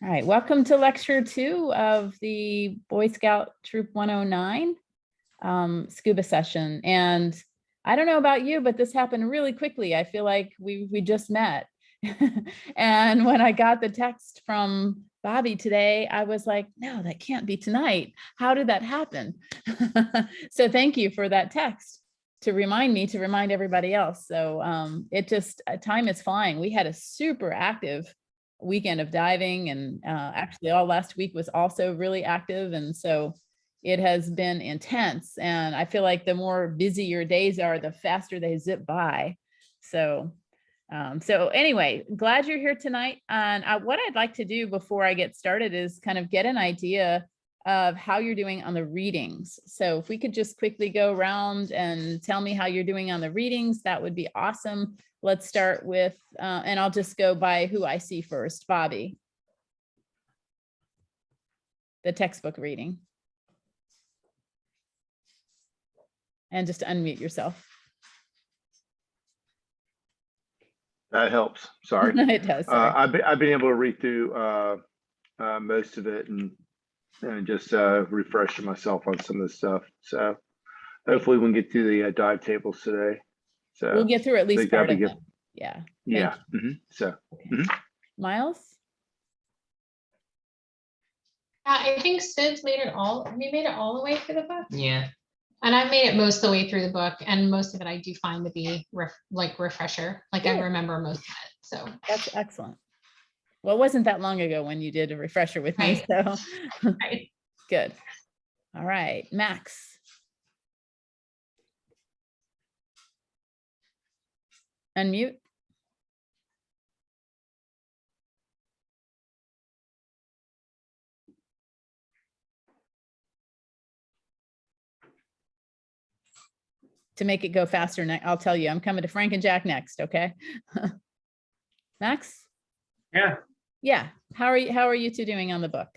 All right, welcome to lecture 2 of the Boy Scout Troop 109 scuba session. And I don't know about you, but this happened really quickly. I feel like we just met. And when I got the text from Bobby today, I was like, no, that can't be tonight. How did that happen? So thank you for that text to remind me, to remind everybody else. So it just, time is flying. We had a super active weekend of diving, and actually all last week was also really active. And so it has been intense. And I feel like the more busy your days are, the faster they zip by. So anyway, glad you're here tonight. And what I'd like to do before I get started is kind of get an idea of how you're doing on the readings. So if we could just quickly go around and tell me how you're doing on the readings, that would be awesome. Let's start with, and I'll just go by who I see first. Bobby. The textbook reading. And just unmute yourself. That helps. Sorry. It does. I've been able to read through most of it and just refreshing myself on some of the stuff. So hopefully we can get through the dive tables today. So we'll get through at least part of them. Yeah. Yeah. So okay. Miles? I think Sid's made it all. We made it all the way through the book. Yeah. And I've made it most of the way through the book, and most of it I do find to be refresher. Like I remember most of it. So that's excellent. Well, it wasn't that long ago when you did a refresher with me. So right. Good. All right, Max. Unmute. To make it go faster, I'll tell you, I'm coming to Frank and Jack next, okay? Max? Yeah. How are you two doing on the book,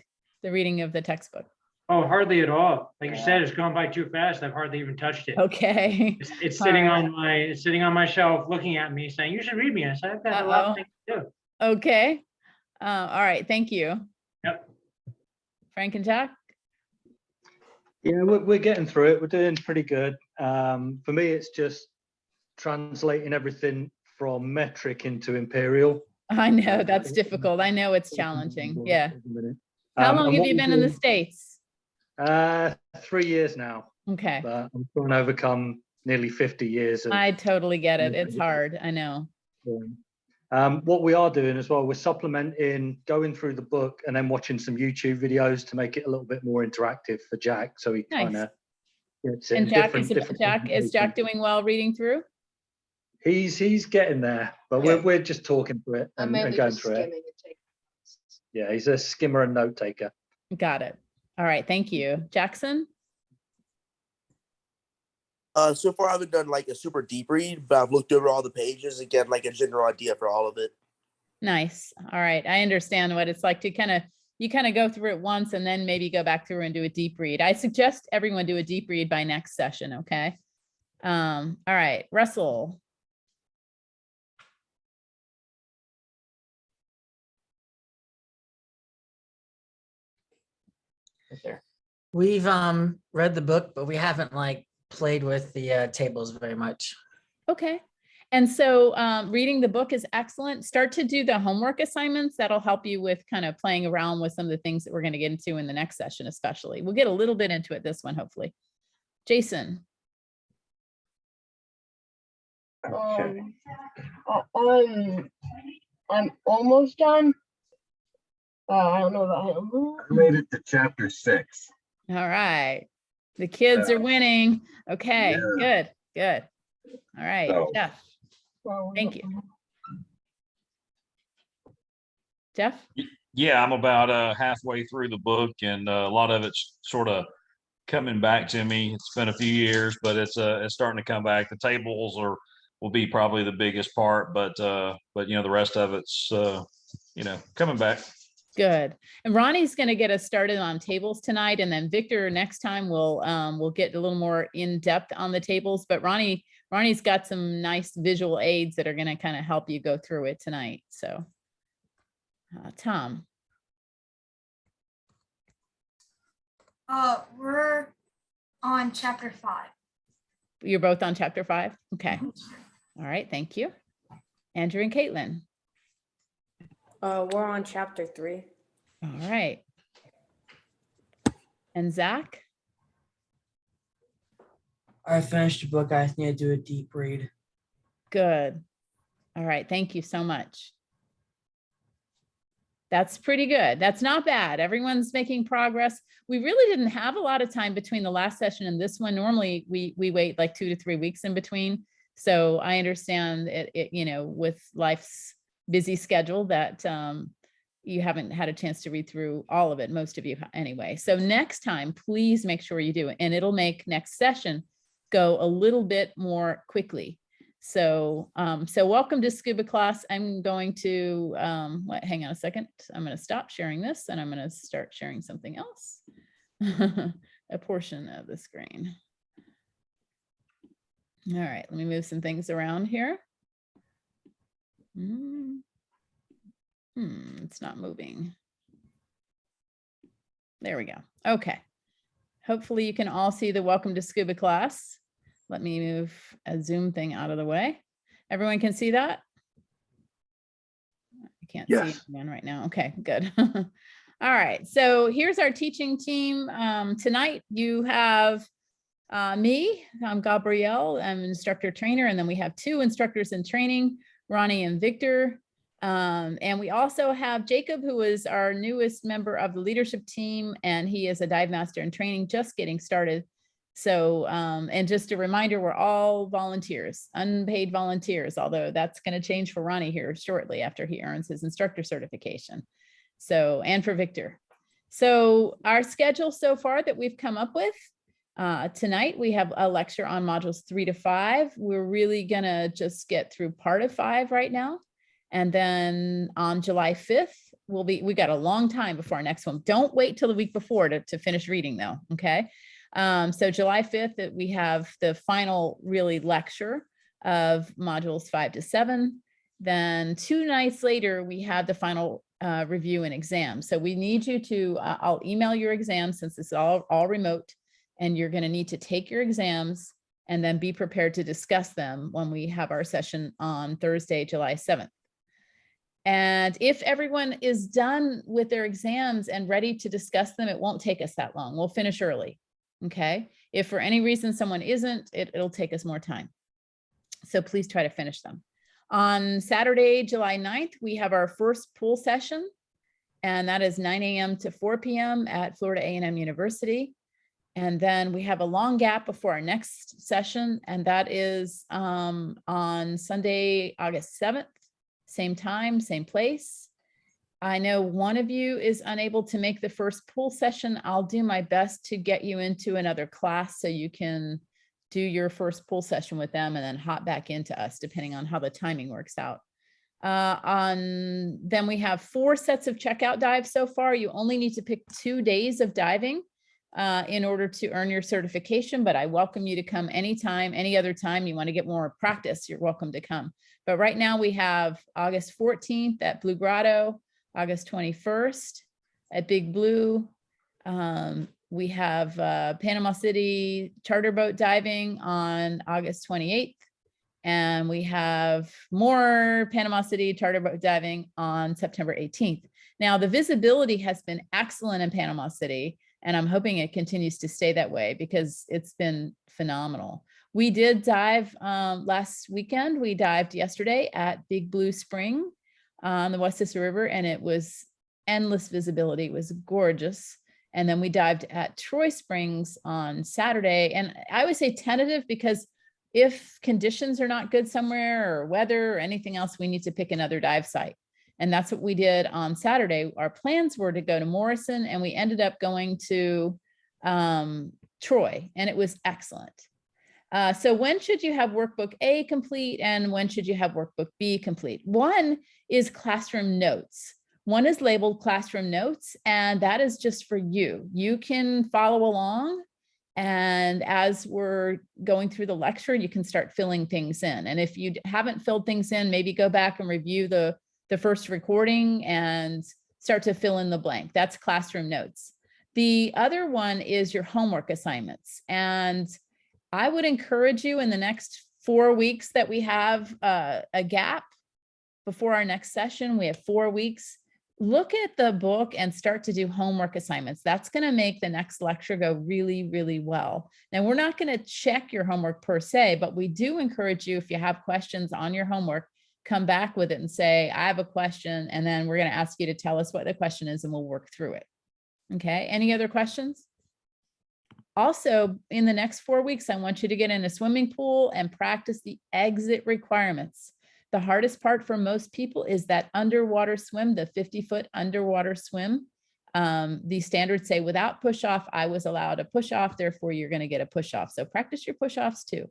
the reading of the textbook? Oh, hardly at all. Like you said, it's gone by too fast. I've hardly even touched it. Okay. It's sitting on my shelf, looking at me, saying, "You should read me." I said, "I've got a lot of things to do." Okay. All right. Thank you. Yep. Frank and Jack. Yeah, we're getting through it. We're doing pretty good. For me, it's just translating everything from metric into imperial. I know that's difficult. I know it's challenging. Yeah. How long have you been in the States? 3 years now. Okay. But I'm trying to overcome nearly 50 years. I totally get it. It's hard. I know. What we are doing as well, we're supplementing, going through the book and then watching some YouTube videos to make it a little bit more interactive for Jack. So he kind of gets it. And Jack, is Jack doing well reading through? He's getting there, but we're just talking through it and going through it. Yeah, he's a skimmer and note taker. Got it. All right, thank you. Jackson? So far I haven't done like a super deep read, but I've looked over all the pages and get like a general idea for all of it. Nice. All right. I understand what it's like to you kind of go through it once and then maybe go back through and do a deep read. I suggest everyone do a deep read by next session. Okay. All right, Russell. There. We've read the book, but we haven't like played with the tables very much. Okay. And so reading the book is excellent. Start to do the homework assignments. That'll help you with kind of playing around with some of the things that we're going to get into in the next session, especially. We'll get a little bit into it this one, hopefully. Jason. I'm almost done. I don't know about him. I made it to chapter 6. All right. The kids are winning. Okay, good. All right, Jeff. Thank you. Jeff? Yeah, I'm about halfway through the book, and a lot of it's sort of coming back to me. It's been a few years, but it's starting to come back. The tables will be probably the biggest part, but you know, the rest of it's coming back. Good. And Ronnie's going to get us started on tables tonight, and then Victor next time we'll get a little more in depth on the tables. But Ronnie's got some nice visual aids that are going to kind of help you go through it tonight. So, Tom. We're on chapter 5. You're both on chapter 5? Okay. All right, thank you. Andrew and Caitlin. We're on chapter 3. All right. And Zach? I finished the book. I need to do a deep read. Good. All right, thank you so much. That's pretty good. That's not bad. Everyone's making progress. We really didn't have a lot of time between the last session and this one. Normally we wait like 2 to 3 weeks in between. So I understand it, you know, with life's busy schedule that you haven't had a chance to read through all of it, most of you anyway. So next time, please make sure you do it, and it'll make next session go a little bit more quickly. So, so welcome to Scuba class. I'm going to, hang on a second. I'm going to stop sharing this and I'm going to start sharing something else, a portion of the screen. All right, let me move some things around here. It's not moving. There we go. Okay. Hopefully you can all see the welcome to Scuba class. Let me move a Zoom thing out of the way. Everyone can see that? I can't see it again right now. Okay, good. All right, so here's our teaching team. Tonight you have me, I'm Gabrielle, I'm an instructor trainer, and then we have 2 instructors in training, Ronny and Victor. And we also have Jacob, who is our newest member of the leadership team, and he is a dive master in training, just getting started. So, and just a reminder, we're all volunteers, unpaid volunteers, although that's going to change for Ronny here shortly after he earns his instructor certification. So, and for Victor. So our schedule so far that we've come up with, tonight we have a lecture on modules 3 to 5. We're really going to just get through part of 5 right now. And then on July 5th, we got a long time before our next one. Don't wait till the week before to finish reading though, okay? So July 5th, we have the final really lecture of modules 5 to 7. Then 2 nights later, we have the final review and exam. So we need you to, I'll email your exams since it's all remote, and you're gonna need to take your exams and then be prepared to discuss them when we have our session on Thursday, July 7th. And if everyone is done with their exams and ready to discuss them, it won't take us that long. We'll finish early. Okay. If for any reason someone isn't, it'll take us more time. So please try to finish them. On Saturday, July 9th, we have our first pool session, and that is 9 a.m. to 4 p.m. at Florida A&M University. And then we have a long gap before our next session, and that is on Sunday, August 7th, same time, same place. I know one of you is unable to make the first pool session. I'll do my best to get you into another class so you can do your first pool session with them and then hop back into us, depending on how the timing works out. Then we have 4 sets of checkout dives so far. You only need to pick 2 days of diving in order to earn your certification, but I welcome you to come anytime, any other time you want to get more practice, you're welcome to come. But right now we have August 14th at Blue Grotto, August 21st at Big Blue. We have Panama City charter boat diving on August 28th. And we have more Panama City charter boat diving on September 18th. Now the visibility has been excellent in Panama City, and I'm hoping it continues to stay that way because it's been phenomenal. We did dive last weekend. We dived yesterday at Big Blue Spring on the Westchester River, and it was endless visibility. It was gorgeous. And then we dived at Troy Springs on Saturday. And I would say tentative because if conditions are not good somewhere or weather or anything else, we need to pick another dive site. And that's what we did on Saturday. Our plans were to go to Morrison, and we ended up going to Troy, and it was excellent. So when should you have workbook A complete and when should you have workbook B complete? One is classroom notes. One is labeled classroom notes, and that is just for you. You can follow along, and as we're going through the lecture, you can start filling things in. And if you haven't filled things in, maybe go back and review the first recording and start to fill in the blank. That's classroom notes. The other one is your homework assignments. And I would encourage you in the next 4 weeks that we have a gap before our next session, we have 4 weeks. Look at the book and start to do homework assignments. That's going to make the next lecture go really, really well. Now, we're not going to check your homework per se, but we do encourage you, if you have questions on your homework, come back with it and say, I have a question, and then we're going to ask you to tell us what the question is and we'll work through it. Okay, any other questions? Also, in the next 4 weeks, I want you to get in a swimming pool and practice the exit requirements. The hardest part for most people is that underwater swim, the 50-foot underwater swim. The standards say without push-off, I was allowed a push-off, therefore you're going to get a push-off. So practice your push-offs too.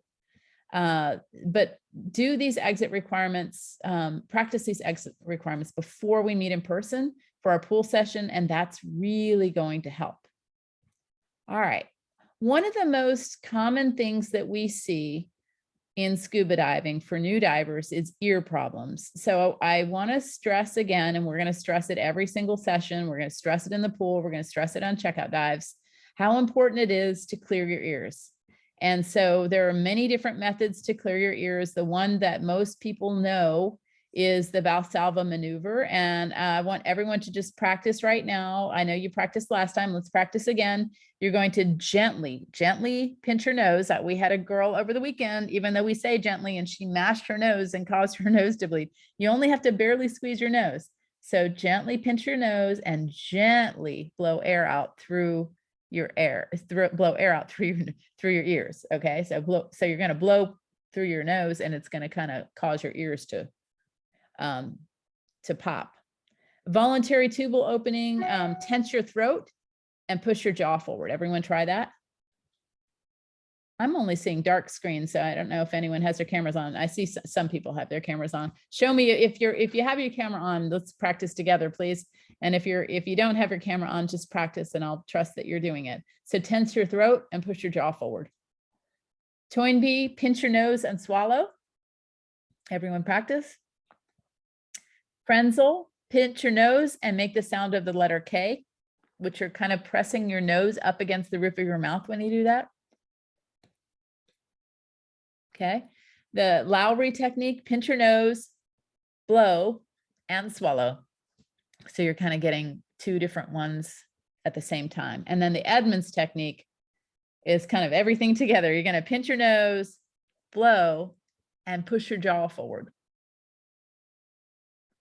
But do these exit requirements, practice these exit requirements before we meet in person for our pool session, and that's really going to help. All right. One of the most common things that we see in scuba diving for new divers is ear problems. So I want to stress again, and we're going to stress it every single session. We're going to stress it in the pool. We're going to stress it on checkout dives, how important it is to clear your ears. And so there are many different methods to clear your ears. The one that most people know is the Valsalva maneuver. And I want everyone to just practice right now. I know you practiced last time. Let's practice again. You're going to gently pinch your nose. We had a girl over the weekend, even though we say gently, and she mashed her nose and caused her nose to bleed. You only have to barely squeeze your nose. So gently pinch your nose and gently blow air out through your blow air out through your ears. Okay, so you're going to blow through your nose, and it's going to kind of cause your ears to pop. Voluntary tubal opening, tense your throat and push your jaw forward. Everyone try that. I'm only seeing dark screens, so I don't know if anyone has their cameras on. I see some people have their cameras on. Show me if you have your camera on. Let's practice together, please. And if you don't have your camera on, just practice, and I'll trust that you're doing it. So tense your throat and push your jaw forward. Toynbee, pinch your nose and swallow. Everyone practice. Frenzel, pinch your nose and make the sound of the letter K, which you're kind of pressing your nose up against the roof of your mouth when you do that. Okay. The Lowry technique, pinch your nose, blow, and swallow. So you're kind of getting 2 different ones at the same time. And then the Edmonds technique is kind of everything together. You're going to pinch your nose, blow, and push your jaw forward.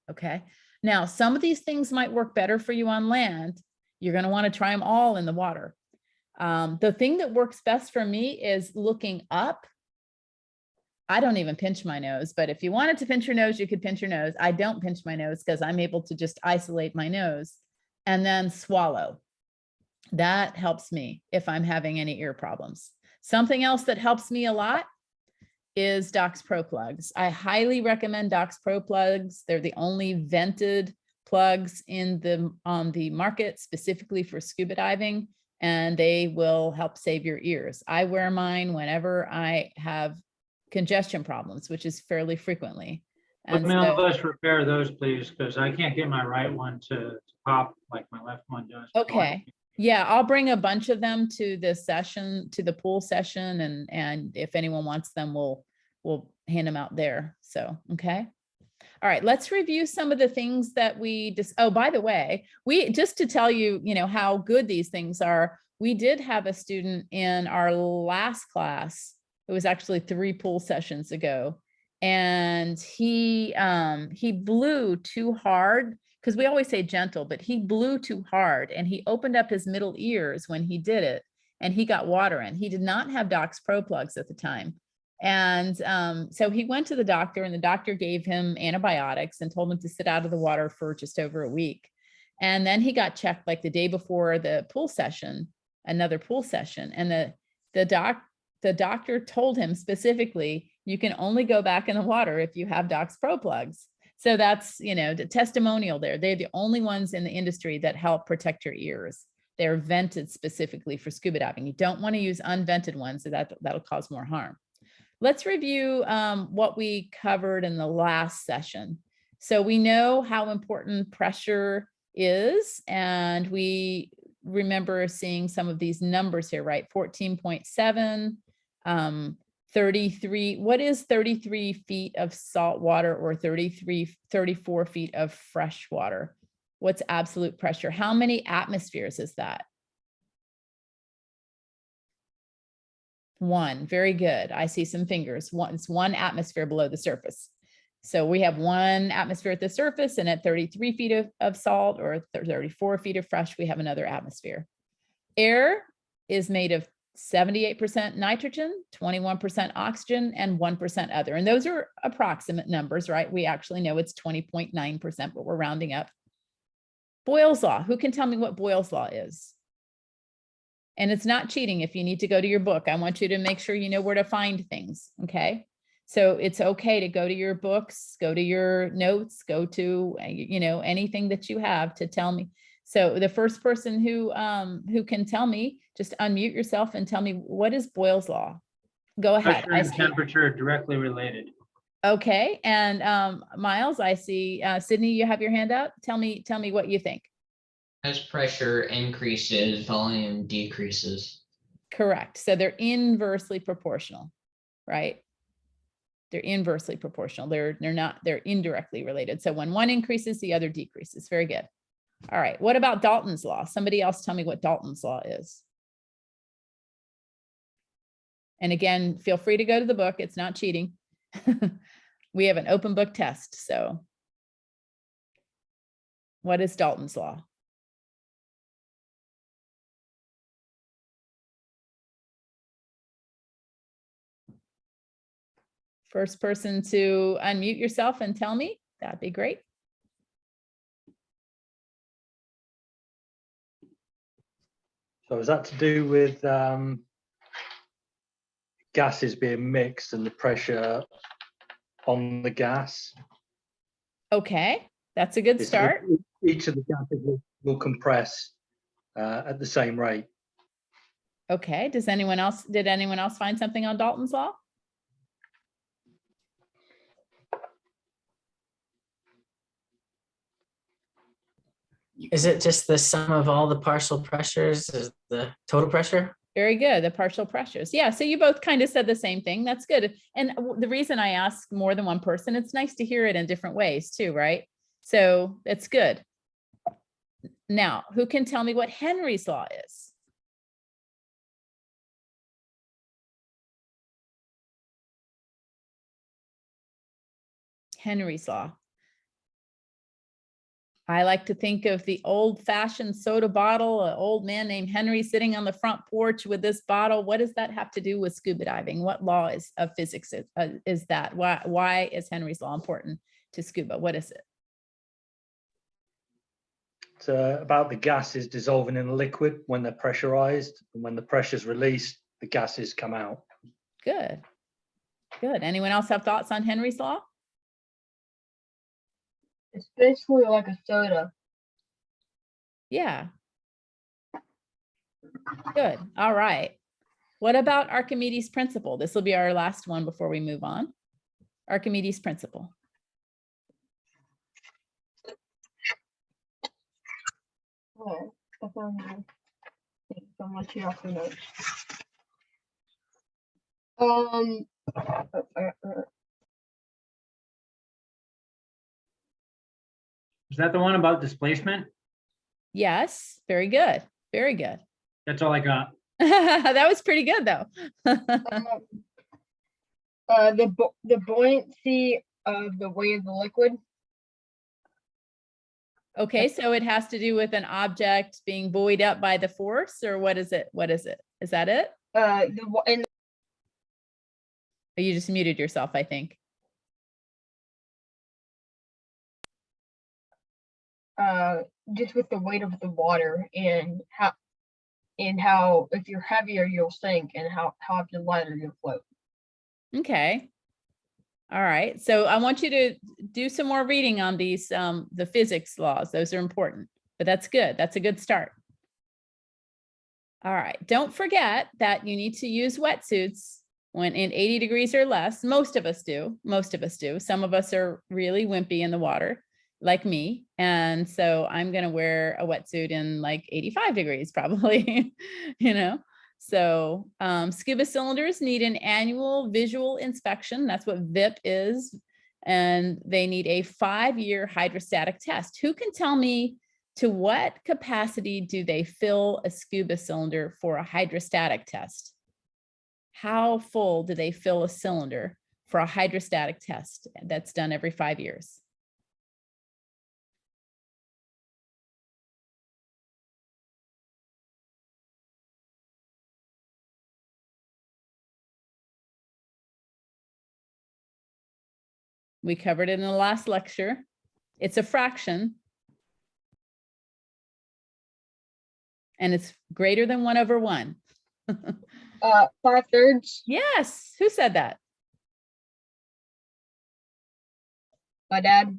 Okay. Now, some of these things might work better for you on land. You're going to want to try them all in the water. The thing that works best for me is looking up. I don't even pinch my nose, but if you wanted to pinch your nose, you could pinch your nose. I don't pinch my nose because I'm able to just isolate my nose and then swallow. That helps me if I'm having any ear problems. Something else that helps me a lot is Docs Pro plugs. I highly recommend Docs Pro plugs. They're the only vented plugs on the market specifically for scuba diving, and they will help save your ears. I wear mine whenever I have congestion problems, which is fairly frequently. Put me on the list, repair those, please, because I can't get my right one to pop like my left one does. Okay. Yeah, I'll bring a bunch of them to this session, to the pool session, and if anyone wants them, we'll hand them out there. So, okay. All right, let's review some of the things that we just, oh, by the way, just to tell you, how good these things are, we did have a student in our last class. It was actually 3 pool sessions ago, and he blew too hard, because we always say gentle, but he blew too hard, and he opened up his middle ears when he did it, and he got water in. He did not have Docs Pro plugs at the time. And so he went to the doctor, and the doctor gave him antibiotics and told him to sit out of the water for just over a week. And then he got checked like the day before the pool session, another pool session. And the doctor told him specifically, you can only go back in the water if you have Docs Pro plugs. So that's, the testimonial there. They're the only ones in the industry that help protect your ears. They're vented specifically for scuba diving. You don't want to use unvented ones, so that'll cause more harm. Let's review what we covered in the last session. So we know how important pressure is, and we remember seeing some of these numbers here, right? 14.7, 33. What is 33 feet of salt water or 34 feet of fresh water? What's absolute pressure? How many atmospheres is that? 1. Very good. I see some fingers. It's 1 atmosphere below the surface. So we have 1 atmosphere at the surface, and at 33 feet of salt or 34 feet of fresh, we have another atmosphere. Air is made of 78% nitrogen, 21% oxygen, and 1% other. And those are approximate numbers, right? We actually know it's 20.9%, but we're rounding up. Boyle's law. Who can tell me what Boyle's law is? And it's not cheating if you need to go to your book. I want you to make sure you know where to find things, okay? So it's okay to go to your books, go to your notes, go to, you know, anything that you have to tell me. So the first person who can tell me, just unmute yourself and tell me, what is Boyle's law? Go ahead. Pressure and temperature are directly related. Okay, and Miles, I see, Sydney, you have your hand up. Tell me what you think. As pressure increases, volume decreases. Correct. So they're inversely proportional, right? They're inversely proportional. They're indirectly related. So when one increases, the other decreases. Very good. All right. What about Dalton's law? Somebody else tell me what Dalton's law is. And again, feel free to go to the book. It's not cheating. We have an open book test. So what is Dalton's law? First person to unmute yourself and tell me, that'd be great. So is that to do with gases being mixed and the pressure on the gas? Okay, that's a good start. Each of the gases will compress at the same rate. Okay, did anyone else find something on Dalton's law? Is it just the sum of all the partial pressures is the total pressure? Very good, the partial pressures. Yeah, so you both kind of said the same thing. That's good. And the reason I ask more than one person, it's nice to hear it in different ways too, right? So that's good. Now, who can tell me what Henry's law is? Henry's law. I like to think of the old-fashioned soda bottle, an old man named Henry sitting on the front porch with this bottle. What does that have to do with scuba diving? What law of physics is that? Why is Henry's law important to scuba? What is it? It's about the gases dissolving in a liquid when they're pressurized, and when the pressure's released, the gases come out. Good. Good. Anyone else have thoughts on Henry's law? It's basically like a soda. Yeah. Good. All right. What about Archimedes' principle? This will be our last one before we move on. Archimedes' principle. Oh, I found that. Thank you so much here off the notes. Is that the one about displacement? Yes. Very good. Very good. That's all I got. That was pretty good though. The buoyancy of the weight of the liquid. Okay, so it has to do with an object being buoyed up by the force, or what is it? What is it? Is that it? You just muted yourself, I think. Just with the weight of the water and how if you're heavier you'll sink, and how if you're lighter you'll float. Okay. All right. So I want you to do some more reading on these, the physics laws. Those are important, but that's good. That's a good start. All right. Don't forget that you need to use wetsuits when in 80 degrees or less. Most of us do. Most of us do. Some of us are really wimpy in the water. like me. And so I'm going to wear a wetsuit in like 85 degrees probably, you know. So scuba cylinders need an annual visual inspection. That's what VIP is. And they need a 5-year hydrostatic test. Who can tell me to what capacity do they fill a scuba cylinder for a hydrostatic test? How full do they fill a cylinder for a hydrostatic test that's done every 5 years? We covered it in the last lecture. It's a fraction. And it's greater than 1/1. 5/3. Yes. Who said that? My dad.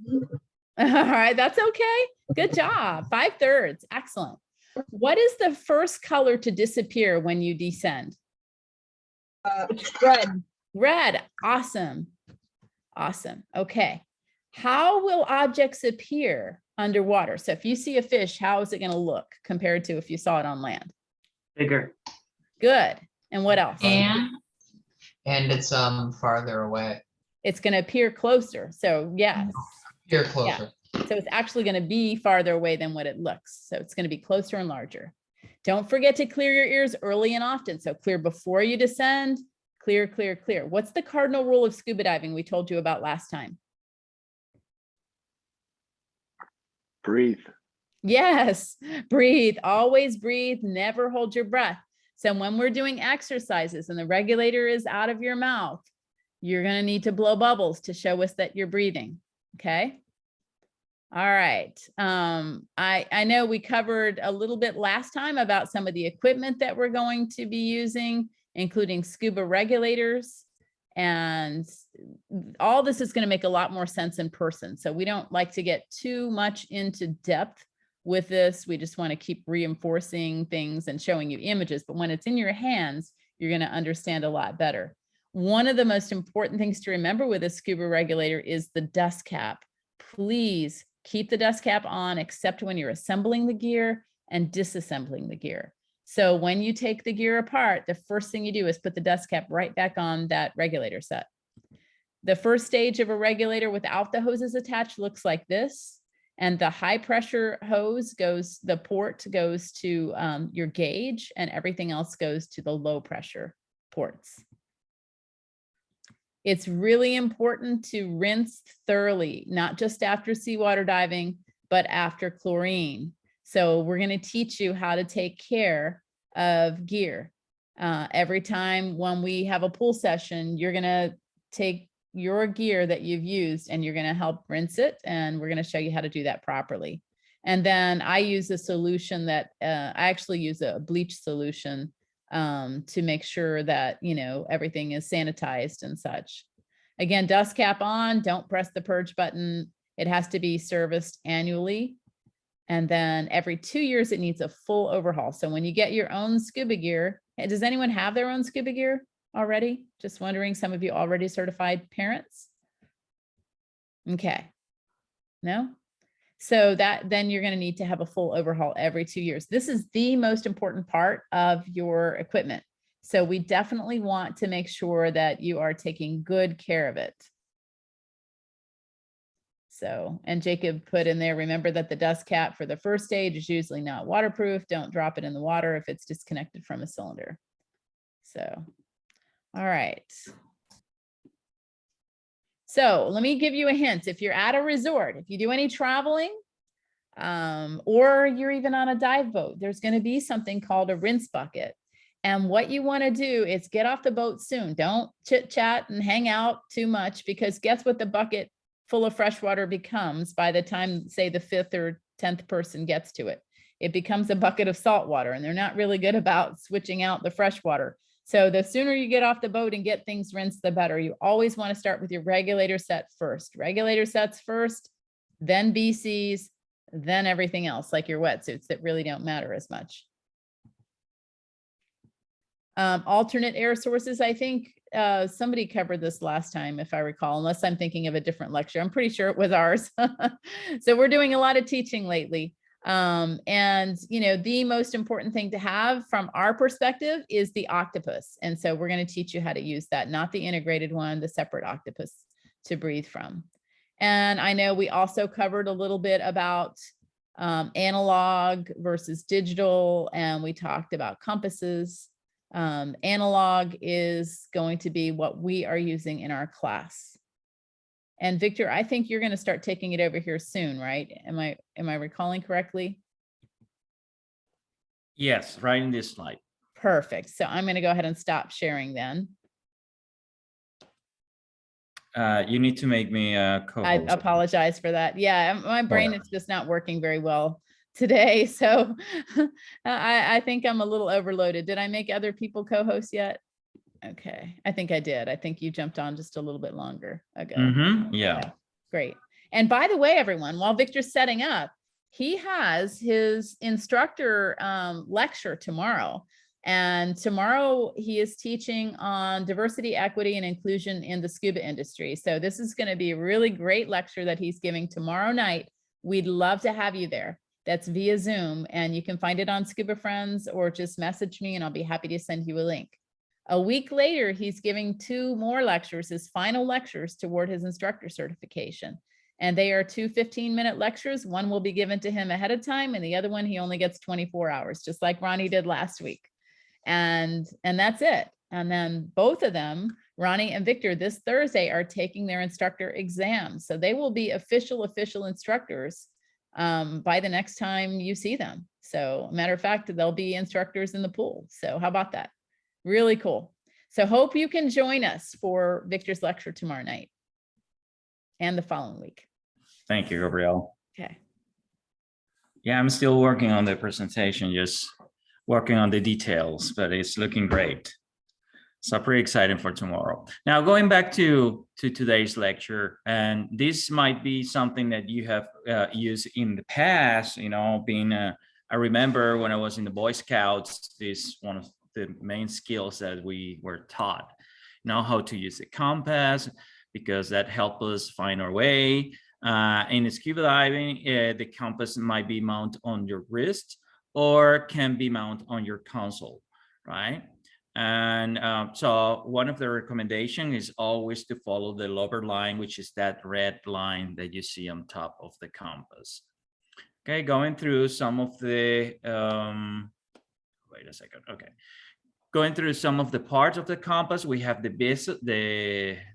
All right. That's okay. Good job. 5/3. Excellent. What is the first color to disappear when you descend? Red. Red. Awesome. Awesome. Okay. How will objects appear underwater? So if you see a fish, how is it going to look compared to if you saw it on land? Bigger. Good. And what else? And it's farther away. It's going to appear closer. So yes. Here closer. So it's actually going to be farther away than what it looks. So it's going to be closer and larger. Don't forget to clear your ears early and often. So clear before you descend, clear, clear, clear. What's the cardinal rule of scuba diving we told you about last time? Breathe. Yes, breathe, always breathe, never hold your breath. So when we're doing exercises and the regulator is out of your mouth, you're going to need to blow bubbles to show us that you're breathing. Okay. All right. I know we covered a little bit last time about some of the equipment that we're going to be using, including scuba regulators. And all this is going to make a lot more sense in person. So we don't like to get too much into depth with this. We just want to keep reinforcing things and showing you images. But when it's in your hands, you're going to understand a lot better. One of the most important things to remember with a scuba regulator is the dust cap. Please keep the dust cap on, except when you're assembling the gear and disassembling the gear. So when you take the gear apart, the first thing you do is put the dust cap right back on that regulator set. The first stage of a regulator without the hoses attached looks like this. And the high pressure hose goes, the port goes to your gauge, and everything else goes to the low pressure ports. It's really important to rinse thoroughly, not just after seawater diving, but after chlorine. So we're going to teach you how to take care of gear. Every time when we have a pool session, you're going to take your gear that you've used and you're going to help rinse it. And we're going to show you how to do that properly. And then I use a solution that I actually use a bleach solution to make sure that, you know, everything is sanitized and such. Again, dust cap on, don't press the purge button. It has to be serviced annually. And then every 2 years, it needs a full overhaul. So when you get your own scuba gear, does anyone have their own scuba gear already? Just wondering, some of you already certified parents? Okay. No? So then you're going to need to have a full overhaul every 2 years. This is the most important part of your equipment. So we definitely want to make sure that you are taking good care of it. So, and Jacob put in there, remember that the dust cap for the first stage is usually not waterproof. Don't drop it in the water if it's disconnected from a cylinder. So, all right. So let me give you a hint. If you're at a resort, if you do any traveling, or you're even on a dive boat, there's going to be something called a rinse bucket. And what you want to do is get off the boat soon. Don't chit chat and hang out too much, because guess what the bucket full of fresh water becomes by the time, say, the 5th or 10th person gets to it? It becomes a bucket of salt water, and they're not really good about switching out the fresh water. So the sooner you get off the boat and get things rinsed, the better. You always want to start with your regulator set first. Regulator sets first, then BCs, then everything else, like your wetsuits that really don't matter as much. Alternate air sources, I think somebody covered this last time, if I recall, unless I'm thinking of a different lecture. I'm pretty sure it was ours. So we're doing a lot of teaching lately. And the most important thing to have from our perspective is the octopus. And so we're going to teach you how to use that, not the integrated one, the separate octopus to breathe from. And I know we also covered a little bit about analog versus digital, and we talked about compasses. Analog is going to be what we are using in our class. And Victor, I think you're going to start taking it over here soon, right? Am I recalling correctly? Yes, right in this slide. Perfect. So I'm going to go ahead and stop sharing then. You need to make me a co-host. I apologize for that. Yeah, my brain is just not working very well today. So I think I'm a little overloaded. Did I make other people co-host yet? Okay, I think I did. I think you jumped on just a little bit longer ago. Yeah. Okay, great. And by the way, everyone, while Victor's setting up, he has his instructor lecture tomorrow. And tomorrow he is teaching on diversity, equity, and inclusion in the scuba industry. So this is going to be a really great lecture that he's giving tomorrow night. We'd love to have you there. That's via Zoom, and you can find it on Scuba Friends or just message me and I'll be happy to send you a link. A week later, he's giving 2 more lectures, his final lectures toward his instructor certification. And they are 2 15-minute lectures. One will be given to him ahead of time, and the other one he only gets 24 hours, just like Ronny did last week. And that's it. And then both of them, Ronny and Victor, this Thursday are taking their instructor exams. So they will be official instructors by the next time you see them. So matter of fact, they'll be instructors in the pool. So how about that? Really cool. So hope you can join us for Victor's lecture tomorrow night and the following week. Thank you, Gabrielle. Okay. Yeah, I'm still working on the presentation, just working on the details, but it's looking great. So pretty excited for tomorrow. Now, going back to today's lecture, and this might be something that you have used in the past, being I remember when I was in the Boy Scouts, this one of the main skills that we were taught, how to use the compass, because that helped us find our way. In scuba diving, the compass might be mounted on your wrist or can be mounted on your console, right? And so one of the recommendations is always to follow the lower line, which is that red line that you see on top of the compass. Okay, going through some of the, wait a second, okay. Going through some of the parts of the compass, we have the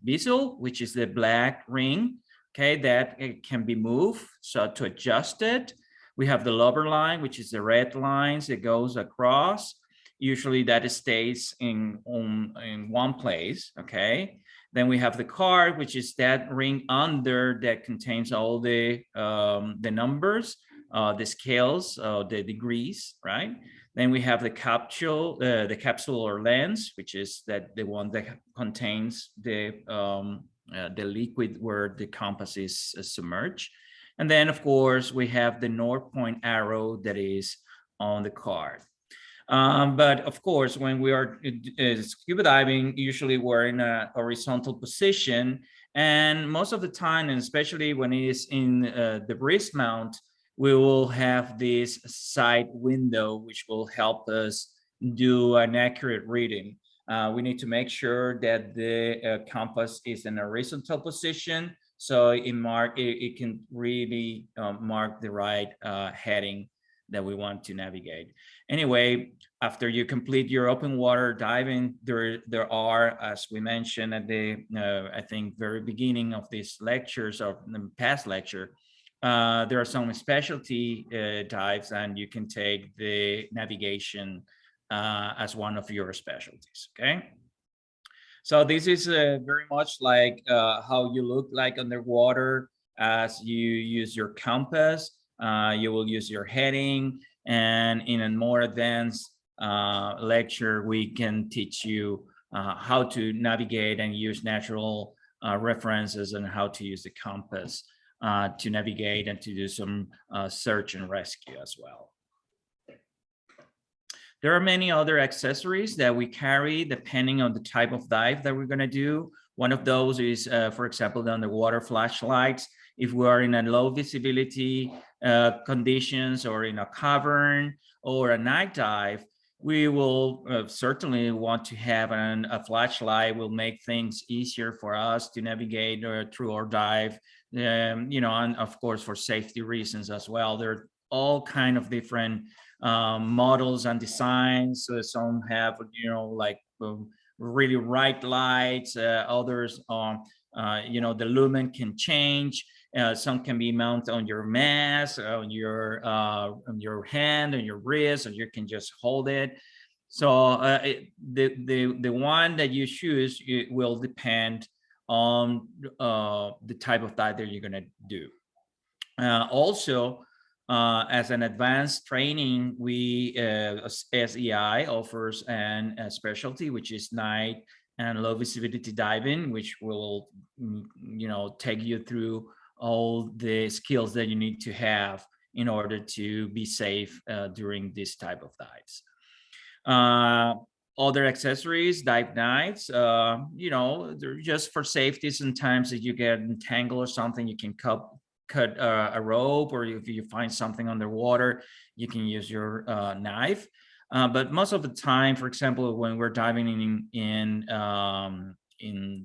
bezel, which is the black ring, okay, that it can be moved. So to adjust it, we have the lower line, which is the red lines that goes across. Usually that stays in one place, okay? Then we have the card, which is that ring under that contains all the numbers, the scales, the degrees, right? Then we have the capsule or lens, which is the one that contains the liquid where the compass is submerged. And then, of course, we have the north point arrow that is on the card. But of course, when we are scuba diving, usually we're in a horizontal position. And most of the time, and especially when it is in the wrist mount, we will have this side window, which will help us do an accurate reading. We need to make sure that the compass is in a horizontal position, so it can really mark the right heading that we want to navigate. Anyway, after you complete your open water diving, there are, as we mentioned at the I think very beginning of these lectures or the past lecture, there are some specialty dives, and you can take the navigation as one of your specialties, okay? So this is very much like how you look like underwater as you use your compass. You will use your heading, and in a more advanced lecture, we can teach you how to navigate and use natural references and how to use the compass to navigate and to do some search and rescue as well. There are many other accessories that we carry depending on the type of dive that we're going to do. One of those is, for example, the underwater flashlights. If we are in a low visibility conditions or in a cavern or a night dive, we will certainly want to have a flashlight. Will make things easier for us to navigate through our dive, you know, and of course for safety reasons as well. There are all kind of different models and designs. So some have, you know, like really bright lights, others you know, the lumen can change. Some can be mounted on your mask, on your hand, on your wrist, or you can just hold it. So the one that you choose, it will depend on the type of dive that you're gonna do. Also, as an advanced training, we SEI offers a specialty, which is night and low visibility diving, which will, you know, take you through all the skills that you need to have in order to be safe during this type of dives. Other accessories, dive knives, you know, they're just for safety. Sometimes if you get entangled or something, you can cut a rope, or if you find something underwater, you can use your knife. But most of the time, for example, when we're diving in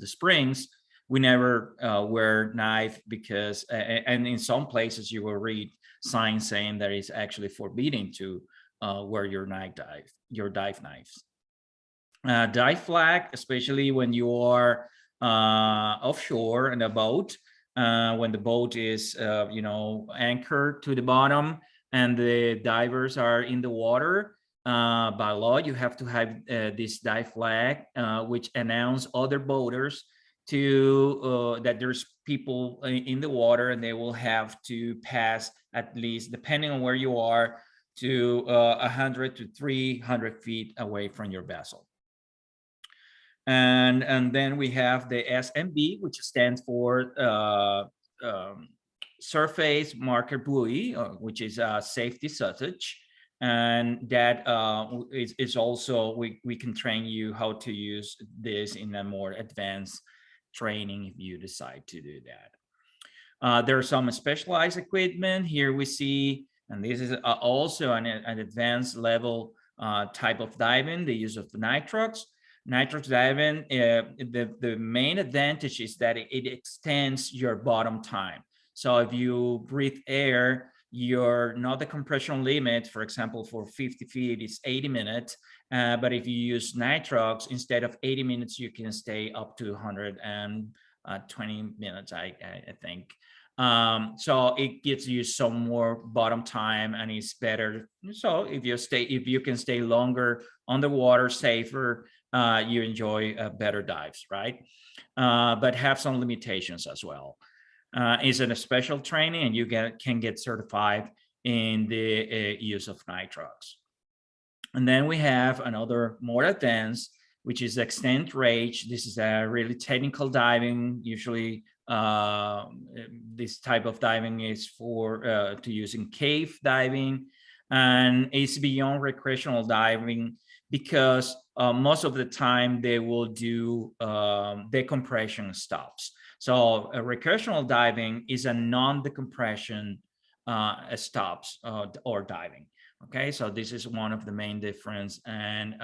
the springs, we never wear knife because, and in some places you will read signs saying that it's actually forbidden to wear your dive knives. Dive flag, especially when you are offshore in a boat, when the boat is, you know, anchored to the bottom and the divers are in the water. By law, you have to have this dive flag, which announce other boaters to that there's people in the water, and they will have to pass, at least depending on where you are, to 100 to 300 feet away from your vessel. And then we have the SMB, which stands for surface marker buoy, which is a safety sausage. And that is also, we can train you how to use this in a more advanced training if you decide to do that. There are some specialized equipment here we see, and this is also an advanced level type of diving, the use of the nitrox. Nitrox diving, the main advantage is that it extends your bottom time. So if you breathe air, you're not the compression limit, for example, for 50 feet, it's 80 minutes. But if you use nitrox, instead of 80 minutes, you can stay up to 120 minutes, I think. So it gives you some more bottom time, and it's better. So if you can stay longer underwater, safer, you enjoy better dives, right? But have some limitations as well. It's a special training, and you can get certified in the use of nitrox. And then we have another more advanced, which is extended range. This is a really technical diving. Usually this type of diving is for to use in cave diving, and it's beyond recreational diving, because most of the time they will do decompression stops. So recreational diving is a non-decompression stops or diving. Okay, so this is one of the main difference, and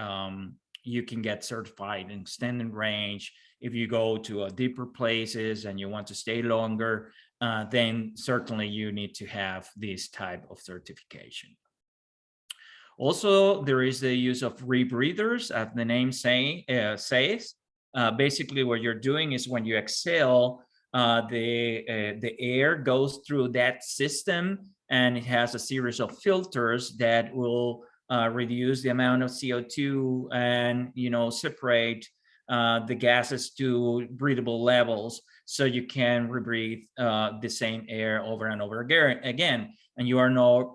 you can get certified in extended range. If you go to deeper places and you want to stay longer, then certainly you need to have this type of certification. Also, there is the use of rebreathers, as the name says. Basically, what you're doing is when you exhale, the air goes through that system, and it has a series of filters that will reduce the amount of CO2 and, you know, separate the gases to breathable levels, so you can rebreathe the same air over and over again, and you are not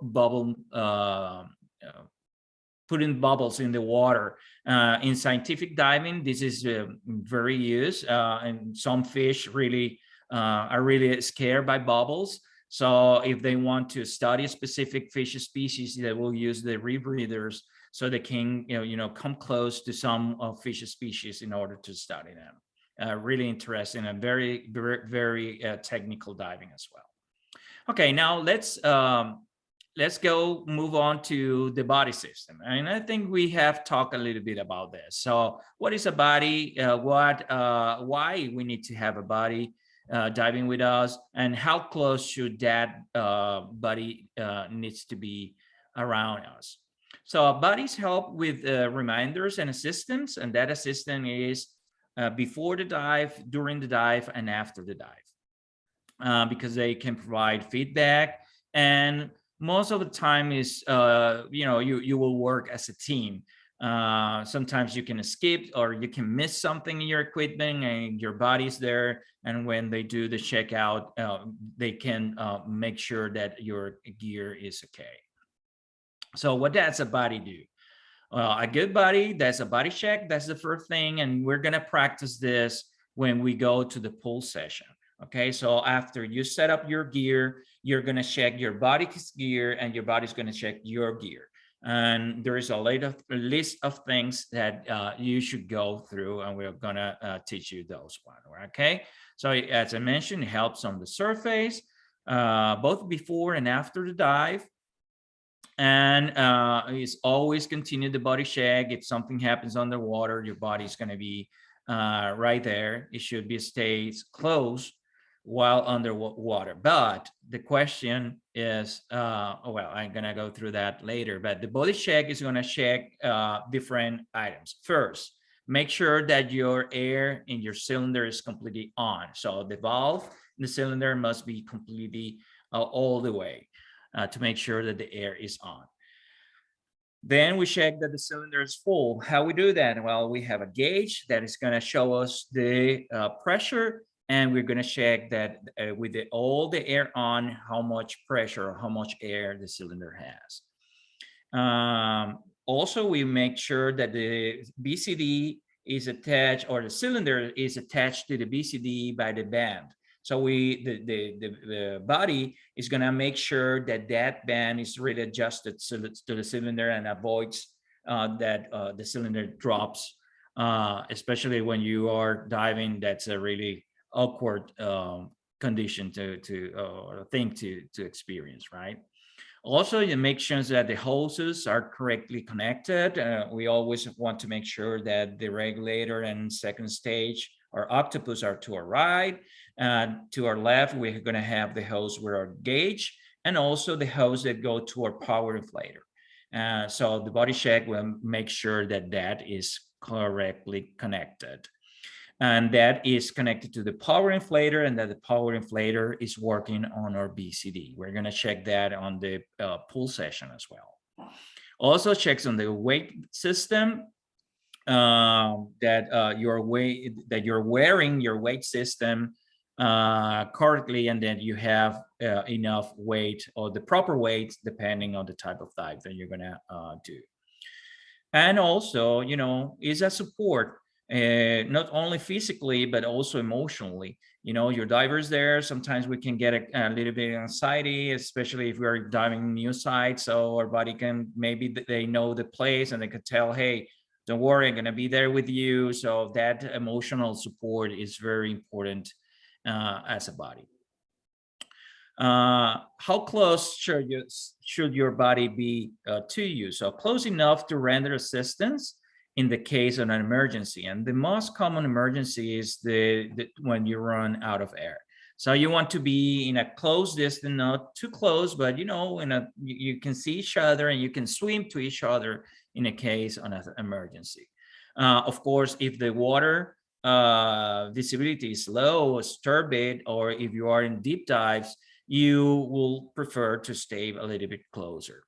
putting bubbles in the water. In scientific diving, this is very used, and some fish really are really scared by bubbles. So if they want to study a specific fish species, they will use the rebreathers so they can come close to some fish species in order to study them. Really interesting and very, very, very technical diving as well. Okay, now let's go move on to the body system. And I think we have talked a little bit about this. So what is a body? Why we need to have a body diving with us, and how close should that body needs to be around us? So bodies help with reminders and assistance, and that assistance is before the dive, during the dive, and after the dive, because they can provide feedback. And most of the time is, you will work as a team. Sometimes you can skip or you can miss something in your equipment and your body's there. And when they do the checkout, they can make sure that your gear is okay. So what does a body do? Well, a good body, that's a body check. That's the first thing. And we're going to practice this when we go to the pool session. Okay, so after you set up your gear, you're going to check your body's gear and your body's going to check your gear. And there is a list of things that you should go through, and we're going to teach you those ones. Okay, so as I mentioned, it helps on the surface, both before and after the dive. And it's always continue the body check. If something happens underwater, your body's going to be right there. It should be stays close while underwater. But the question is, well, I'm going to go through that later, but the body check is going to check different items. First, make sure that your air in your cylinder is completely on. So the valve in the cylinder must be completely all the way to make sure that the air is on. Then we check that the cylinder is full. How we do that? Well, we have a gauge that is going to show us the pressure, and we're going to check that with all the air on, how much pressure or how much air the cylinder has. Also, we make sure that the BCD is attached, or the cylinder is attached to the BCD by the band. So the body is going to make sure that that band is really adjusted to the cylinder and avoids that the cylinder drops, especially when you are diving. That's a really awkward condition or thing to experience, right? Also, you make sure that the hoses are correctly connected. We always want to make sure that the regulator and second stage or octopus are to our right. To our left, we're going to have the hose with our gauge, and also the hose that go to our power inflator. So the body check will make sure that that is correctly connected. And that is connected to the power inflator, and that the power inflator is working on our BCD. We're going to check that on the pool session as well. Also checks on the weight system, that you're wearing your weight system correctly, and that you have enough weight or the proper weight depending on the type of dive that you're going to do. And also, is a support. Not only physically, but also emotionally. Your divers there, sometimes we can get a little bit of anxiety, especially if we're diving new sites. So our body can, maybe they know the place and they could tell, hey, don't worry, I'm going to be there with you. So that emotional support is very important as a body. How close should your body be to you? So close enough to render assistance in the case of an emergency. And the most common emergency is when you run out of air. So you want to be in a close distance, not too close, but you can see each other and you can swim to each other in a case of an emergency. Of course, if the water visibility is low, or turbid, or if you are in deep dives, you will prefer to stay a little bit closer.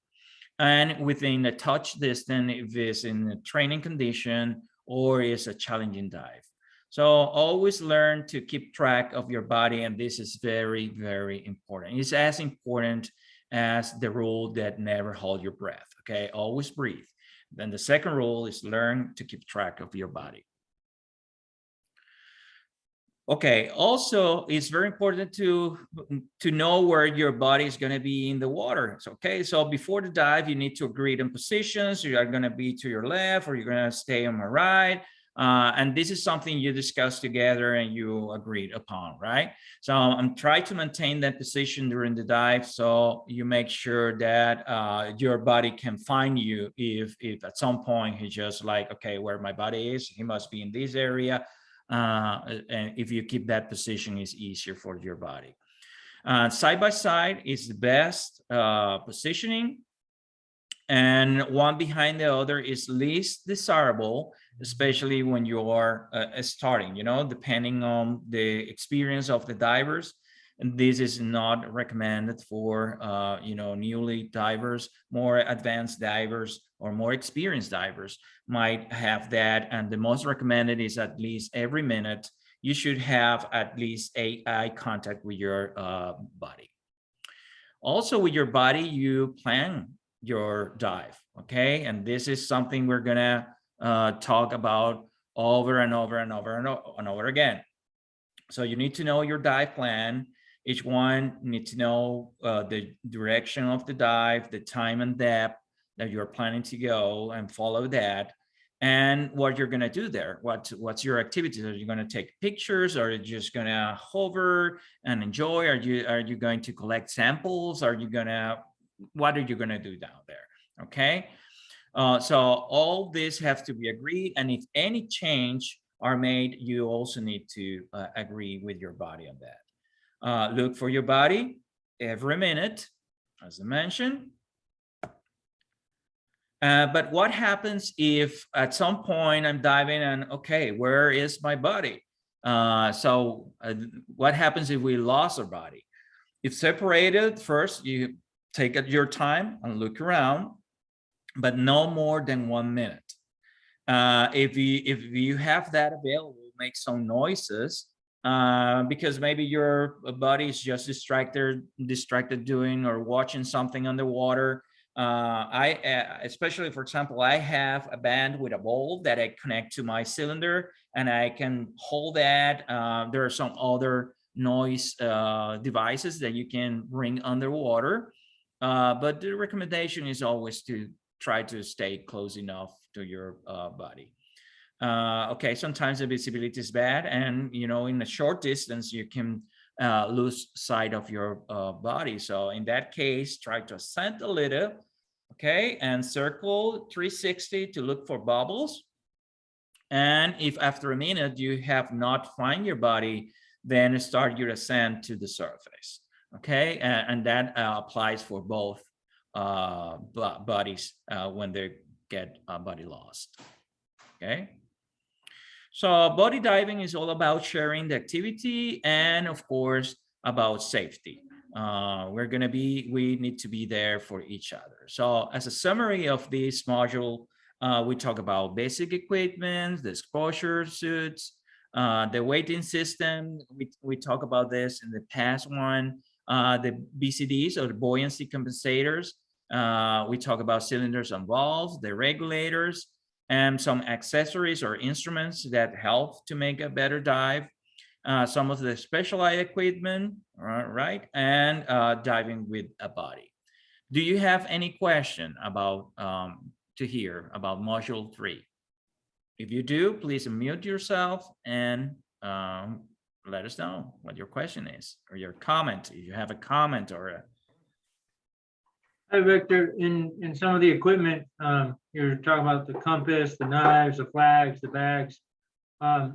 And within a touch distance, if it's in a training condition or is a challenging dive. So always learn to keep track of your body, and this is very, very important. It's as important as the rule that never hold your breath, okay? Always breathe. Then the second rule is learn to keep track of your body. Okay, also it's very important to know where your body is going to be in the water. So, okay, so before the dive, you need to agree on positions. You are going to be to your left or you're going to stay on my right. And this is something you discussed together and you agreed upon, right? So I'm trying to maintain that position during the dive, so you make sure that your body can find you if at some point he's just like, okay, where my body is, he must be in this area. And if you keep that position, it's easier for your body. Side by side is the best positioning, and one behind the other is least desirable, especially when you are starting, you know, depending on the experience of the divers. And this is not recommended for, you know, newly divers. More advanced divers or more experienced divers might have that. And the most recommended is at least every minute, you should have at least eye contact with your body. Also with your body, you plan your dive, okay? And this is something we're gonna talk about over and over and over and over again. So you need to know your dive plan. Each one need to know the direction of the dive, the time and depth that you're planning to go, and follow that. And what you're gonna do there, what's your activities? Are you gonna take pictures? Are you just gonna hover and enjoy? Are you going to collect samples? What are you gonna do down there? Okay, so all this have to be agreed, and if any change are made, you also need to agree with your body on that. Look for your body every minute, as I mentioned. But what happens if at some point I'm diving and, okay, where is my body? What happens if we lost our body? If separated, first you take your time and look around, but no more than 1 minute. If you have that available, make some noises, because maybe your body is just distracted doing or watching something underwater. Especially, for example, I have a band with a ball that I connect to my cylinder, and I can hold that. There are some other noise devices that you can bring underwater, but the recommendation is always to try to stay close enough to your body. Okay, sometimes the visibility is bad, and you know, in a short distance you can lose sight of your body. So in that case, try to ascend a little, okay, and circle 360 to look for bubbles. And if after a minute you have not find your body, then start your ascent to the surface, okay? And that applies for both bodies when they get body lost, okay? So body diving is all about sharing the activity and, of course, about safety. We need to be there for each other. So as a summary of this module, we talk about basic equipment, the exposure suits, the weighting system. We talk about this in the past one, the BCDs, or the buoyancy compensators. We talk about cylinders and valves, the regulators, and some accessories or instruments that help to make a better dive. Some of the specialized equipment, right? And diving with a body. Do you have any question about to hear about module 3? If you do, please unmute yourself and let us know what your question is, or your comment. If you have a comment or a... Hi, Victor. In some of the equipment, you're talking about the compass, the knives, the flags, the bags. Are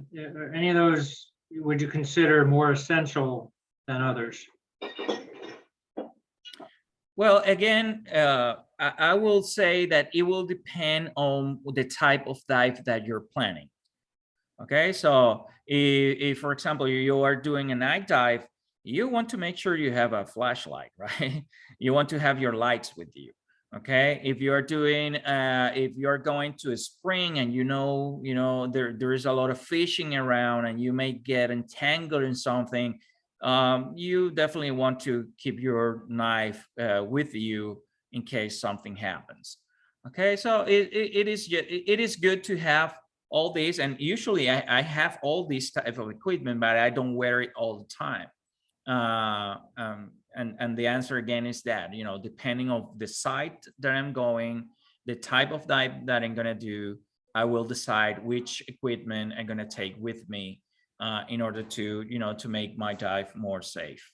any of those would you consider more essential than others? Well, again, I will say that it will depend on the type of dive that you're planning. Okay, so if for example, you are doing a night dive, you want to make sure you have a flashlight, right? You want to have your lights with you. Okay, if you're doing, if you're going to a spring and you know there is a lot of fishing around and you may get entangled in something, you definitely want to keep your knife with you in case something happens. Okay, so it is good to have all these, and usually I have all these type of equipment, but I don't wear it all the time. And the answer again is that, you know, depending on the site that I'm going, the type of dive that I'm gonna do, I will decide which equipment I'm gonna take with me in order to, you know, to make my dive more safe.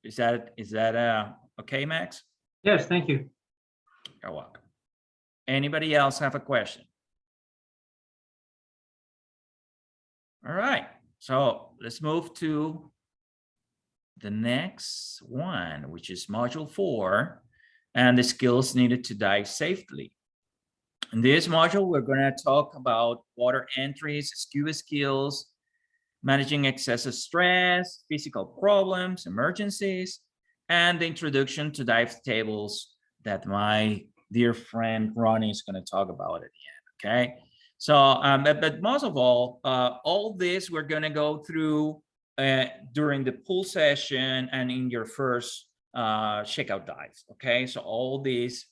Is that okay, Max? Yes, thank you. You're welcome. Anybody else have a question? All right, so let's move to the next one, which is module 4, and the skills needed to dive safely. In this module, we're going to talk about water entries, scuba skills, managing excessive stress, physical problems, emergencies, and the introduction to dive tables that my dear friend Ronny is going to talk about at the end. Okay, so but most of all this we're going to go through during the pool session and in your first checkout dives. Okay, so all these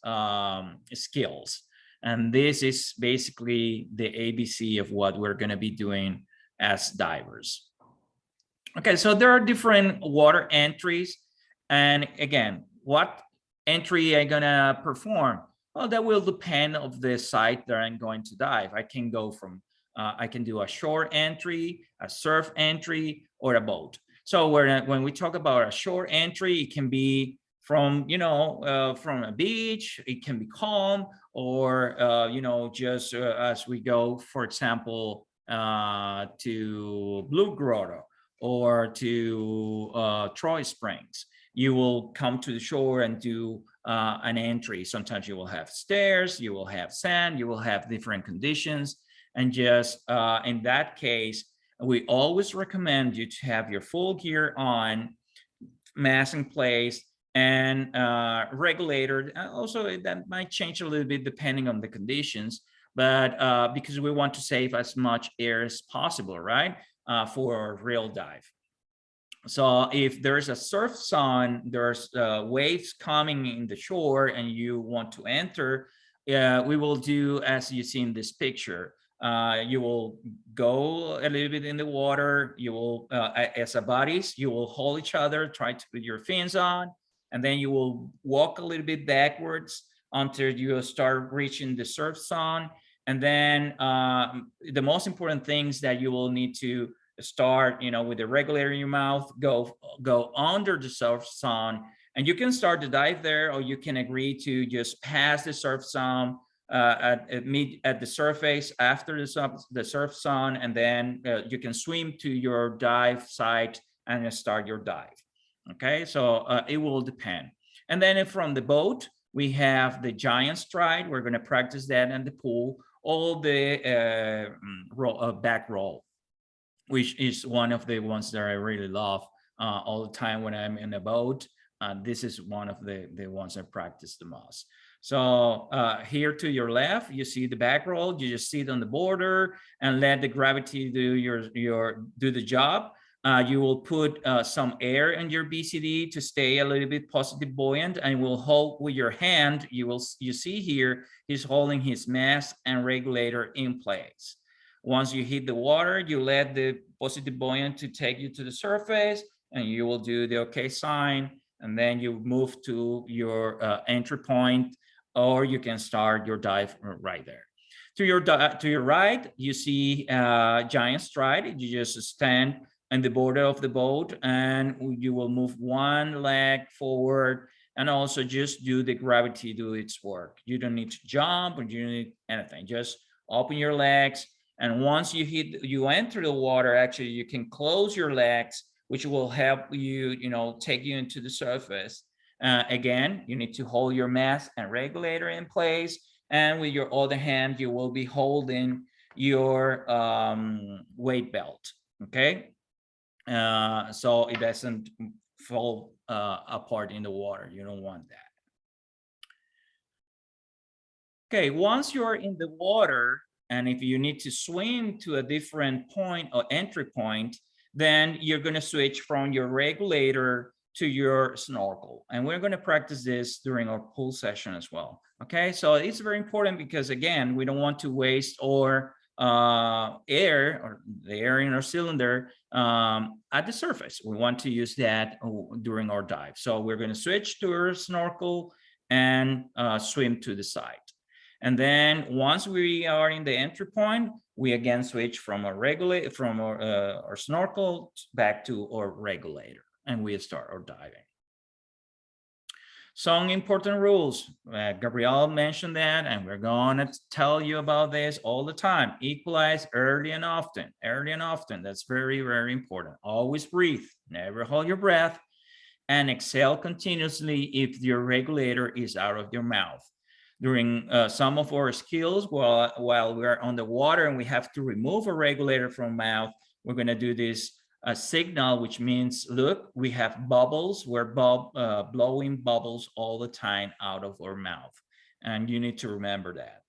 skills, and this is basically the ABC of what we're going to be doing as divers. Okay, so there are different water entries, and again, what entry I'm gonna perform? Well, that will depend of the site that I'm going to dive. I can go from I can do a shore entry, a surf entry, or a boat. So when we talk about a shore entry, it can be from, you know, from a beach, it can be calm, or you know, just as we go, for example, to Blue Grotto or to Troy Springs. You will come to the shore and do an entry. Sometimes you will have stairs, you will have sand, you will have different conditions. And just in that case, we always recommend you to have your full gear on, mask in place, and regulator. Also, that might change a little bit depending on the conditions, but because we want to save as much air as possible, right, for a real dive. So if there's a surf zone, there's waves coming in the shore and you want to enter, we will do as you see in this picture. You will go a little bit in the water. You will, as a buddies, you will hold each other, try to put your fins on, and then you will walk a little bit backwards until you start reaching the surf zone. And then the most important things that you will need to start, you know, with the regulator in your mouth, go under the surf zone, and you can start to dive there, or you can agree to just pass the surf zone meet at the surface after the surf zone, and then you can swim to your dive site and start your dive. Okay, so it will depend. And then from the boat, we have the giant stride. We're going to practice that in the pool, all the back roll, which is one of the ones that I really love all the time when I'm in a boat. This is one of the ones I practice the most. So here to your left, you see the back roll. You just sit on the border and let the gravity do the job. You will put some air in your BCD to stay a little bit positive buoyant, and will hold with your hand. You see here, he's holding his mask and regulator in place. Once you hit the water, you let the positive buoyant to take you to the surface, and you will do the OK sign, and then you move to your entry point, or you can start your dive right there. To your right, you see giant stride. You just stand on the border of the boat, and you will move one leg forward, and also just do the gravity do its work. You don't need to jump, or you don't need anything. Just open your legs, and once you enter the water, actually you can close your legs, which will help you, take you into the surface. Again, you need to hold your mask and regulator in place, and with your other hand, you will be holding your weight belt, okay? So it doesn't fall apart in the water. You don't want that. Okay, once you're in the water, and if you need to swim to a different point or entry point, then you're going to switch from your regulator to your snorkel. And we're going to practice this during our pool session as well. Okay, so it's very important because, again, we don't want to waste our air, or the air in our cylinder, at the surface. We want to use that during our dive. So we're going to switch to our snorkel and swim to the side. And then once we are in the entry point, we again switch from our snorkel back to our regulator, and we start our diving. Some important rules. Gabrielle mentioned that, and we're going to tell you about this all the time. Equalize early and often. Early and often. That's very, very important. Always breathe. Never hold your breath. And exhale continuously if your regulator is out of your mouth. During some of our skills, while we're on the water and we have to remove a regulator from mouth, we're going to do this signal, which means, look, we have bubbles. We're blowing bubbles all the time out of our mouth. And you need to remember that.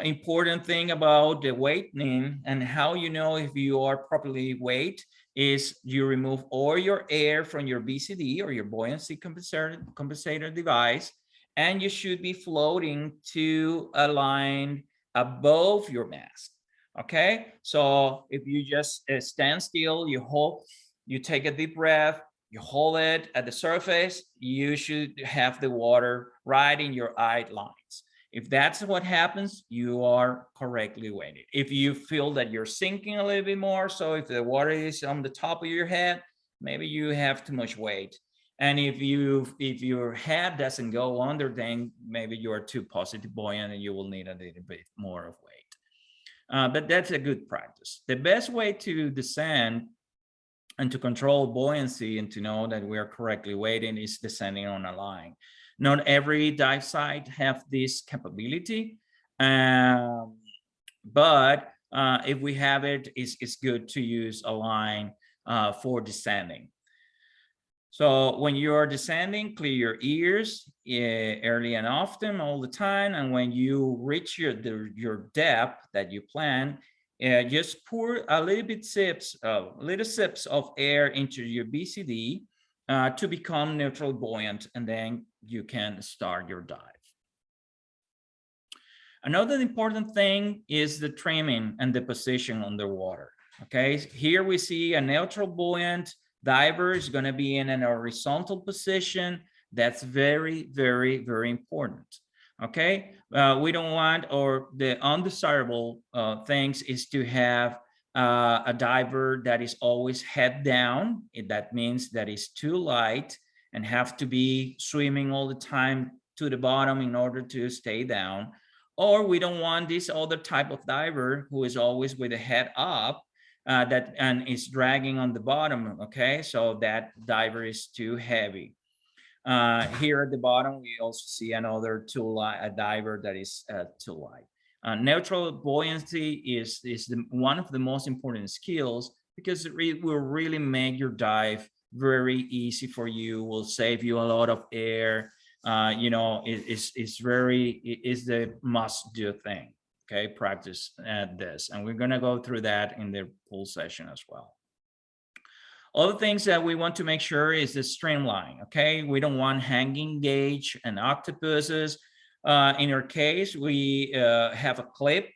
Important thing about the weighting and how you know if you are properly weighed is you remove all your air from your BCD, or your buoyancy compensator device, and you should be floating to a line above your mask. Okay, so if you just stand still, you take a deep breath, you hold it at the surface, you should have the water right in your eye lines. If that's what happens, you are correctly weighted. If you feel that you're sinking a little bit more, so if the water is on the top of your head, maybe you have too much weight. And if your head doesn't go under, then maybe you are too positive buoyant and you will need a little bit more of weight. But that's a good practice. The best way to descend and to control buoyancy and to know that we are correctly weighted is descending on a line. Not every dive site have this capability, but if we have it, it's good to use a line for descending. So when you are descending, clear your ears early and often, all the time. And when you reach your depth that you plan, just pour a little sips of air into your BCD to become neutral buoyant, and then you can start your dive. Another important thing is the trimming and the position underwater. Okay, here we see a neutral buoyant diver is going to be in an horizontal position. That's very, very, very important. Okay, we don't want, or the undesirable things is to have a diver that is always head down. That means that is too light and have to be swimming all the time to the bottom in order to stay down. Or we don't want this other type of diver who is always with the head up and is dragging on the bottom. Okay, so that diver is too heavy. Here at the bottom, we also see another a diver that is too light. Neutral buoyancy is one of the most important skills, because it will really make your dive very easy for you, will save you a lot of air. You know, it's the must-do thing. Okay, practice this, and we're going to go through that in the pool session as well. Other things that we want to make sure is the streamline. Okay, we don't want hanging gauge and octopuses. In our case, we have a clip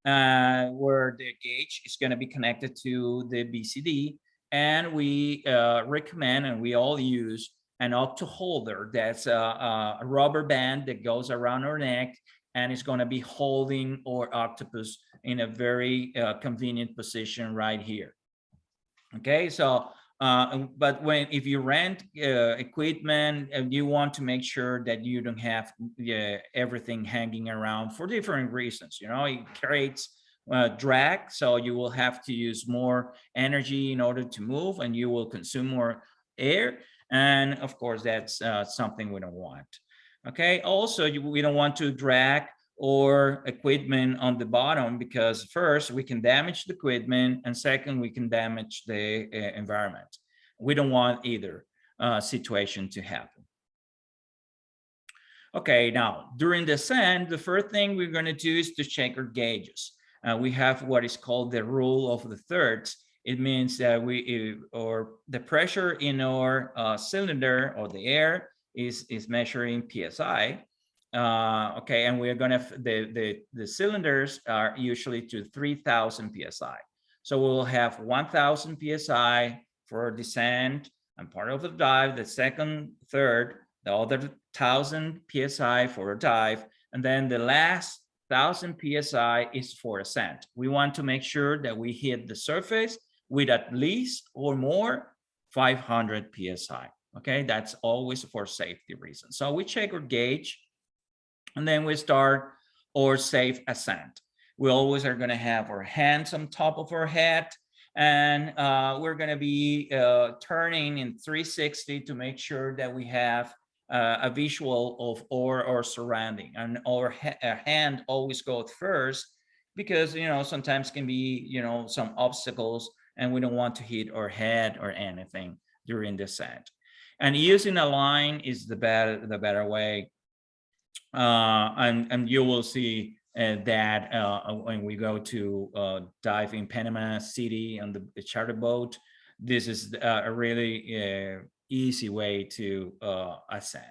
where the gauge is going to be connected to the BCD, and we recommend, and we all use, an octo holder. That's a rubber band that goes around our neck, and it's going to be holding our octopus in a very convenient position right here. Okay, so but if you rent equipment, you want to make sure that you don't have everything hanging around for different reasons. You know, it creates drag, so you will have to use more energy in order to move, and you will consume more air. And of course, that's something we don't want. Okay, also, we don't want to drag or equipment on the bottom, because first we can damage the equipment, and second we can damage the environment. We don't want either situation to happen. Okay, now during descent, the first thing we're going to do is to check our gauges. We have what is called the rule of the thirds, it means that or the pressure in our cylinder or the air is measuring PSI. Okay, and we're gonna, the cylinders are usually to 3,000 PSI. So we'll have 1,000 PSI for descent and part of the dive, the second, third, the other 1,000 PSI for a dive, and then the last 1,000 PSI is for ascent. We want to make sure that we hit the surface with at least or more 500 PSI. Okay, that's always for safety reasons. So we check our gauge, and then we start our safe ascent. We always are going to have our hands on top of our head, and we're going to be turning in 360 to make sure that we have a visual of our surrounding, and our hand always goes first, because sometimes can be some obstacles, and we don't want to hit our head or anything during the descent. And using a line is the better way. And you will see that when we go to dive in Panama City on the charter boat, this is a really easy way to ascend.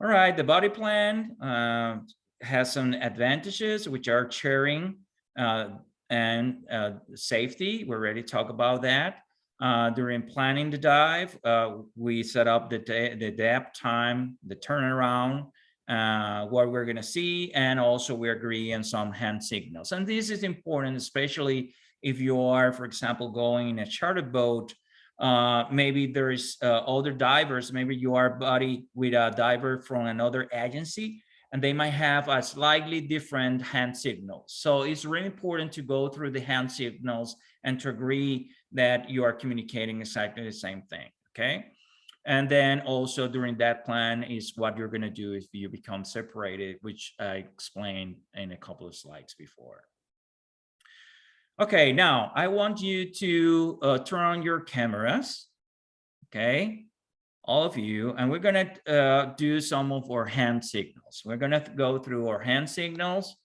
All right, the body plan has some advantages, which are sharing and safety. We already talked about that. During planning the dive, we set up the depth, time, the turnaround, what we're going to see, and also we agree on some hand signals. And this is important, especially if you are, for example, going in a chartered boat. Maybe there is other divers, maybe you are buddy with a diver from another agency, and they might have a slightly different hand signals. So it's really important to go through the hand signals and to agree that you are communicating exactly the same thing, okay? And then also during that plan is what you're gonna do if you become separated, which I explained in a couple of slides before. Okay, now I want you to turn on your cameras, okay? All of you, and we're gonna do some of our hand signals. We're gonna go through our hand signals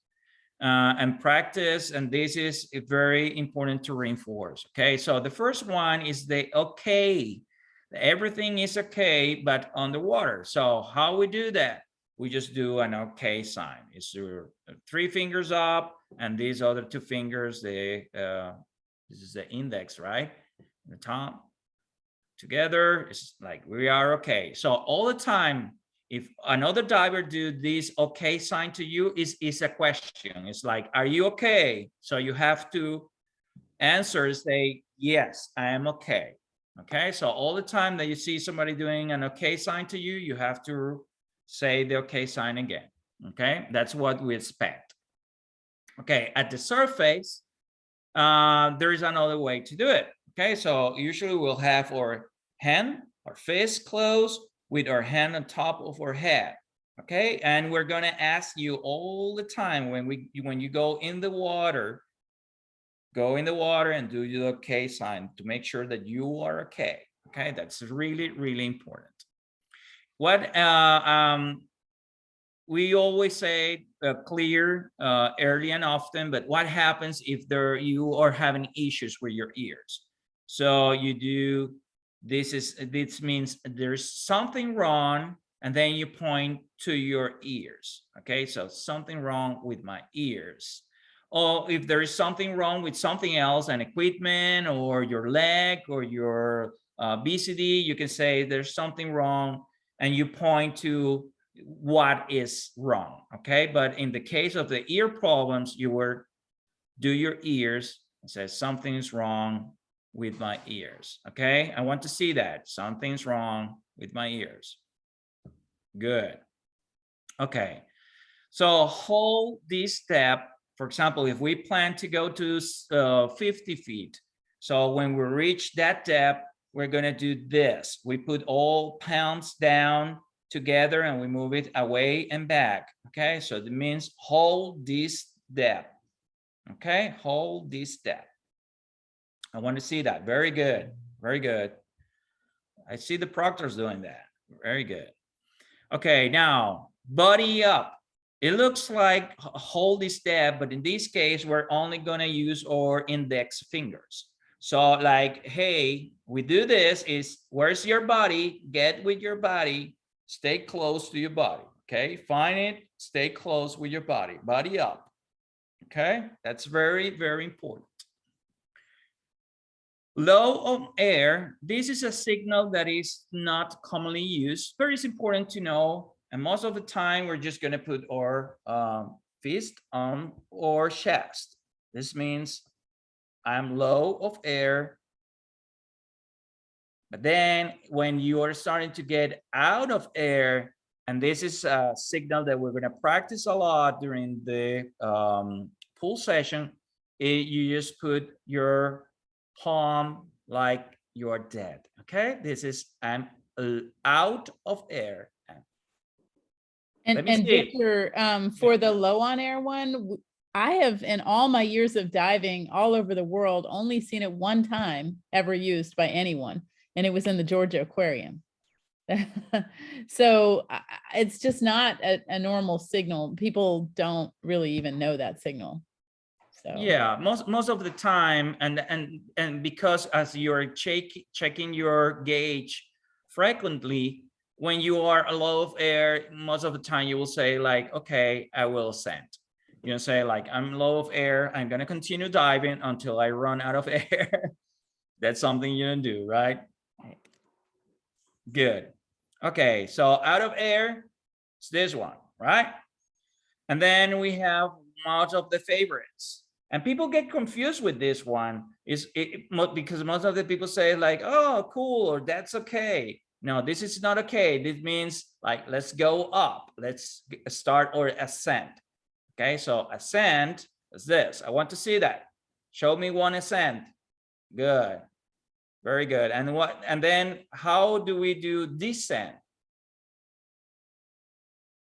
and practice, and this is very important to reinforce, okay? So the first one is the okay. Everything is okay, but underwater. So how we do that? We just do an okay sign. It's your 3 fingers up, and these other 2 fingers, this is the index, right? The top. Together, it's like we are okay. So all the time, if another diver do this okay sign to you, is a question. It's like, are you okay? So you have to answer, say, yes, I am okay. Okay, so all the time that you see somebody doing an okay sign to you, you have to say the okay sign again. Okay, that's what we expect. Okay, at the surface, there is another way to do it. Okay, so usually we'll have our hand, our fist closed with our hand on top of our head. Okay, and we're gonna ask you all the time when you go in the water, and do the okay sign to make sure that you are okay. Okay, that's really, really important. What we always say clear early and often, but what happens if you are having issues with your ears? So you do this means there's something wrong, and then you point to your ears. Okay, so something wrong with my ears. Or if there is something wrong with something else, an equipment or your leg or your BCD, you can say there's something wrong, and you point to what is wrong. Okay, but in the case of the ear problems, you would do your ears and say something's wrong with my ears. Okay, I want to see that something's wrong with my ears. Good. Okay, so hold this step. For example, if we plan to go to 50 feet, so when we reach that depth, we're gonna do this. We put all palms down together and we move it away and back. Okay, so that means hold this depth. Okay, hold this step. I want to see that. Very good, very good. I see the proctors doing that. Very good. Okay, now body up. it looks like hold this step, but in this case, we're only gonna use our index fingers. So like, hey, we do this is, where's your body? Get with your body, stay close to your body, okay? Find it, stay close with your body, body up, okay? That's very, very important. Low of air, this is a signal that is not commonly used, but it's important to know. And most of the time, we're just gonna put our fist on our chest. This means I'm low of air. But then when you are starting to get out of air, and this is a signal that we're gonna practice a lot during the pool session, you just put your palm like you're dead, okay? This is I'm out of air. And Victor, for the low on air one, I have, in all my years of diving all over the world, only seen it one time ever used by anyone, and it was in the Georgia Aquarium. So it's just not a normal signal. People don't really even know that signal. So yeah, most of the time, and because as you're checking your gauge frequently, when you are low of air, most of the time you will say like, okay, I will ascend. You know, say like, I'm low of air, I'm gonna continue diving until I run out of air. That's something you don't do, right? Good. Okay, so out of air, it's this one, right? And then we have most of the favorites. And people get confused with this one because most of the people say like, oh, cool, or that's okay. No, this is not okay. This means like, let's go up. Let's start or ascend. Okay, so ascend is this. I want to see that. Show me one ascend. Good. Very good. And then how do we do descent?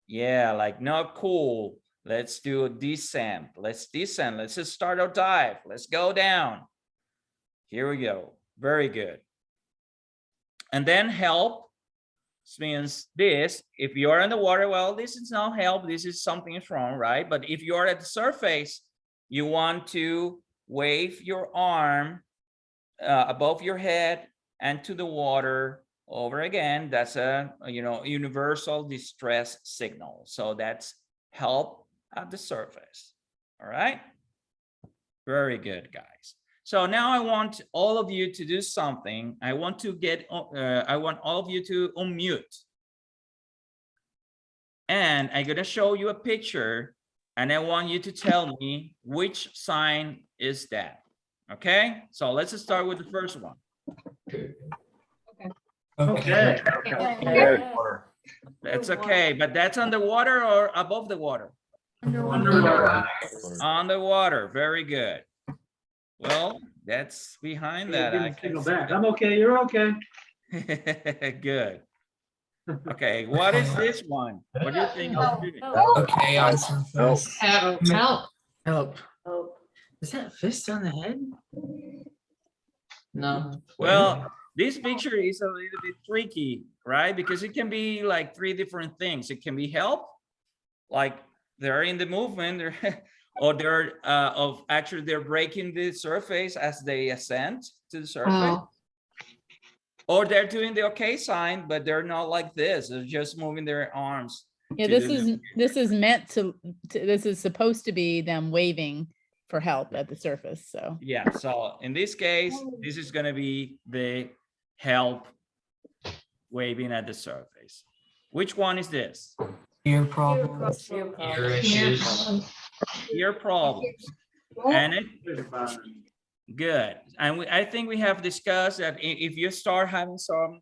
Yeah, like not cool. Let's do a descent. Let's descend. Let's just start our dive. Let's go down. Here we go. Very good. And then help means this. If you're in the water, well, this is not help. This is something is wrong, right? But if you're at the surface, you want to wave your arm above your head and to the water over again. That's a universal distress signal. So that's help at the surface. All right. Very good, guys. So now I want all of you to do something. I want all of you to unmute. And I'm gonna show you a picture, and I want you to tell me which sign is that. Okay, so let's start with the first one. Okay. That's okay, but that's underwater or above the water? Underwater. Underwater, very good. Well, that's behind that. I can see that. I'm okay, you're okay. Good. Okay, what is this one? What do you think? Okay, on surface. Help. Help. Is that a fist on the head? No. Well, this picture is a little bit tricky, right? Because it can be like three different things. It can be help, like they're in the movement, or they're they're breaking the surface as they ascend to the surface. Oh. Or they're doing the okay sign, but they're not like this. They're just moving their arms. yeah, this is meant to this is supposed to be them waving for help at the surface. So yeah, so in this case, this is going to be the help waving at the surface. Which one is this? Ear problems. Ear issues. Ear problems. And it good. And I think we have discussed that if you start having some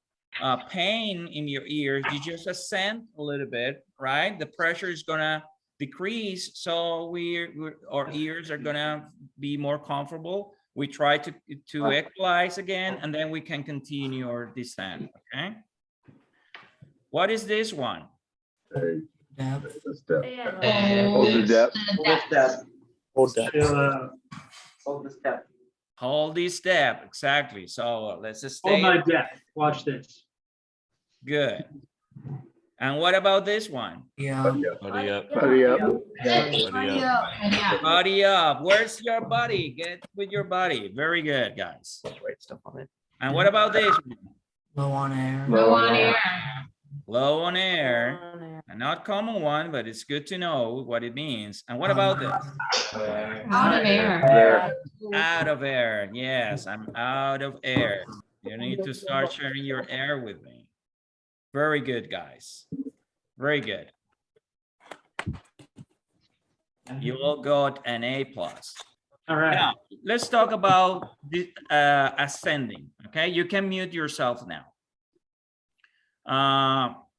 pain in your ears, you just ascend a little bit, right? The pressure is gonna decrease, so our ears are gonna be more comfortable. We try to equalize again, and then we can continue our descent. Okay. What is this one? Hold the Depth. Hold that. Hold this step. Exactly. So let's just Hold stay. my depth. Watch this. Good. And what about this one? Yeah. Buddy up. Buddy up. Buddy up. Yeah. Buddy up. Where's your buddy? Get with your buddy. Very good, guys. Write stuff on it. And what about this one? Low on air. Go on air. Low on air. A not common one, but it's good to know what it means. And what about this? Out of air. There. Out of air. Yes, I'm out of air. You need to start sharing your air with me. Very good, guys. Very good. You all got an A+. All right. Now, let's talk about the ascending. Okay, you can mute yourself now.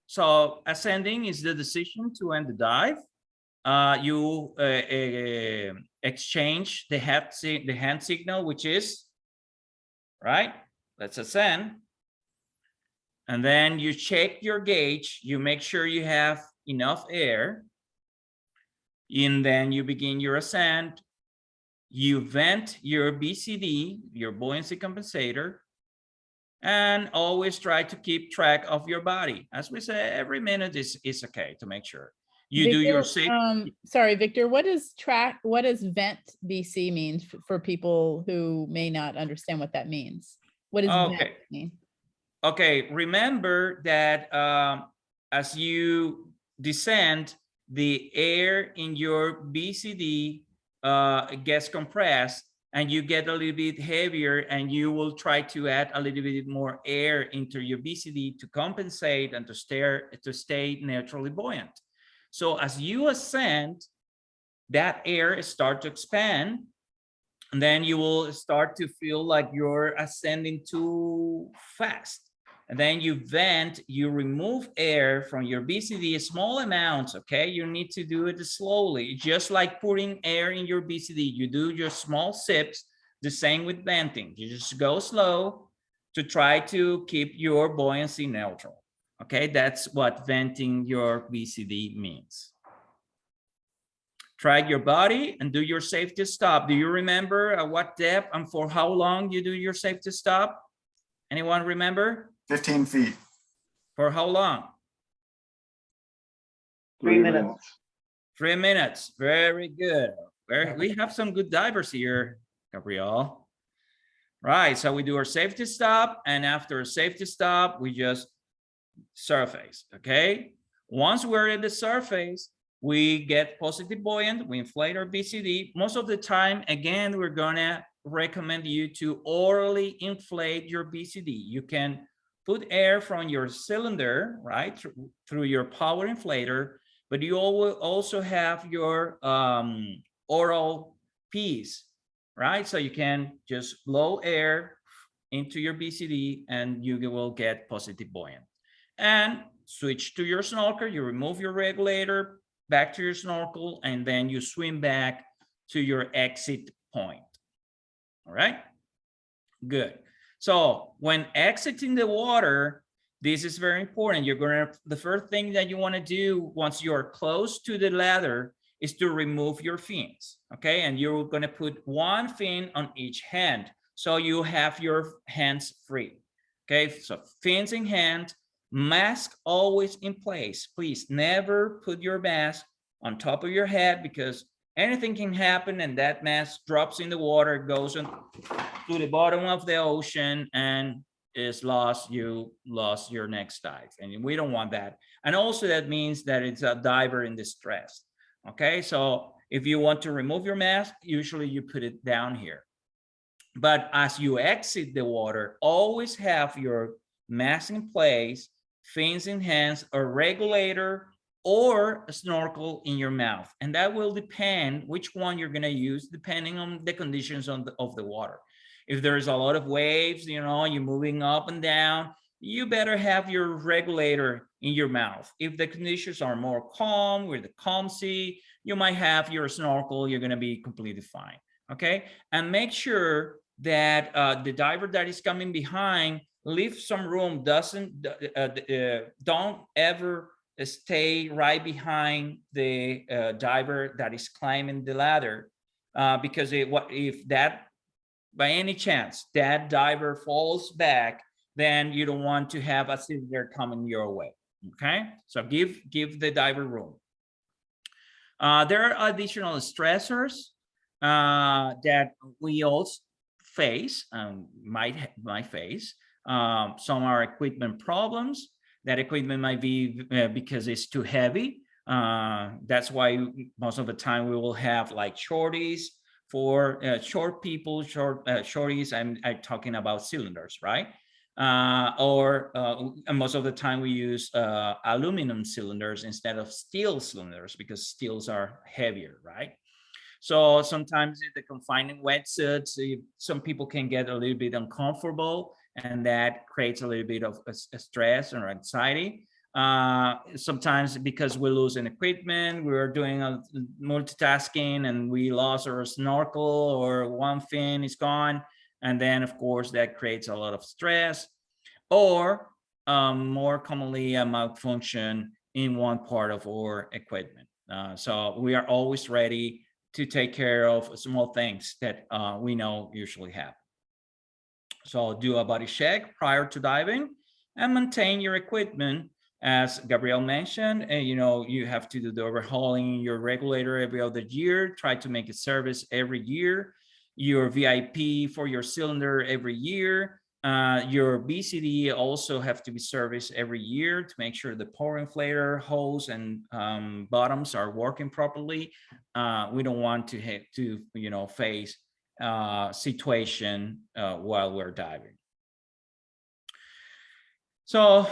So ascending is the decision to end the dive. You exchange the hand signal, which is right. Let's ascend. And then you check your gauge. You make sure you have enough air. And then you begin your ascent. You vent your BCD, your buoyancy compensator, and always try to keep track of your body. As we say, every minute is okay to make sure you do your safe. Sorry, Victor, what does vent BC mean for people who may not understand what that means? What does vent mean? Okay, remember that as you descend, the air in your BCD gets compressed and you get a little bit heavier, and you will try to add a little bit more air into your BCD to compensate and to stay naturally buoyant. So as you ascend, that air starts to expand, and then you will start to feel like you're ascending too fast. And then you vent, you remove air from your BCD, small amounts, okay? You need to do it slowly, just like putting air in your BCD. You do your small sips, the same with venting. You just go slow to try to keep your buoyancy neutral, okay? That's what venting your BCD means. Track your body and do your safety stop. Do you remember at what depth and for how long you do your safety stop? Anyone remember? 15 feet. For how long? 3 minutes. 3 minutes. Very good. We have some good divers here, Gabrielle. Right. So we do our safety stop, and after a safety stop, we just surface. Okay. Once we're at the surface, we get positive buoyant. We inflate our BCD. Most of the time, again, we're gonna recommend you to orally inflate your BCD. You can put air from your cylinder, right, through your power inflator, but you will also have your oral piece, right? So you can just blow air into your BCD and you will get positive buoyant. And switch to your snorkel, you remove your regulator, back to your snorkel, and then you swim back to your exit point. All right, good. So when exiting the water, this is very important. The first thing that you want to do once you're close to the ladder is to remove your fins, okay? And you're going to put one fin on each hand, so you have your hands free, okay? So fins in hand, mask always in place. Please never put your mask on top of your head, because anything can happen and that mask drops in the water, goes on to the bottom of the ocean and is lost. You lost your next dive, and we don't want that. And also that means that it's a diver in distress. Okay, so if you want to remove your mask, usually you put it down here. But as you exit the water, always have your mask in place, fins in hands, a regulator, or a snorkel in your mouth. And that will depend which one you're going to use depending on the conditions of the water. If there's a lot of waves, you know, you're moving up and down, you better have your regulator in your mouth. If the conditions are more calm, with the calm sea, you might have your snorkel, you're going to be completely fine. Okay. And make sure that the diver that is coming behind, leave some room, don't ever stay right behind the diver that is climbing the ladder, because if that, by any chance, that diver falls back, then you don't want to have a cylinder coming your way. Okay, so give the diver room. There are additional stressors that we also face, might face. Some are equipment problems. That equipment might be because it's too heavy. That's why most of the time we will have like shorties for short people, shorties. I'm talking about cylinders, right? And most of the time we use aluminum cylinders instead of steel cylinders because steels are heavier, right? So sometimes in the confining wetsuits, some people can get a little bit uncomfortable, and that creates a little bit of a stress or anxiety. Sometimes because we lose an equipment, we're doing a multitasking and we lost our snorkel or one fin is gone. And then of course that creates a lot of stress, or more commonly a malfunction in one part of our equipment. So we are always ready to take care of small things that we know usually happen. So do a body check prior to diving and maintain your equipment. As Gabrielle mentioned, you have to do the overhauling your regulator every other year. Try to make a service every year. Your VIP for your cylinder every year. Your BCD also have to be serviced every year to make sure the power inflator hose and bottoms are working properly. We don't want to have to face situation while we're diving. So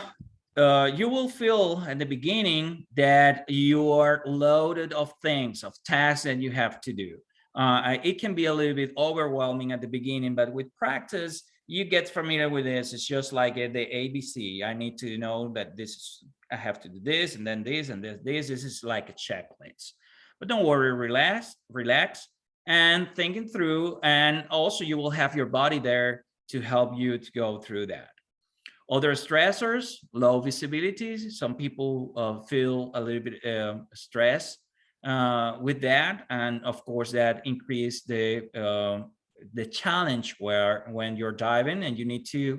you will feel at the beginning that you are loaded of things, of tasks that you have to do. It can be a little bit overwhelming at the beginning, but with practice, you get familiar with this. It's just like the ABC. I need to know that I have to do this, and then this, and this. This is like a checklist. But don't worry, relax, and thinking through. And also, you will have your body there to help you to go through that. Other stressors, low visibility. Some people feel a little bit stressed with that, and of course that increase the challenge when you're diving and you need to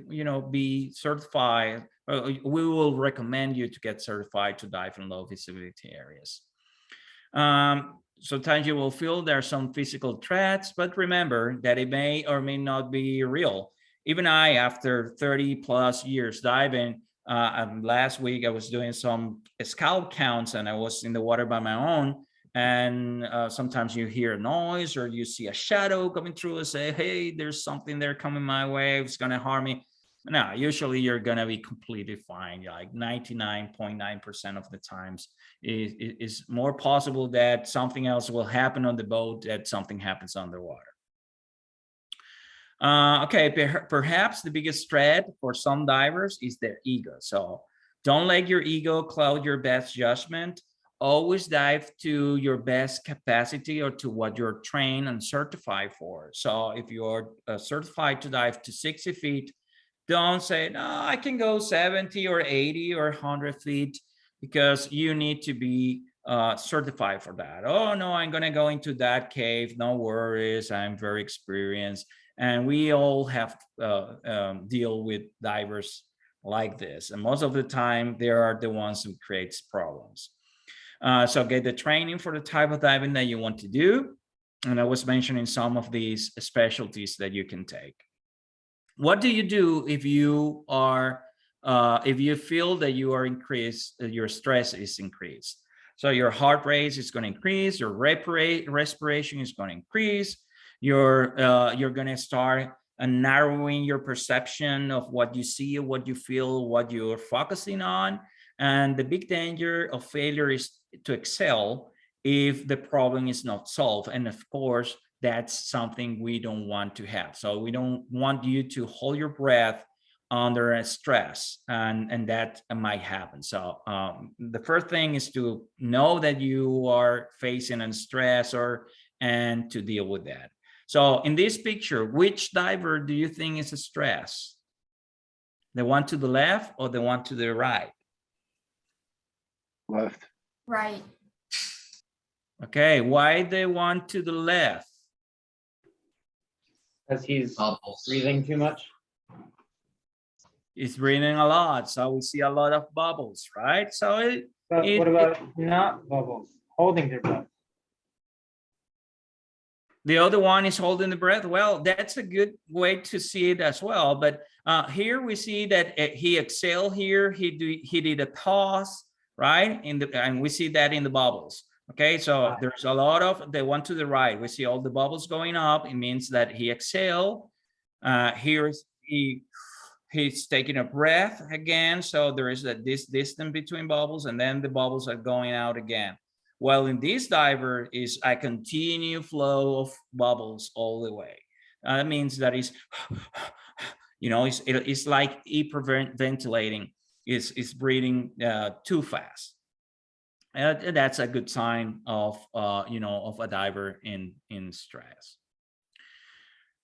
be certified. We will recommend you to get certified to dive in low visibility areas. Sometimes you will feel there are some physical threats, but remember that it may or may not be real. Even I, after 30 plus years diving, last week I was doing some scalp counts and I was in the water by my own. And sometimes you hear a noise or you see a shadow coming through and say, hey, there's something there coming my way, it's going to harm me. No, usually you're going to be completely fine. Like 99.9% of the times is more possible that something else will happen on the boat, that something happens underwater. Okay, perhaps the biggest threat for some divers is their ego. So don't let your ego cloud your best judgment. Always dive to your best capacity or to what you're trained and certified for. So if you're certified to dive to 60 feet, don't say, no, I can go 70 or 80 or 100 feet, because you need to be certified for that. Oh, no, I'm going to go into that cave. No worries. I'm very experienced. And we all have deal with divers like this. And most of the time, they are the ones who creates problems. So get the training for the type of diving that you want to do. And I was mentioning some of these specialties that you can take. What do you do if you are, if you feel that you are increased, your stress is increased? So your heart rate is going to increase, your respiration is going to increase, you're going to start narrowing your perception of what you see, what you feel, what you're focusing on. And the big danger of failure is to excel if the problem is not solved. And of course, that's something we don't want to have. So we don't want you to hold your breath under a stress, and that might happen. So the first thing is to know that you are facing a stressor and to deal with that. So in this picture, which diver do you think is a stress? The one to the left or the one to the right? Left. Right. Okay, why the one to the left? Because he's Bubbles. breathing too much. It's breathing a lot, so we see a lot of bubbles, right? So But what about not bubbles, holding their breath? the other one is holding the breath. Well, that's a good way to see it as well. But here we see that he exhaled here. He did a pause, right? And we see that in the bubbles. Okay, so there's a lot of the one to the right. We see all the bubbles going up. It means that he exhaled. Here's he's taking a breath again. So there is this distance between bubbles, and then the bubbles are going out again. Well, in this diver is a continuous flow of bubbles all the way. That means that is, you know, it's like hyperventilating. It's breathing too fast. That's a good sign of, you know, of a diver in stress.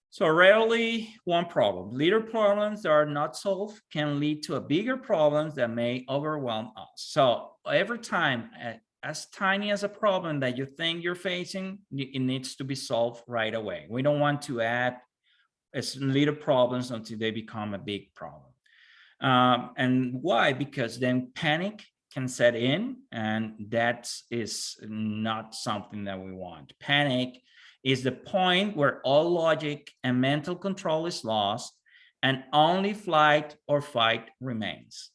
So rarely one problem. Little problems that are not solved can lead to a bigger problems that may overwhelm us. So every time, as tiny as a problem that you think you're facing, it needs to be solved right away. We don't want to add little problems until they become a big problem. And why? Because then panic can set in, and that is not something that we want. Panic is the point where all logic and mental control is lost and only flight or fight remains.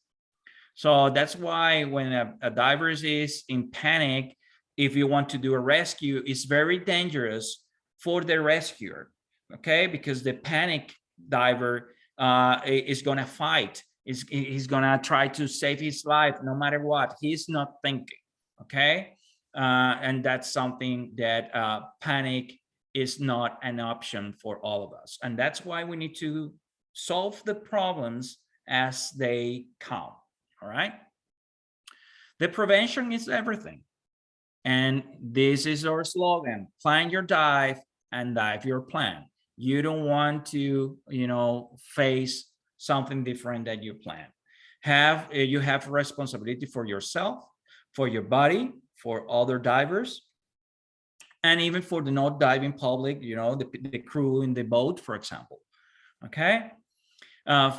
So that's why when a diver is in panic, if you want to do a rescue, it's very dangerous for the rescuer, okay? Because the panic diver is gonna fight. He's gonna try to save his life no matter what. He's not thinking, okay? And that's something that panic is not an option for all of us. And that's why we need to solve the problems as they come. All right. The prevention is everything. And this is our slogan: plan your dive and dive your plan. You don't want to, you know, face something different that you plan. You have responsibility for yourself, for your body, for other divers, and even for the not diving public, you know, the crew in the boat, for example. Okay.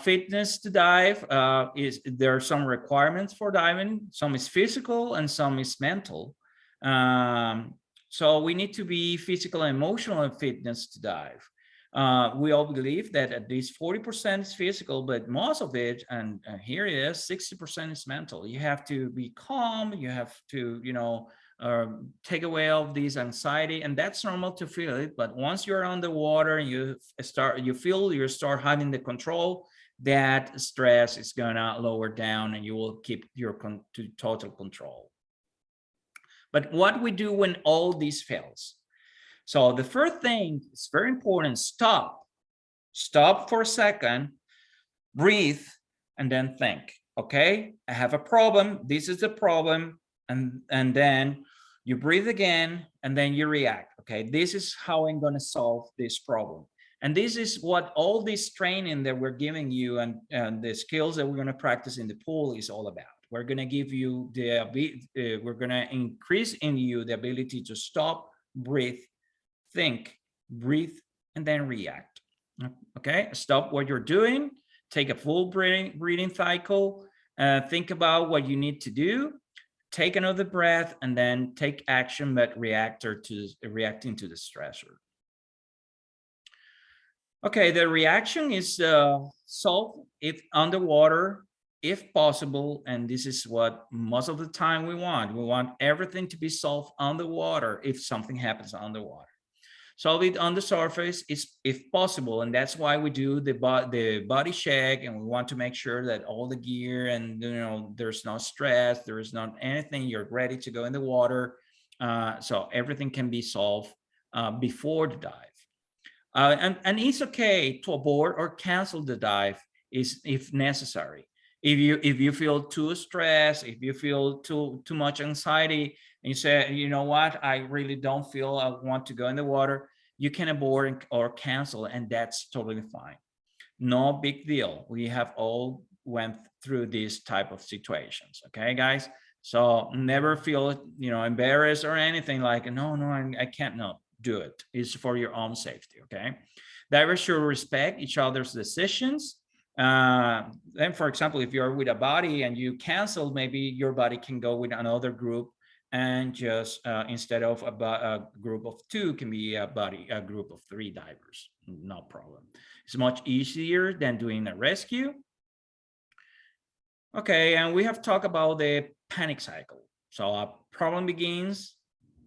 Fitness to dive there are some requirements for diving. Some is physical and some is mental. So we need to be physical and emotional fitness to dive. We all believe that at least 40% is physical, but most of it, and here it is, 60% is mental. You have to be calm. You have to, you know, take away all of this anxiety, and that's normal to feel it. But once you're on the water and you start having the control, that stress is gonna lower down and you will keep your total control. But what we do when all this fails? So the first thing is very important: stop for a second, breathe, and then think. Okay, I have a problem. This is the problem. And then you breathe again, and then you react. Okay, this is how I'm going to solve this problem. And this is what all this training that we're giving you and the skills that we're going to practice in the pool is all about. We're going to give you we're going to increase in you the ability to stop, breathe, think, breathe, and then react. Okay, stop what you're doing, take a full breathing cycle, think about what you need to do, take another breath, and then take action, but reacting to the stressor. Okay, the reaction is solve if underwater, if possible, and this is what most of the time we want. We want everything to be solved underwater if something happens underwater. Solve it on the surface is if possible, and that's why we do the body check, and we want to make sure that all the gear and, you know, there's no stress, there is not anything, you're ready to go in the water, so everything can be solved before the dive. And it's okay to abort or cancel the dive if necessary. If you feel too stressed, if you feel too much anxiety, and you say, you know what, I really don't feel I want to go in the water, you can abort or cancel, and that's totally fine. No big deal. We have all went through these type of situations. Okay, guys. So never feel, you know, embarrassed or anything like, no, I can't. No, do it. It's for your own safety. Okay. Divers should respect each other's decisions. then, for example, if you're with a body and you cancel, maybe your body can go with another group, and just instead of a group of 2, can be a group of 3 divers. No problem. It's much easier than doing a rescue. Okay, and we have talked about the panic cycle. So a problem begins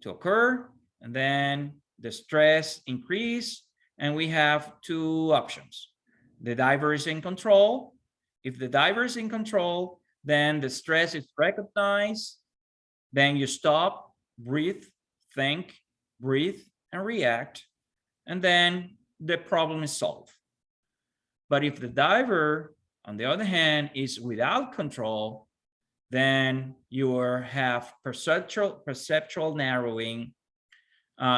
to occur, and then the stress increase, and we have 2 options. The diver is in control. If the diver is in control, then the stress is recognized. Then you stop, breathe, think, breathe, and react, and then the problem is solved. But if the diver, on the other hand, is without control, then you have perceptual narrowing.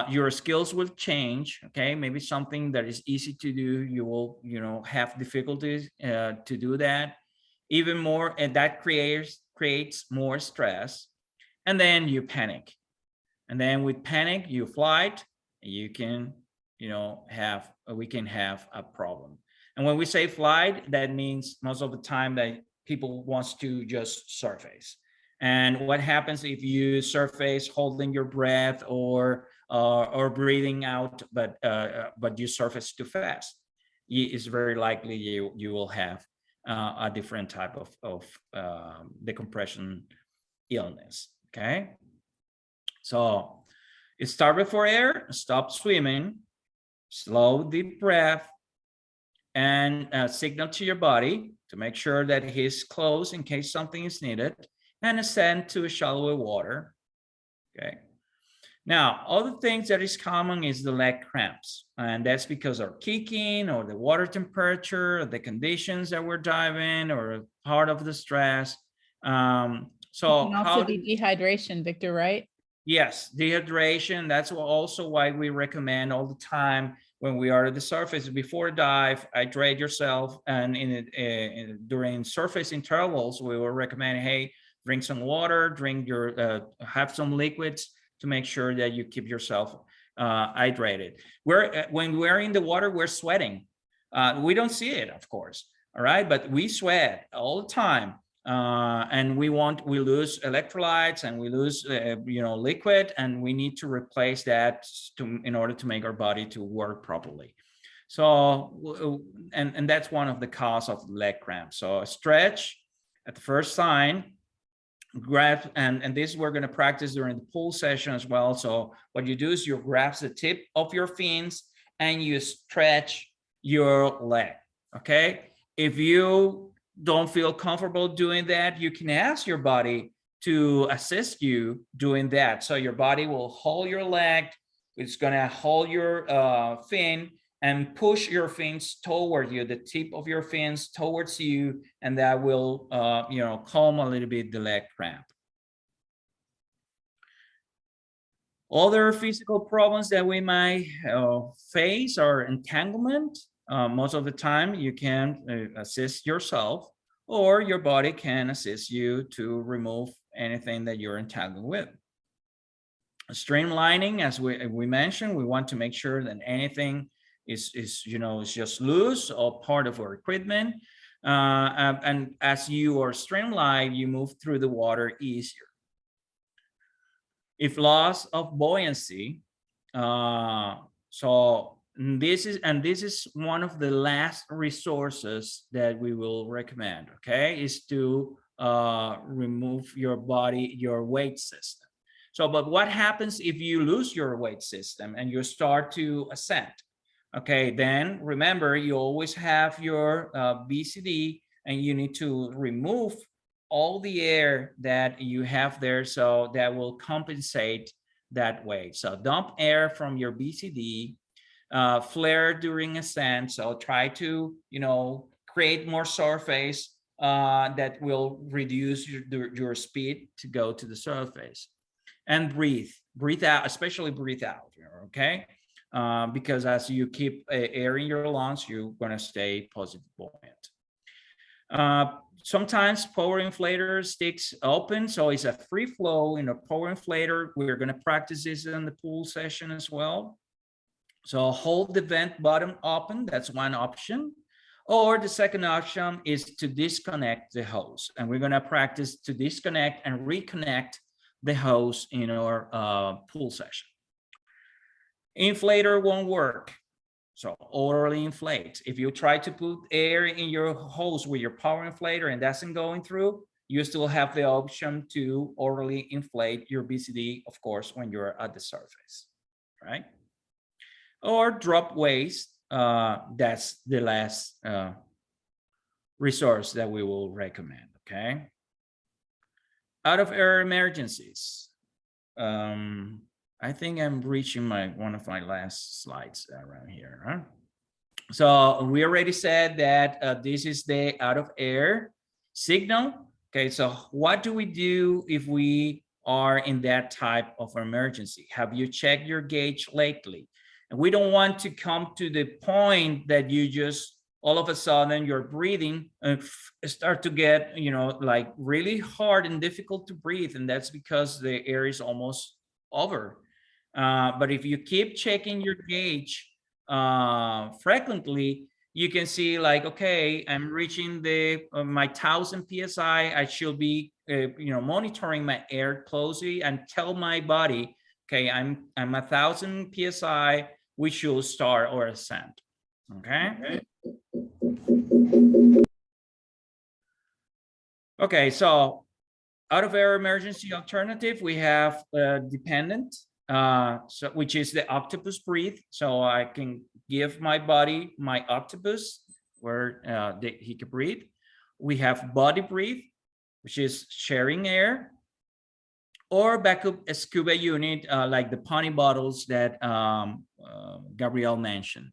Your skills will change. Okay, maybe something that is easy to do, you will, have difficulties to do that even more, and that creates more stress. And then you panic, and then with panic, you flight. You can, we can have a problem. And when we say flight, that means most of the time that people wants to just surface. And what happens if you surface holding your breath or breathing out, but you surface too fast? It's very likely you will have a different type of decompression illness. Okay, so start before air, stop swimming, slow deep breath, and signal to your body to make sure that he's close in case something is needed, and ascend to shallower water. Okay. Now, other things that is common is the leg cramps, and that's because of kicking or the water temperature, or the conditions that we're diving, or part of the stress. So it can also be dehydration, Victor, right? Yes, dehydration. That's also why we recommend all the time when we are at the surface, before dive, hydrate yourself. And during surface intervals, we will recommend, hey, drink some water, have some liquids to make sure that you keep yourself hydrated. When we're in the water, we're sweating. We don't see it, of course. All right, but we sweat all the time. And we lose electrolytes, and we lose liquid, and we need to replace that in order to make our body to work properly. So and that's one of the causes of leg cramp. So stretch at the first sign, grab, and this we're going to practice during the pool session as well. So what you do is you grab the tip of your fins and you stretch your leg. Okay, if you don't feel comfortable doing that, you can ask your body to assist you doing that. So your body will hold your leg, it's going to hold your fin and push your fins toward you, the tip of your fins towards you, and that will calm a little bit the leg cramp. Other physical problems that we might face are entanglement. Most of the time you can assist yourself, or your body can assist you to remove anything that you're entangled with. Streamlining, as we mentioned, we want to make sure that anything is just loose or part of our equipment. And as you are streamlined, you move through the water easier. If loss of buoyancy, this is one of the last resources that we will recommend, okay, is to remove your weight system. So, but what happens if you lose your weight system and you start to ascend? Okay, then remember, you always have your BCD, and you need to remove all the air that you have there, so that will compensate that weight. So dump air from your BCD, flare during ascent. So try to, create more surface that will reduce your speed to go to the surface. And breathe out, especially breathe out, okay? Because as you keep air in your lungs, you're gonna stay positive buoyant. Sometimes power inflator sticks open, so it's a free flow in a power inflator. We're gonna practice this in the pool session as well. So hold the vent bottom open, that's one option. Or the second option is to disconnect the hose. And we're going to practice to disconnect and reconnect the hose in our pool session. Inflator won't work. So orally inflate. If you try to put air in your hose with your power inflator and that's not going through, you still have the option to orally inflate your BCD, of course, when you're at the surface, right? Or drop waste. That's the last resource that we will recommend, okay? Out of air emergencies. I think I'm reaching one of my last slides around here, huh? So we already said that this is the out of air signal. Okay, so what do we do if we are in that type of emergency? Have you checked your gauge lately? And we don't want to come to the point that you just all of a sudden your breathing start to get, like really hard and difficult to breathe. And that's because the air is almost over. But if you keep checking your gauge frequently, you can see like, okay, I'm reaching my 1000 PSI. I should be, monitoring my air closely and tell my body, okay, I'm 1000 PSI. We should start or ascend. Okay. Okay, so out of air emergency alternative, we have dependent, which is the octopus breathe. So I can give my body my octopus where he can breathe. We have body breathe, which is sharing air, or backup scuba unit, like the pony bottles that Gabrielle mentioned.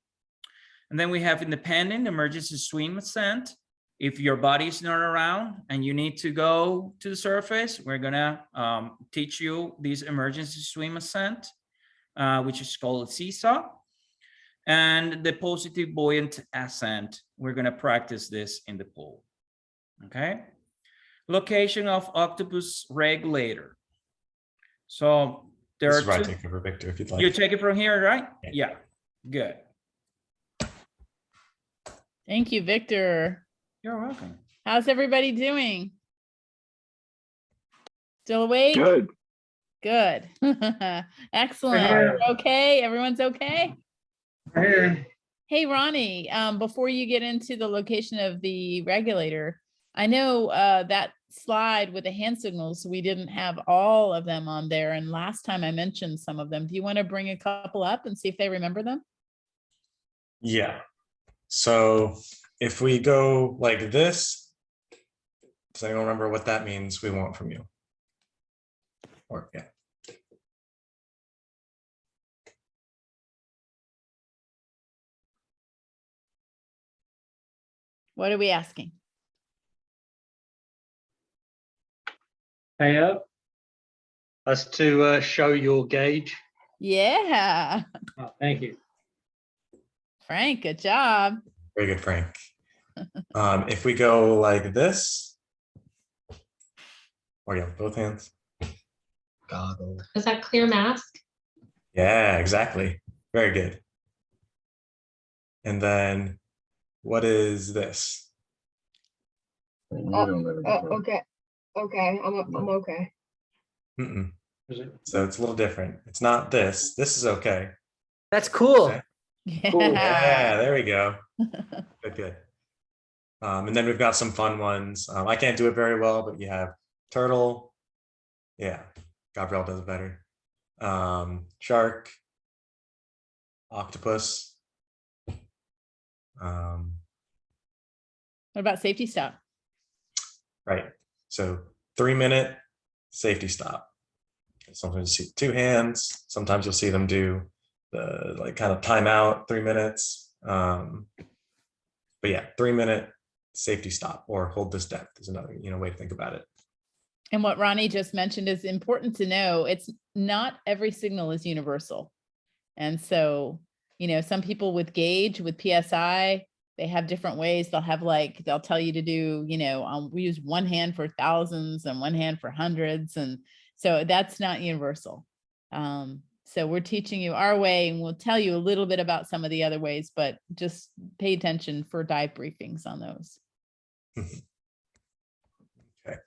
And then we have independent emergency swim ascent. If your body is not around and you need to go to the surface, we're gonna teach you this emergency swim ascent, which is called seesaw. And the positive buoyant ascent, we're gonna practice this in the pool, okay? Location of octopus regulator. So there This are is where I two. take over, Victor, if you'd like. You take it from here, right? Yeah, good. Thank you, Victor. You're welcome. How's everybody doing? Still awake? Good. Good. Excellent. Okay, everyone's okay? Hey, Ronnie, before you get into the location of the regulator, I know that slide with the hand signals, we didn't have all of them on there. And last time I mentioned some of them. Do you want to bring a couple up and see if they remember them? Yeah. So if we go like this, does anyone remember what that means we want from you? Or yeah. What are we asking? Pay up. Us to show your gauge. Yeah. Oh, thank you. Frank, good job. Very good, Frank. If we go like this, or yeah, both hands. Goggle. Is that clear mask? Yeah, exactly. Very good. And then what is this? Okay. Okay, I'm okay. Mm-mm. So it's a little different. It's not this. This is okay. That's cool. Okay. Yeah. Cool. Yeah, there we go. Good, good. And then we've got some fun ones. I can't do it very well, but you have turtle. Yeah, Gabrielle does it better. Shark, octopus. What about safety stop? Right. So 3-minute safety stop. Sometimes you see 2 hands. Sometimes you'll see them do the like kind of timeout 3 minutes. But yeah, 3-minute safety stop or hold this depth is another way to think about it. And what Ronnie just mentioned is important to know. It's not every signal is universal. And so, some people with gauge, with PSI, they have different ways. They'll tell you to do, we use one hand for thousands and one hand for hundreds. And so that's not universal. So we're teaching you our way, and we'll tell you a little bit about some of the other ways, but just pay attention for dive briefings on those. Okay.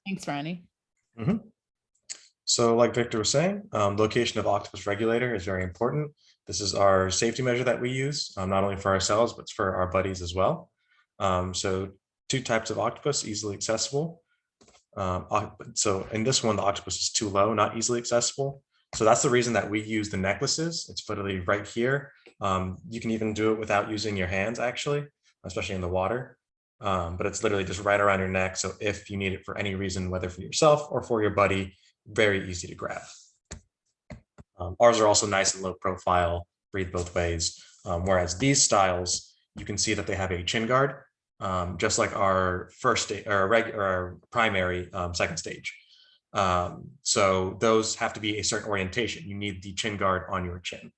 Thanks, Ronnie. So like Victor was saying, location of octopus regulator is very important. This is our safety measure that we use, not only for ourselves, but for our buddies as well. So 2 types of octopus, easily accessible. So in this one, the octopus is too low, not easily accessible. So that's the reason that we use the necklaces. It's literally right here. You can even do it without using your hands, actually, especially in the water. But it's literally just right around your neck. So if you need it for any reason, whether for yourself or for your buddy, very easy to grab. Ours are also nice and low profile, breathe both ways. Whereas these styles, you can see that they have a chin guard, just like our first stage or our primary second stage. So those have to be a certain orientation. You need the chin guard on your chin.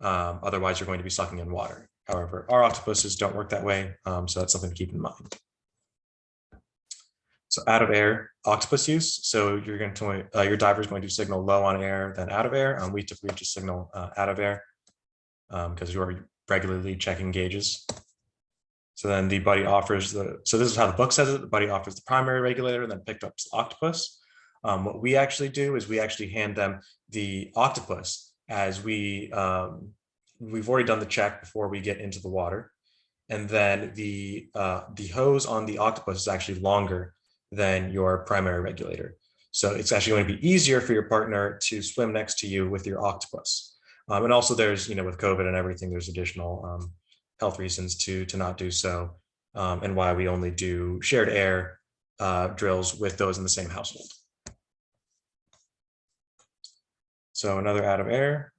Otherwise, you're going to be sucking in water. However, our octopuses don't work that way. So that's something to keep in mind. So out of air octopus use. So you're going to your diver is going to signal low on air, then out of air. We typically just signal out of air because you are regularly checking gauges. So then the buddy offers so this is how the book says it. The buddy offers the primary regulator, then picked up the octopus. What we actually do is we actually hand them the octopus as we've already done the check before we get into the water. And then the hose on the octopus is actually longer than your primary regulator. So it's actually going to be easier for your partner to swim next to you with your octopus. And also there's, with COVID and everything, there's additional health reasons to not do so, and why we only do shared air drills with those in the same household. So another out of air.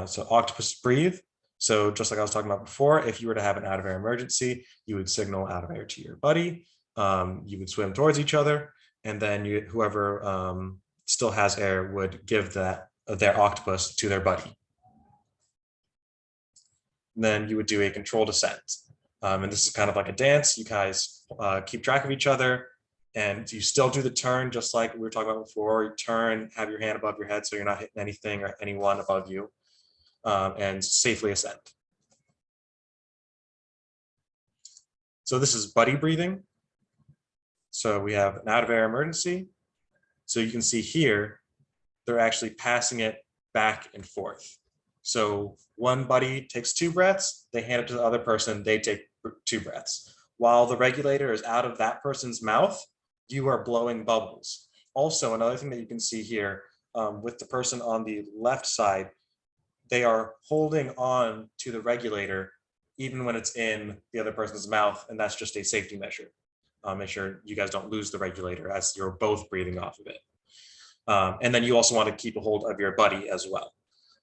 So octopus breathe. So just like I was talking about before, if you were to have an out of air emergency, you would signal out of air to your buddy. You would swim towards each other, and then whoever still has air would give their octopus to their buddy. And then you would do a controlled ascent. And this is kind of like a dance. You guys keep track of each other, and you still do the turn just like we were talking about before. You turn, have your hand above your head so you're not hitting anything or anyone above you, and safely ascend. So this is buddy breathing. So we have an out of air emergency. So you can see here, they're actually passing it back and forth. So one buddy takes 2 breaths, they hand it to the other person, they take 2 breaths. While the regulator is out of that person's mouth, you are blowing bubbles. Also, another thing that you can see here, with the person on the left side, they are holding on to the regulator even when it's in the other person's mouth, and that's just a safety measure. Make sure you guys don't lose the regulator as you're both breathing off of it. And then you also want to keep a hold of your buddy as well.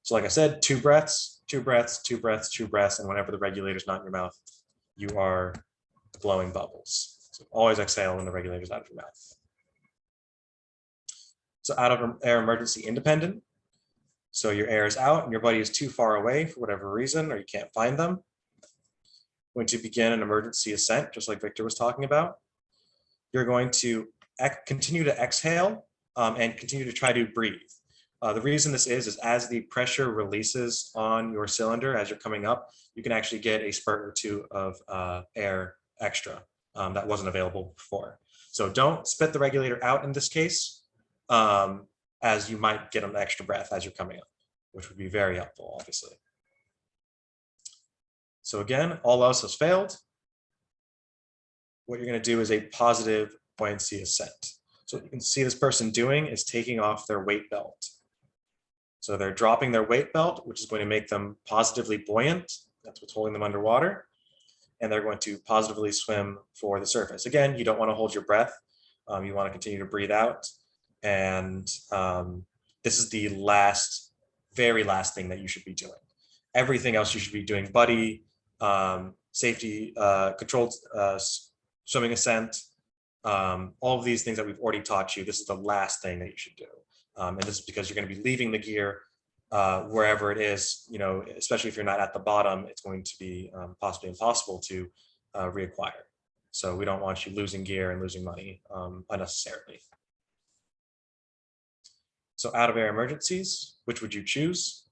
So like I said, 2 breaths, 2 breaths, 2 breaths, 2 breaths, and whenever the regulator's not in your mouth, you are blowing bubbles. So always exhale when the regulator's out of your mouth. So out of air emergency independent. So your air is out and your buddy is too far away for whatever reason, or you can't find them. Going to begin an emergency ascent, just like Victor was talking about. You're going to continue to exhale and continue to try to breathe. The reason this is as the pressure releases on your cylinder as you're coming up, you can actually get a spurt or 2 of air extra that wasn't available before. So don't spit the regulator out in this case, as you might get an extra breath as you're coming up, which would be very helpful, obviously. So again, all else has failed. What you're going to do is a positive buoyancy ascent. So what you can see this person doing is taking off their weight belt. So they're dropping their weight belt, which is going to make them positively buoyant. That's what's holding them underwater. And they're going to positively swim for the surface. Again, you don't want to hold your breath. You want to continue to breathe out. And this is the very last thing that you should be doing. Everything else you should be doing, buddy, safety, controlled swimming ascent, all of these things that we've already taught you. This is the last thing that you should do. And this is because you're going to be leaving the gear wherever it is, especially if you're not at the bottom, it's going to be possibly impossible to reacquire. So we don't want you losing gear and losing money unnecessarily. So out of air emergencies, which would you choose?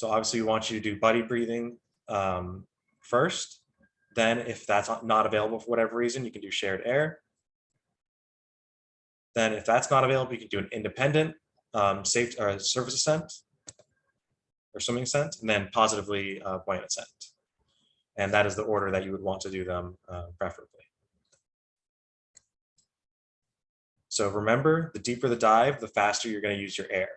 So obviously we want you to do buddy breathing first. Then if that's not available for whatever reason, you can do shared air. Then if that's not available, you can do an independent safe or surface ascent or swimming ascent, and then positively buoyant ascent. And that is the order that you would want to do them preferably. So remember, the deeper the dive, the faster you're going to use your air.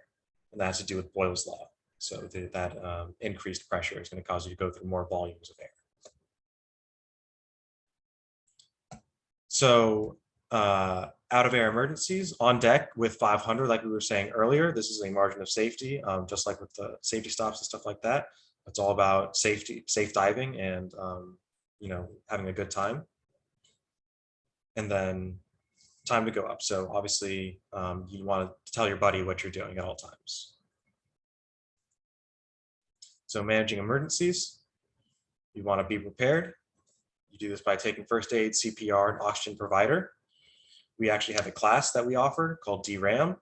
And that has to do with Boyle's law. So that increased pressure is going to cause you to go through more volumes of air. So out of air emergencies on deck with 500, like we were saying earlier, this is a margin of safety, just like with the safety stops and stuff like that. It's all about safety, safe diving, and you know, having a good time. And then time to go up. So obviously you want to tell your buddy what you're doing at all times. So managing emergencies, you want to be prepared. You do this by taking first aid, CPR, and oxygen provider. We actually have a class that we offer called DRAM,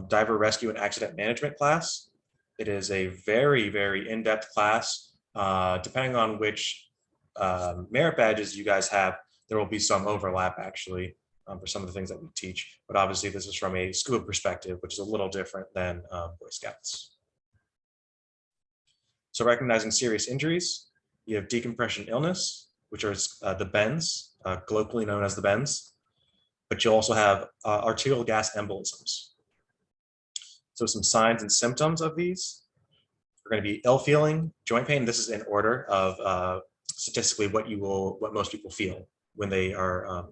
Diver Rescue and Accident Management class. It is a very, very in-depth class. Depending on which merit badges you guys have, there will be some overlap actually for some of the things that we teach. But obviously this is from a scuba perspective, which is a little different than Boy Scouts. So recognizing serious injuries, you have decompression illness, which are the bends, colloquially known as the bends. But you also have arterial gas embolisms. So some signs and symptoms of these are going to be ill feeling, joint pain. This is in order of statistically what most people feel when they are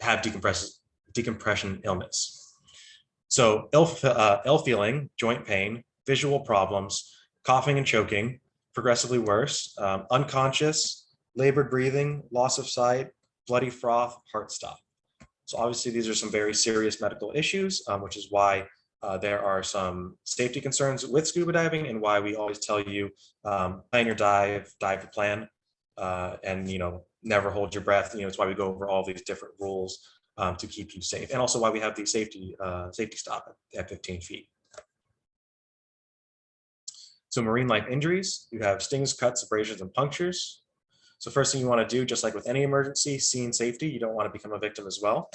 have decompression illness. So ill feeling, joint pain, visual problems, coughing and choking, progressively worse, unconscious, labored breathing, loss of sight, bloody froth, heart stop. So obviously these are some very serious medical issues, which is why there are some safety concerns with scuba diving, and why we always tell you plan your dive your plan, and you know, never hold your breath. You know, it's why we go over all these different rules to keep you safe, and also why we have the safety stop at 15 feet. So marine life injuries, you have stings, cuts, abrasions, and punctures. So first thing you want to do, just like with any emergency, scene safety, you don't want to become a victim as well.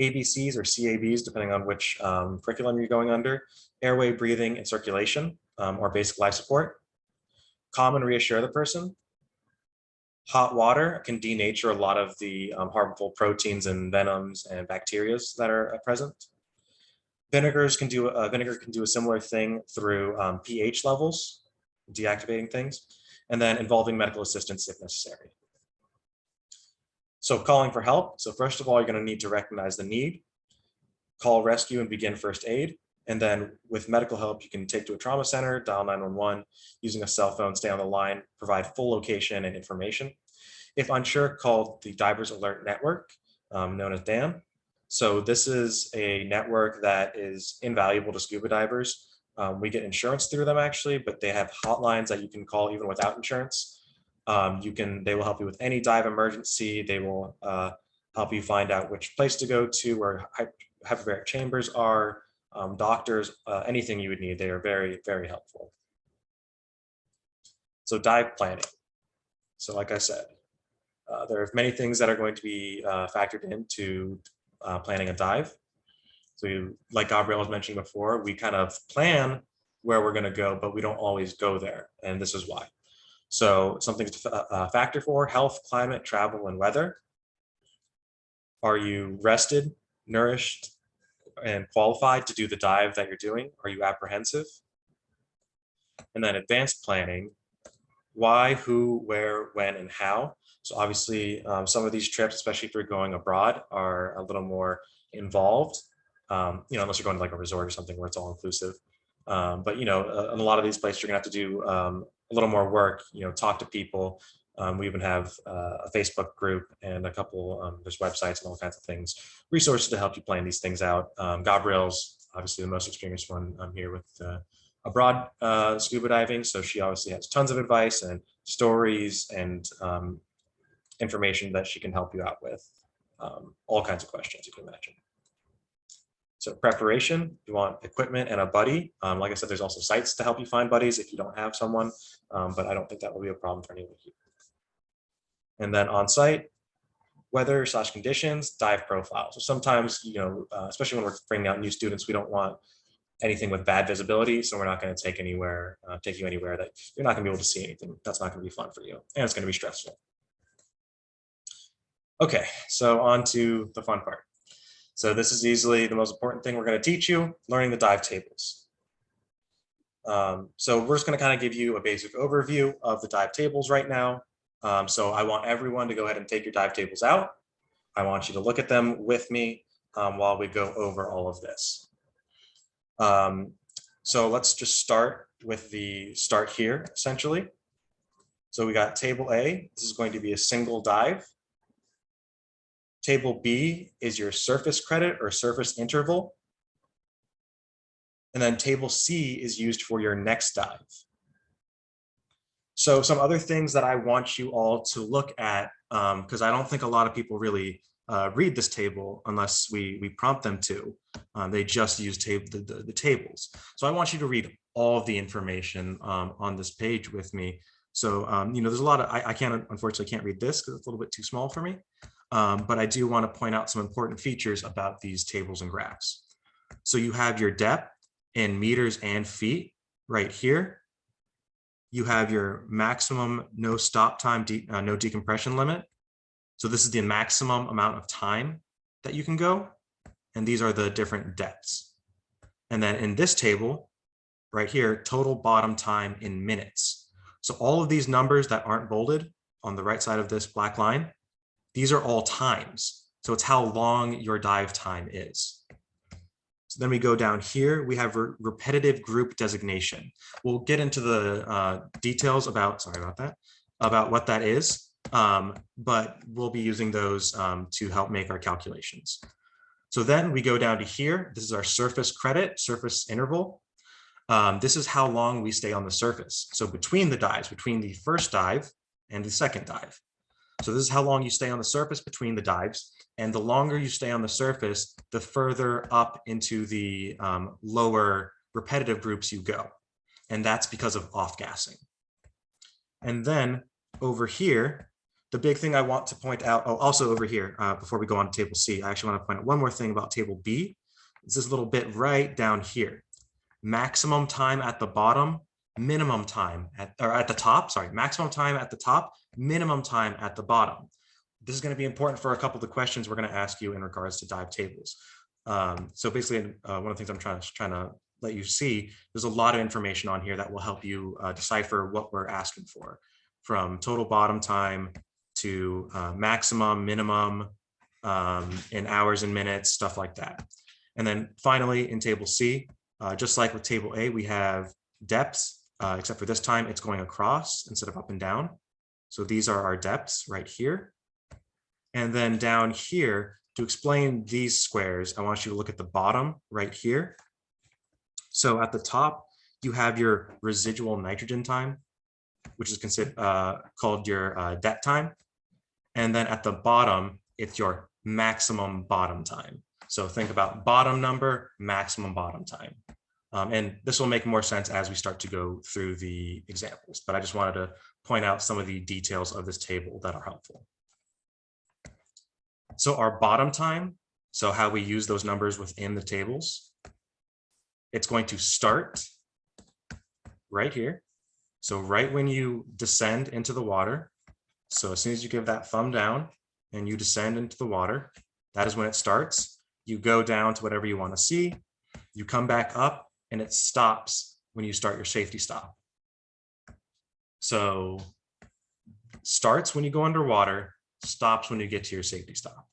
ABCs or CABs, depending on which curriculum you're going under, airway, breathing, and circulation, or basic life support. Calm and reassure the person. Hot water can denature a lot of the harmful proteins and venoms and bacteria that are present. Vinegar can do a similar thing through pH levels, deactivating things, and then involving medical assistance if necessary. So calling for help. So first of all, you're going to need to recognize the need, call rescue and begin first aid. And then with medical help, you can take to a trauma center, dial 911, using a cell phone, stay on the line, provide full location and information. If unsure, call the Divers Alert Network, known as DAN. So this is a network that is invaluable to scuba divers. We get insurance through them actually, but they have hotlines that you can call even without insurance. They will help you with any dive emergency. They will help you find out which place to go to, where hyperbaric chambers are, doctors, anything you would need. They are very, very helpful. So dive planning. So like I said, there are many things that are going to be factored into planning a dive. So like Gabrielle was mentioning before, we kind of plan where we're going to go, but we don't always go there. And this is why. So something to factor for: health, climate, travel, and weather. Are you rested, nourished, and qualified to do the dive that you're doing? Are you apprehensive? And then advanced planning: why, who, where, when, and how. So obviously some of these trips, especially if you're going abroad, are a little more involved, unless you're going to like a resort or something where it's all inclusive. But in a lot of these places, you're gonna have to do a little more work, talk to people. We even have a Facebook group and a couple, there's websites and all kinds of things, resources to help you plan these things out. Gabrielle's obviously the most experienced one here with abroad scuba diving. So she obviously has tons of advice and stories and information that she can help you out with. All kinds of questions you can imagine. So preparation, you want equipment and a buddy. Like I said, there's also sites to help you find buddies if you don't have someone, but I don't think that will be a problem for anyone here. And then on site, weather / conditions, dive profile. So sometimes, especially when we're bringing out new students, we don't want anything with bad visibility. So we're not going to take you anywhere that you're not going to be able to see anything. That's not going to be fun for you. And it's going to be stressful. Okay, so on to the fun part. So this is easily the most important thing we're going to teach you, learning the dive tables. So we're just going to kind of give you a basic overview of the dive tables right now. So I want everyone to go ahead and take your dive tables out. I want you to look at them with me while we go over all of this. So let's just start with the start here, essentially. So we got table A. This is going to be a single dive. Table B is your surface credit or surface interval. And then table C is used for your next dive. So some other things that I want you all to look at, because I don't think a lot of people really read this table unless we prompt them to. They just use the tables. So I want you to read all of the information on this page with me. So, there's a lot of, I unfortunately can't read this because it's a little bit too small for me. But I do want to point out some important features about these tables and graphs. So you have your depth in meters and feet right here. You have your maximum no stop time, no decompression limit. So this is the maximum amount of time that you can go. And these are the different depths. And then in this table right here, total bottom time in minutes. So all of these numbers that aren't bolded on the right side of this black line, these are all times. So it's how long your dive time is. So then we go down here, we have repetitive group designation. We'll get into the details about, about what that is, but we'll be using those to help make our calculations. So then we go down to here, this is our surface credit, surface interval. This is how long we stay on the surface. So between the dives, between the first dive and the second dive. So this is how long you stay on the surface between the dives. And the longer you stay on the surface, the further up into the lower repetitive groups you go. And that's because of off-gassing. And then over here, the big thing I want to point out, also over here, before we go on to table C, I actually want to point out one more thing about table B. It's this little bit right down here. Maximum time at the bottom, minimum time at the top, maximum time at the top, minimum time at the bottom. This is going to be important for a couple of the questions we're going to ask you in regards to dive tables. So basically, one of the things I'm trying to let you see, there's a lot of information on here that will help you decipher what we're asking for, from total bottom time to maximum, minimum, in hours and minutes, stuff like that. And then finally, in table C, just like with table A, we have depths, except for this time it's going across instead of up and down. So these are our depths right here. And then down here, to explain these squares, I want you to look at the bottom right here. So at the top, you have your residual nitrogen time, which is considered called your depth time. And then at the bottom, it's your maximum bottom time. So think about bottom number, maximum bottom time. And this will make more sense as we start to go through the examples, but I just wanted to point out some of the details of this table that are helpful. So our bottom time, so how we use those numbers within the tables, it's going to start right here. So right when you descend into the water, so as soon as you give that thumb down and you descend into the water, that is when it starts. You go down to whatever you want to see, you come back up, and it stops when you start your safety stop. So starts when you go underwater, stops when you get to your safety stop.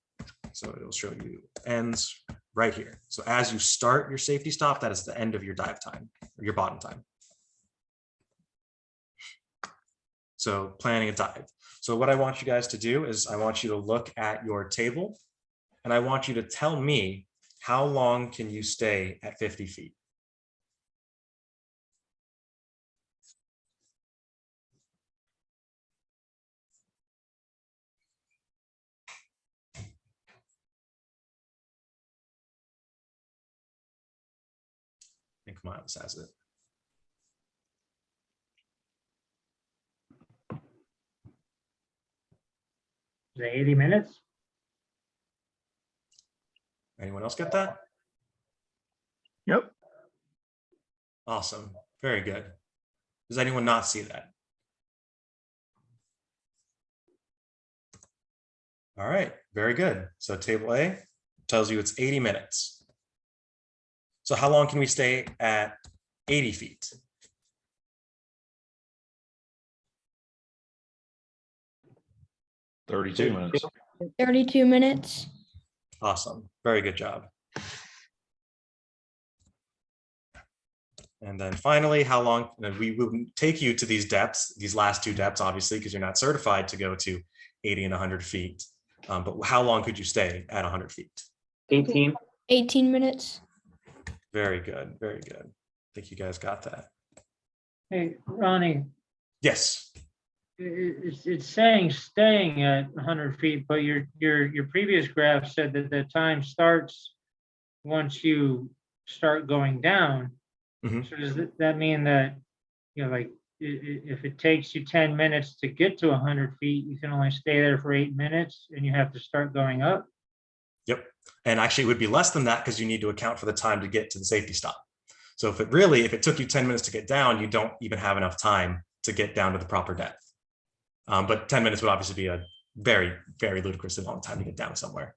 So it'll show you ends right here. So as you start your safety stop, that is the end of your dive time, or your bottom time. So planning a dive. So what I want you guys to do is I want you to look at your table and I want you to tell me how long can you stay at 50 feet? think Miles has it. Is it 80 minutes? Anyone else get that? Yep. Awesome. Very good. Does anyone not see that? All right, very good. So table A tells you it's 80 minutes. So how long can we stay at 80 feet? Thirty-two minutes. 32 minutes. Awesome. Very good job. And then finally, how long, we wouldn't take you to these depths, these last two depths, obviously, because you're not certified to go to 80 and 100 feet. But how long could you stay at 100 feet? 18. 18 minutes. Very good. Very good. I think you guys got that. Hey, Ronnie, Yes. it's saying staying at 100 feet, but your previous graph said that the time starts once you start going down. Mhm. So does that mean that, like if it takes you 10 minutes to get to 100 feet, you can only stay there for 8 minutes and you have to start going up? Yep. And actually it would be less than that because you need to account for the time to get to the safety stop. So if it took you 10 minutes to get down, you don't even have enough time to get down to the proper depth. But 10 minutes would obviously be a very, very ludicrously long time to get down somewhere.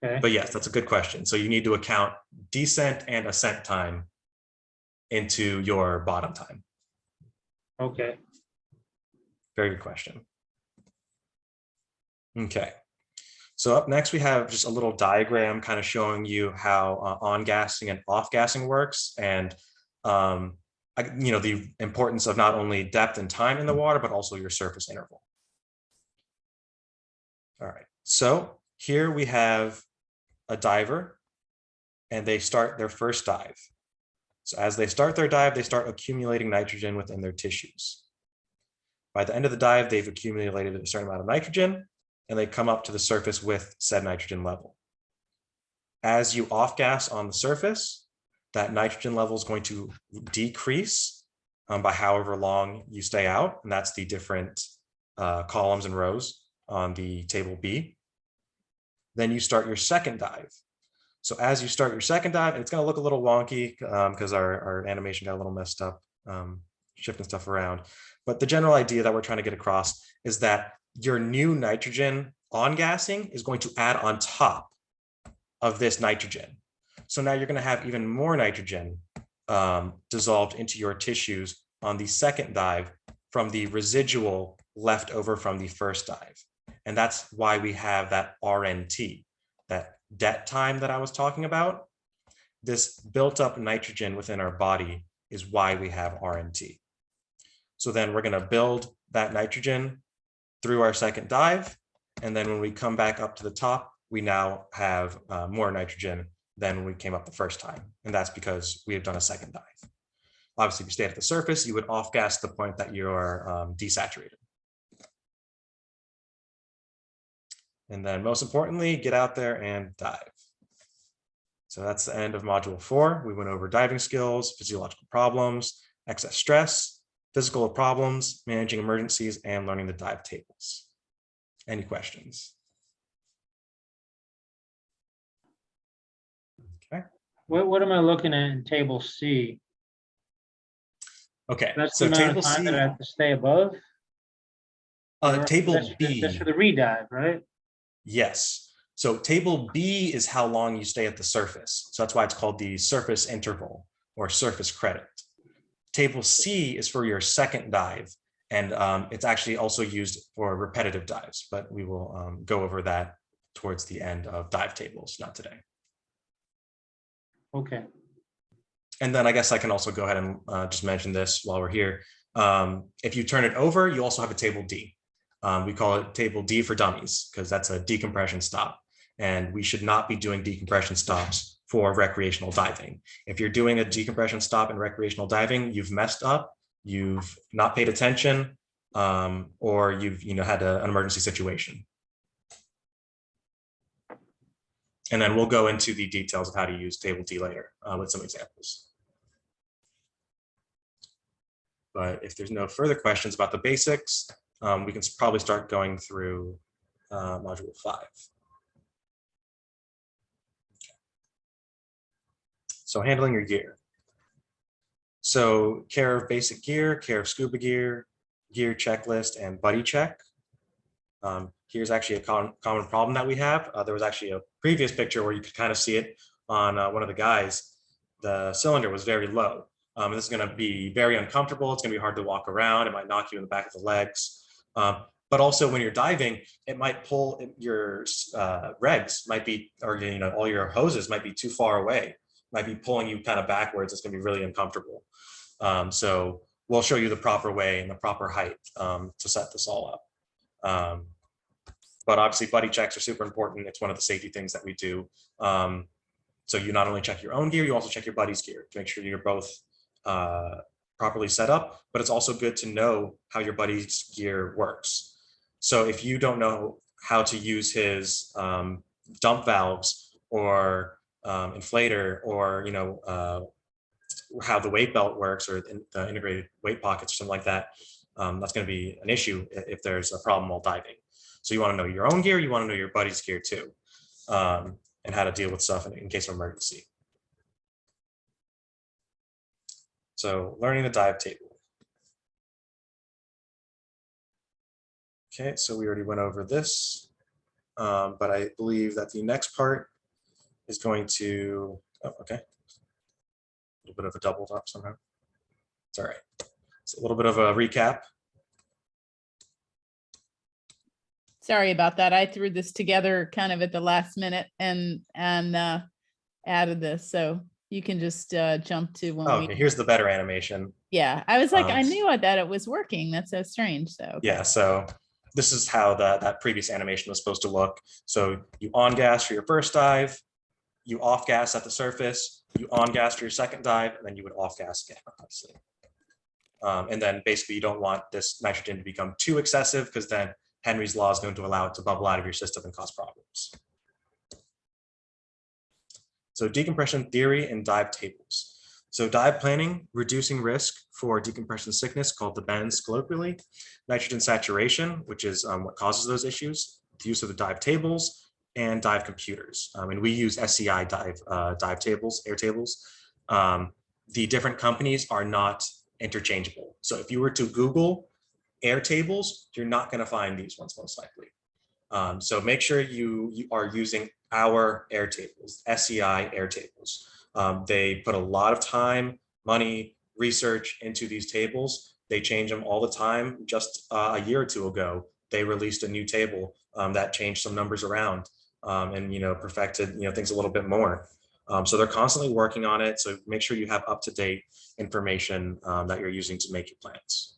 Okay. But yes, that's a good question. So you need to account descent and ascent time into your bottom time. Okay. Very good question. Okay. So up next, we have just a little diagram kind of showing you how on-gassing and off-gassing works, and the importance of not only depth and time in the water, but also your surface interval. All right. So here we have a diver, and they start their first dive. So as they start their dive, they start accumulating nitrogen within their tissues. By the end of the dive, they've accumulated a certain amount of nitrogen, and they come up to the surface with said nitrogen level. As you off-gas on the surface, that nitrogen level is going to decrease by however long you stay out, and that's the different columns and rows on the table B. Then you start your second dive. So as you start your second dive, and it's going to look a little wonky because our animation got a little messed up, shifting stuff around. But the general idea that we're trying to get across is that your new nitrogen on-gassing is going to add on top of this nitrogen. So now you're going to have even more nitrogen dissolved into your tissues on the second dive from the residual left over from the first dive. And that's why we have that RNT, that det time that I was talking about. This built up nitrogen within our body is why we have RNT. So then we're going to build that nitrogen through our second dive. And then when we come back up to the top, we now have more nitrogen than when we came up the first time. And that's because we have done a second dive. Obviously, if you stay at the surface, you would off-gas to the point that you are desaturated. And then most importantly, get out there and dive. So that's the end of module 4. We went over diving skills, physiological problems, excess stress, physical problems, managing emergencies, and learning the dive tables. Any questions? Okay. What am I looking at in table C? Okay, That's so the amount table of time C, that I have to stay above? Or table that's B. for the redive, right? Yes. So table B is how long you stay at the surface. So that's why it's called the surface interval or surface credit. Table C is for your second dive, and it's actually also used for repetitive dives, but we will go over that towards the end of dive tables, not today. Okay. And then I guess I can also go ahead and just mention this while we're here. If you turn it over, you also have a table D. We call it table D for dummies because that's a decompression stop. And we should not be doing decompression stops for recreational diving. If you're doing a decompression stop in recreational diving, you've messed up, you've not paid attention, or you've had an emergency situation. And then we'll go into the details of how to use table D later with some examples. But if there's no further questions about the basics, we can probably start going through module 5. So handling your gear. So care of basic gear, care of scuba gear, gear checklist, and buddy check. Here's actually a common problem that we have. There was actually a previous picture where you could kind of see it on one of the guys. The cylinder was very low. This is going to be very uncomfortable. It's going to be hard to walk around. It might knock you in the back of the legs. But also when you're diving, it might pull your regs might be, or all your hoses might be too far away. Might be pulling you kind of backwards. It's going to be really uncomfortable. So we'll show you the proper way and the proper height to set this all up. But obviously buddy checks are super important. It's one of the safety things that we do. So you not only check your own gear, you also check your buddy's gear to make sure you're both properly set up, but it's also good to know how your buddy's gear works. So if you don't know how to use his dump valves or inflator, or how the weight belt works, or the integrated weight pockets or something like that, that's going to be an issue if there's a problem while diving. So you want to know your own gear, you want to know your buddy's gear too, and how to deal with stuff in case of emergency. So learning the dive table. Okay, so we already went over this, but I believe that the next part is going to, oh, okay. A little bit of a double up somehow. It's all right. It's a little bit of a recap. Sorry about that. I threw this together kind of at the last minute and added this. So you can just jump to when okay, here's the better animation. Yeah, I was like, I knew that it was working. That's so strange. So okay. Yeah, so this is how that previous animation was supposed to look. So you on gas for your first dive, you off gas at the surface, you on gas for your second dive, and then you would off gas again, obviously. And then basically you don't want this nitrogen to become too excessive, because then Henry's law is going to allow it to bubble out of your system and cause problems. So decompression theory and dive tables. So dive planning, reducing risk for decompression sickness, called the bends colloquially, nitrogen saturation, which is what causes those issues, the use of the dive tables, and dive computers. And we use SEI dive tables, air tables. The different companies are not interchangeable. So if you were to Google air tables, you're not going to find these ones most likely. So make sure you are using our air tables, SEI air tables. They put a lot of time, money, research into these tables. They change them all the time. Just a year or two ago, they released a new table that changed some numbers around and perfected things a little bit more. So they're constantly working on it. So make sure you have up-to-date information that you're using to make your plans.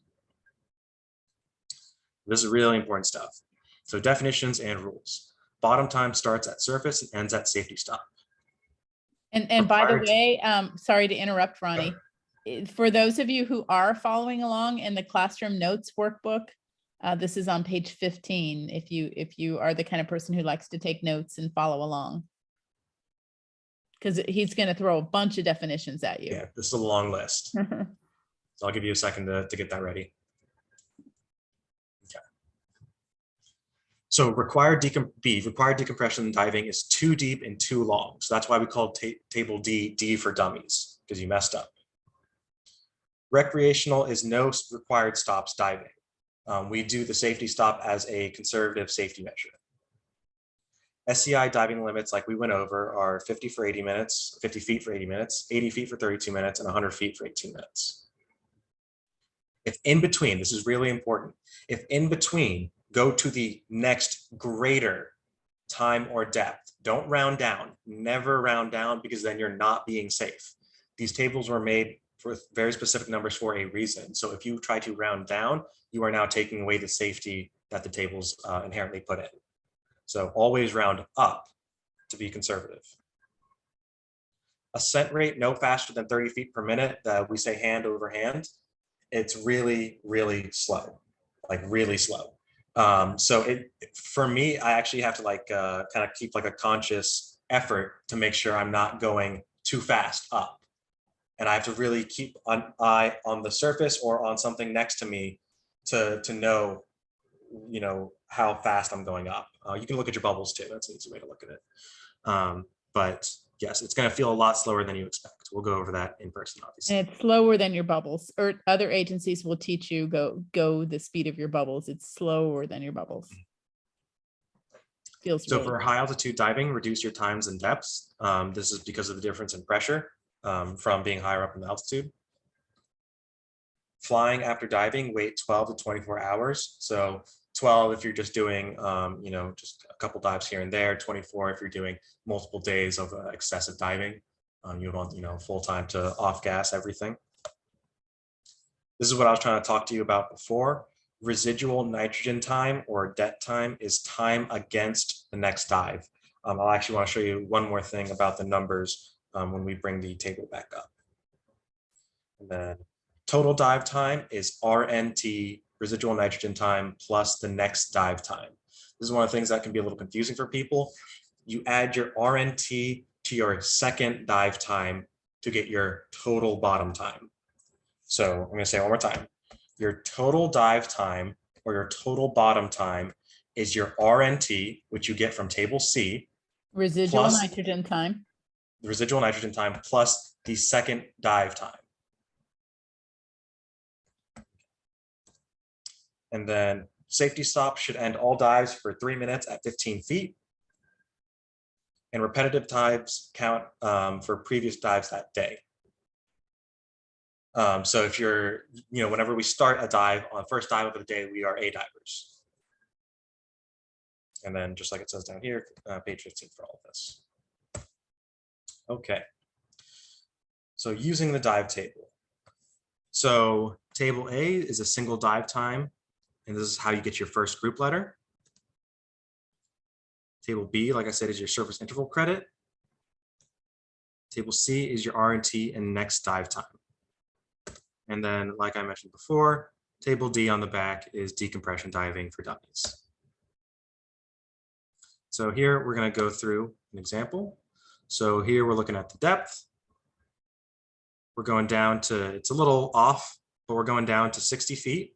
This is really important stuff. So definitions and rules. Bottom time starts at surface and ends at safety stop. And by the way, sorry to interrupt, Ronnie. For those of you who are following along in the classroom notes workbook, this is on page 15. If you are the kind of person who likes to take notes and follow along, because he's going to throw a bunch of definitions at you. Yeah, this is a long list. So I'll give you a second to get that ready. Okay. So required decompression diving is too deep and too long. So that's why we called table D for dummies, because you messed up. Recreational is no required stops diving. We do the safety stop as a conservative safety measure. SEI diving limits, like we went over, are 50 for 80 minutes, 50 feet for 80 minutes, 80 feet for 32 minutes, and 100 feet for 18 minutes. If in between, this is really important, if in between, go to the next greater time or depth. Don't round down, never round down, because then you're not being safe. These tables were made for very specific numbers for a reason. So if you try to round down, you are now taking away the safety that the tables inherently put in. So always round up to be conservative. Ascent rate no faster than 30 feet per minute. We say hand over hand. It's really, really slow, like really slow. So for me, I actually have to kind of keep like a conscious effort to make sure I'm not going too fast up. And I have to really keep an eye on the surface or on something next to me to know, you know, how fast I'm going up. You can look at your bubbles too. That's an easy way to look at it. But yes, it's going to feel a lot slower than you expect. We'll go over that in person, obviously. And it's slower than your bubbles, or other agencies will teach you go the speed of your bubbles. It's slower than your bubbles. Feels So really for good. high altitude diving, reduce your times and depths. This is because of the difference in pressure from being higher up in the altitude. Flying after diving, wait 12 to 24 hours. So 12 if you're just doing, you know, just a couple dives here and there. 24 if you're doing multiple days of excessive diving. You want, you know, full time to off gas everything. This is what I was trying to talk to you about before. Residual nitrogen time or DET time is time against the next dive. I'll actually want to show you one more thing about the numbers when we bring the table back up. And then total dive time is RNT, residual nitrogen time, plus the next dive time. This is one of the things that can be a little confusing for people. You add your RNT to your second dive time to get your total bottom time. So I'm going to say it one more time. Your total dive time or your total bottom time is your RNT, which you get from table C. Residual plus nitrogen time. the residual nitrogen time plus the second dive time. And then safety stop should end all dives for 3 minutes at 15 feet. And repetitive dives count for previous dives that day. So if you're, you know, whenever we start a dive on first dive of the day, we are A divers. And then just like it says down here, page 15 for all of this. Okay. So using the dive table. So table A is a single dive time. And this is how you get your first group letter. Table B, like I said, is your surface interval credit. Table C is your RNT and next dive time. And then, like I mentioned before, table D on the back is decompression diving for dummies. So here we're going to go through an example. So here we're looking at the depth. We're going down to, it's a little off, but we're going down to 60 feet.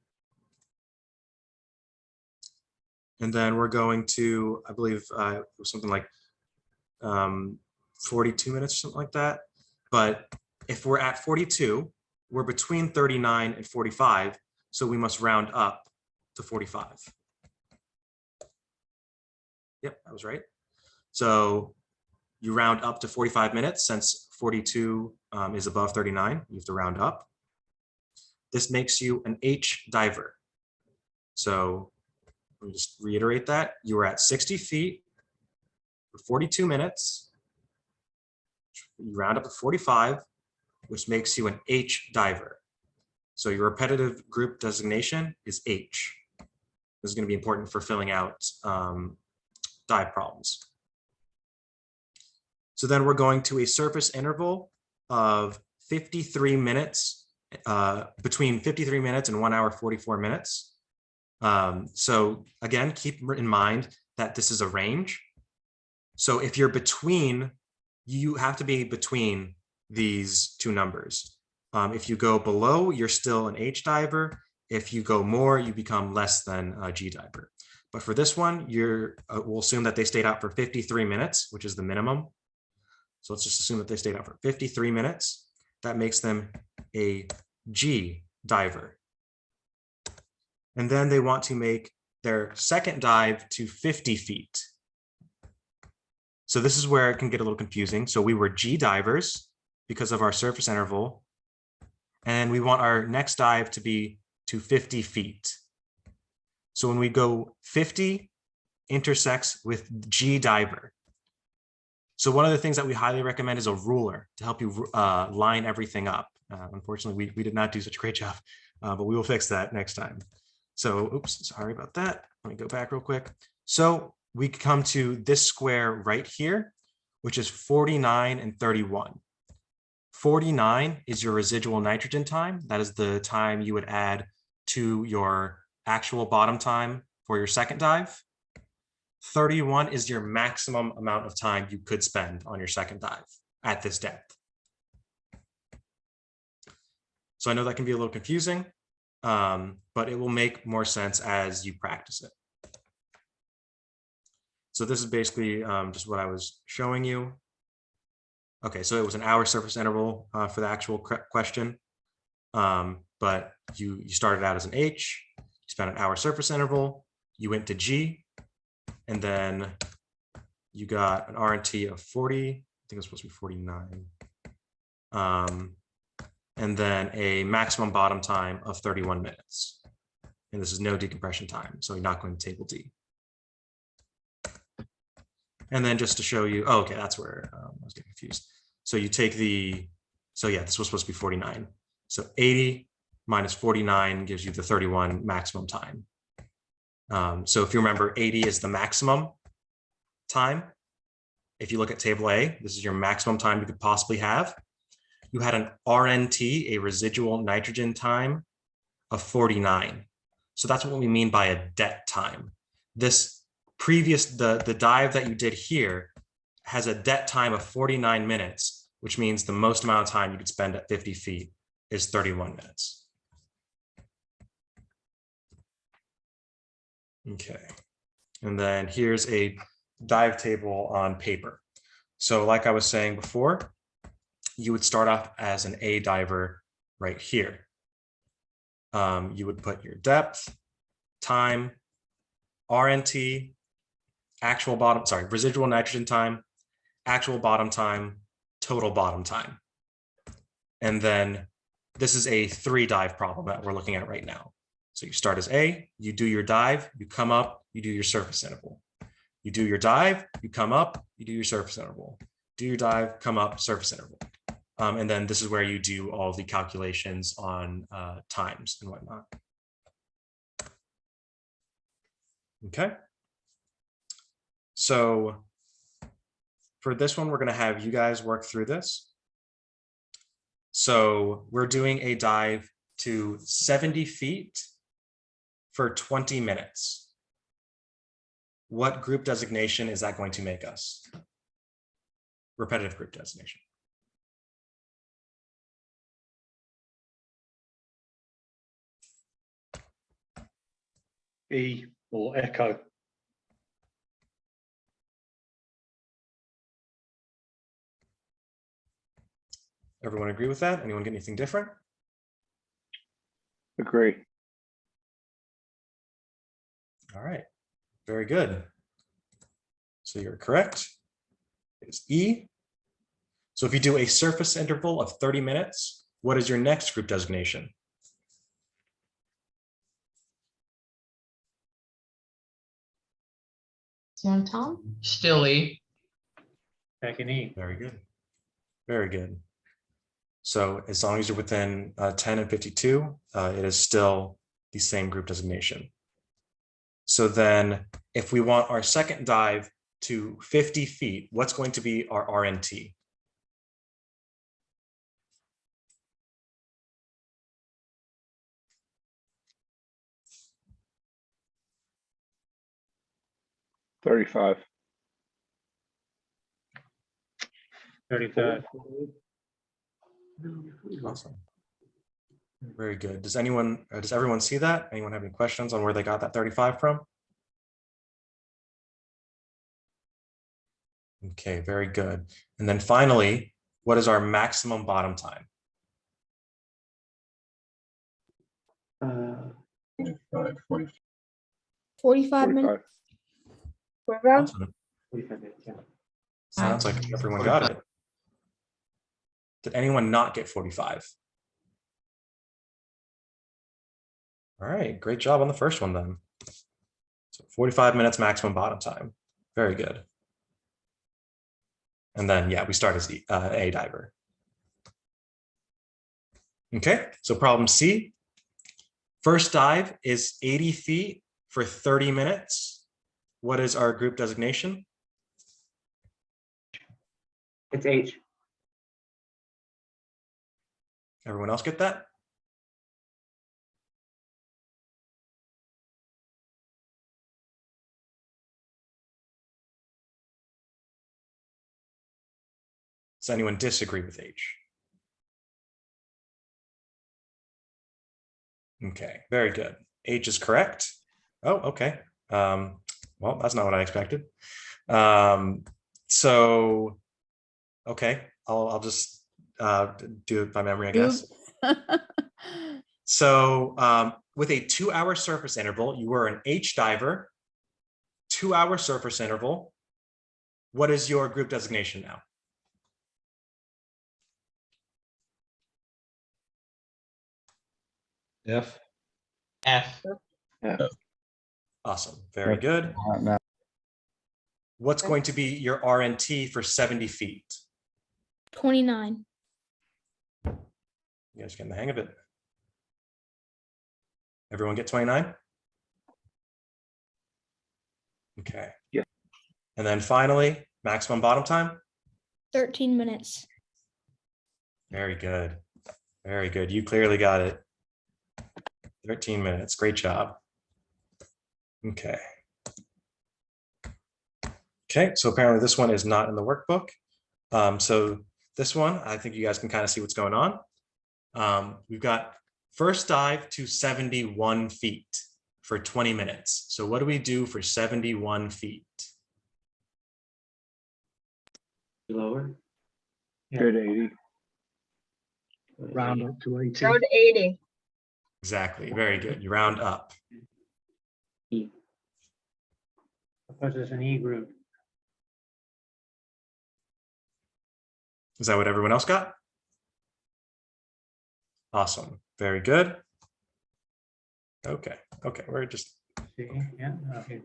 And then we're going to, I believe it was something like 42 minutes or something like that. But if we're at 42, we're between 39 and 45. So we must round up to 45. Yep, I was right. So you round up to 45 minutes since 42 is above 39. You have to round up. This makes you an H diver. So let me just reiterate that. You were at 60 feet for 42 minutes. You round up to 45, which makes you an H diver. So your repetitive group designation is H. This is going to be important for filling out dive problems. So then we're going to a surface interval of 53 minutes, between 53 minutes and 1 hour 44 minutes. So again, keep in mind that this is a range. So if you're between, you have to be between these two numbers. If you go below, you're still an H diver. If you go more, you become less than a G diver. But for this one, we'll assume that they stayed out for 53 minutes, which is the minimum. So let's just assume that they stayed out for 53 minutes. That makes them a G diver. And then they want to make their second dive to 50 feet. So this is where it can get a little confusing. So we were G divers because of our surface interval. And we want our next dive to be to 50 feet. So when we go 50 intersects with G diver. So one of the things that we highly recommend is a ruler to help you line everything up. Unfortunately, we did not do such a great job, but we will fix that next time. So, oops, sorry about that. Let me go back real quick. So we come to this square right here, which is 49 and 31. 49 is your residual nitrogen time. That is the time you would add to your actual bottom time for your second dive. 31 is your maximum amount of time you could spend on your second dive at this depth. So I know that can be a little confusing, but it will make more sense as you practice it. So this is basically just what I was showing you. Okay, so it was an hour surface interval for the actual question, but you started out as an H, you spent an hour surface interval, you went to G, and then you got an RNT of 40, I think it was supposed to be 49, and then a maximum bottom time of 31 minutes. And this is no decompression time, so you're not going to table D. And then just to show you, oh, okay, that's where I was getting confused. So you take the, so yeah, this was supposed to be 49. So 80 minus 49 gives you the 31 maximum time. So if you remember, 80 is the maximum time. If you look at table A, this is your maximum time you could possibly have. You had an RNT, a residual nitrogen time of 49. So that's what we mean by a det time. This previous, the dive that you did here has a det time of 49 minutes, which means the most amount of time you could spend at 50 feet is 31 minutes. Okay, and then here's a dive table on paper. So like I was saying before, you would start off as an A diver right here. You would put your depth, time, RNT, actual bottom, sorry, residual nitrogen time, actual bottom time, total bottom time. And then this is a 3 dive problem that we're looking at right now. So you start as A, you do your dive, you come up, you do your surface interval. You do your dive, you come up, you do your surface interval. Do your dive, come up, surface interval. And then this is where you do all the calculations on times and whatnot. Okay. So for this one, we're going to have you guys work through this. So we're doing a dive to 70 feet for 20 minutes. What group designation is that going to make us? Repetitive group designation. E or echo. Everyone agree with that? Anyone get anything different? Agree. All right, very good. So you're correct. It's E. So if you do a surface interval of 30 minutes, what is your next group designation? Tom? Still E. Back in E. Very good. Very good. So as long as you're within 10 and 52, it is still the same group designation. So then if we want our second dive to 50 feet, what's going to be our RNT? $35. 35. Awesome. Very good. Does everyone see that? Anyone have any questions on where they got that 35 from? Okay, very good. And then finally, what is our maximum bottom time? 45 minutes. Awesome. Sounds like everyone got it. Did anyone not get 45? All right, great job on the first one then. So 45 minutes maximum bottom time. Very good. And then, yeah, we start as A diver. Okay, so problem C. First dive is 80 feet for 30 minutes. What is our group designation? It's H. Everyone else get that? Does anyone disagree with H? Okay, very good. H is correct. Oh, okay. Well, that's not what I expected. So, okay, I'll just do it by memory, I guess. So with a 2-hour surface interval, you were an H diver, 2-hour surface interval. What is your group designation now? F. F. Awesome, very good. What's going to be your RNT for 70 feet? 29. You guys getting the hang of it? Everyone get 29? Okay. Yeah. And then finally, maximum bottom time? 13 minutes. Very good. Very good. You clearly got it. 13 minutes. Great job. Okay. Okay, so apparently this one is not in the workbook. So this one, I think you guys can kind of see what's going on. We've got first dive to 71 feet for 20 minutes. So what do we do for 71 feet? Lower. Go to 80. Round up to 80. Round 80. Exactly. Very good. You round up. E. Because it's an E group. Is that what everyone else got? Awesome. Very good. Okay. Okay. We're just. See, yeah, okay.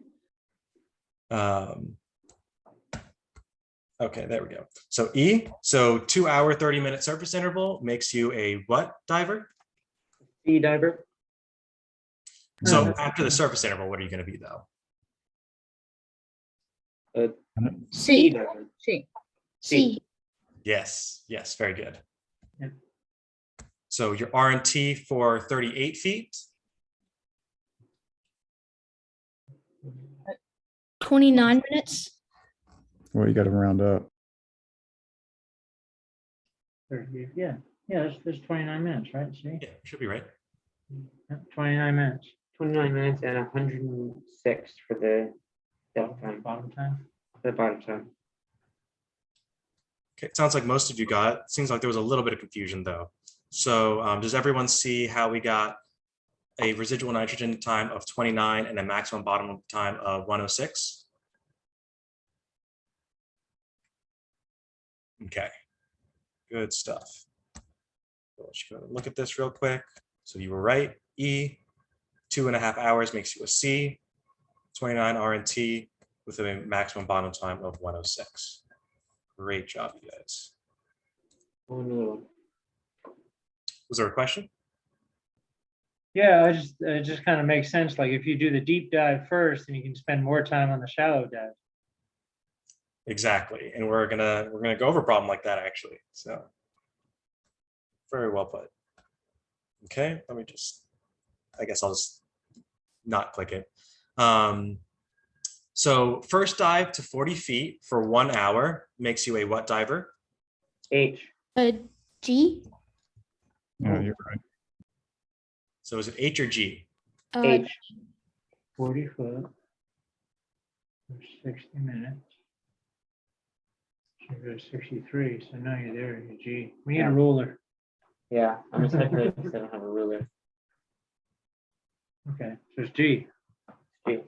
Okay, there we go. So E, so 2-hour, 30-minute surface interval makes you a what diver? C diver. So after the surface interval, what are you going to be though? C diver. C. C. Yes, yes, very good. Yep. So your RNT for 38 feet? 29 minutes. Well, you got to round up. Yeah, there's 29 minutes, right? See? Yeah, should be right. Yeah, 29 minutes. 29 minutes and 106 for the delta time. Bottom time. The bottom time. Okay, it sounds like most of you got it. Seems like there was a little bit of confusion though. So does everyone see how we got a residual nitrogen time of 29 and a maximum bottom time of 106? Okay, good stuff. So let's go look at this real quick. So you were right, E, 2.5 hours makes you a C, 29 RNT with a maximum bottom time of 106. Great job, you guys. Was there a question? Yeah, it just kind of makes sense. Like if you do the deep dive first, then you can spend more time on the shallow dive. Exactly, and we're gonna go over a problem like that actually. So very well put. Okay, let me just. I guess I'll just not click it. So first dive to 40 feet for 1 hour makes you a what diver? H. G. Yeah, you're right. So is it H or G? H. 40 foot for 60 minutes. So you go to 63. So now you're there. You're G. We need a ruler. Yeah, I'm just typing it because I don't have a ruler. Okay, so it's G. G.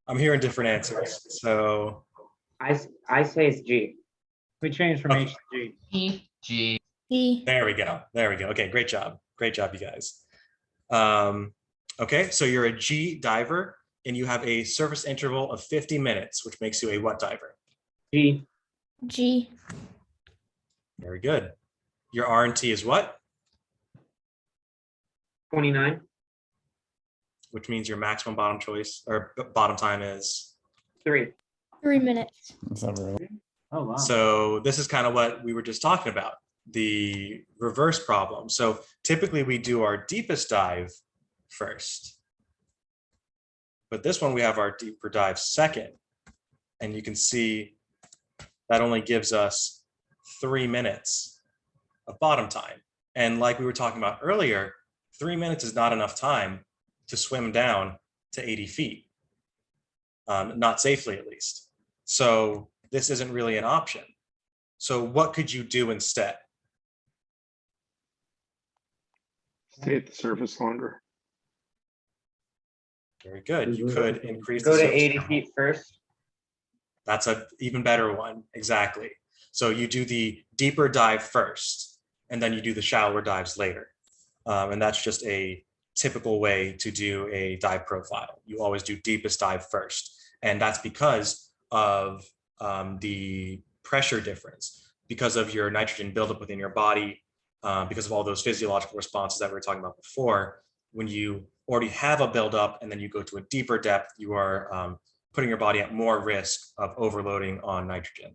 I'm hearing different answers. So I say it's G. We changed from H to G. E. G. E. there we go. There we go. Okay, great job. Great job, you guys. Okay, so you're a G diver and you have a surface interval of 50 minutes, which makes you a what diver? G. G. Very good. Your RNT is what? 29. Which means your maximum bottom choice or bottom time is 3. 3 minutes. That's not really. Oh, wow. So this is kind of what we were just talking about, the reverse problem. So typically we do our deepest dive first, but this one we have our deeper dive second. And you can see that only gives us 3 minutes of bottom time. And like we were talking about earlier, 3 minutes is not enough time to swim down to 80 feet, not safely at least. So this isn't really an option. So what could you do instead? Stay at the surface longer. Very good. You could increase Go the to surface 80 interval. feet first. That's an even better one. Exactly. So you do the deeper dive first, and then you do the shallower dives later. And that's just a typical way to do a dive profile. You always do deepest dive first. And that's because of the pressure difference, because of your nitrogen buildup within your body, because of all those physiological responses that we were talking about before. When you already have a buildup and then you go to a deeper depth, you are putting your body at more risk of overloading on nitrogen.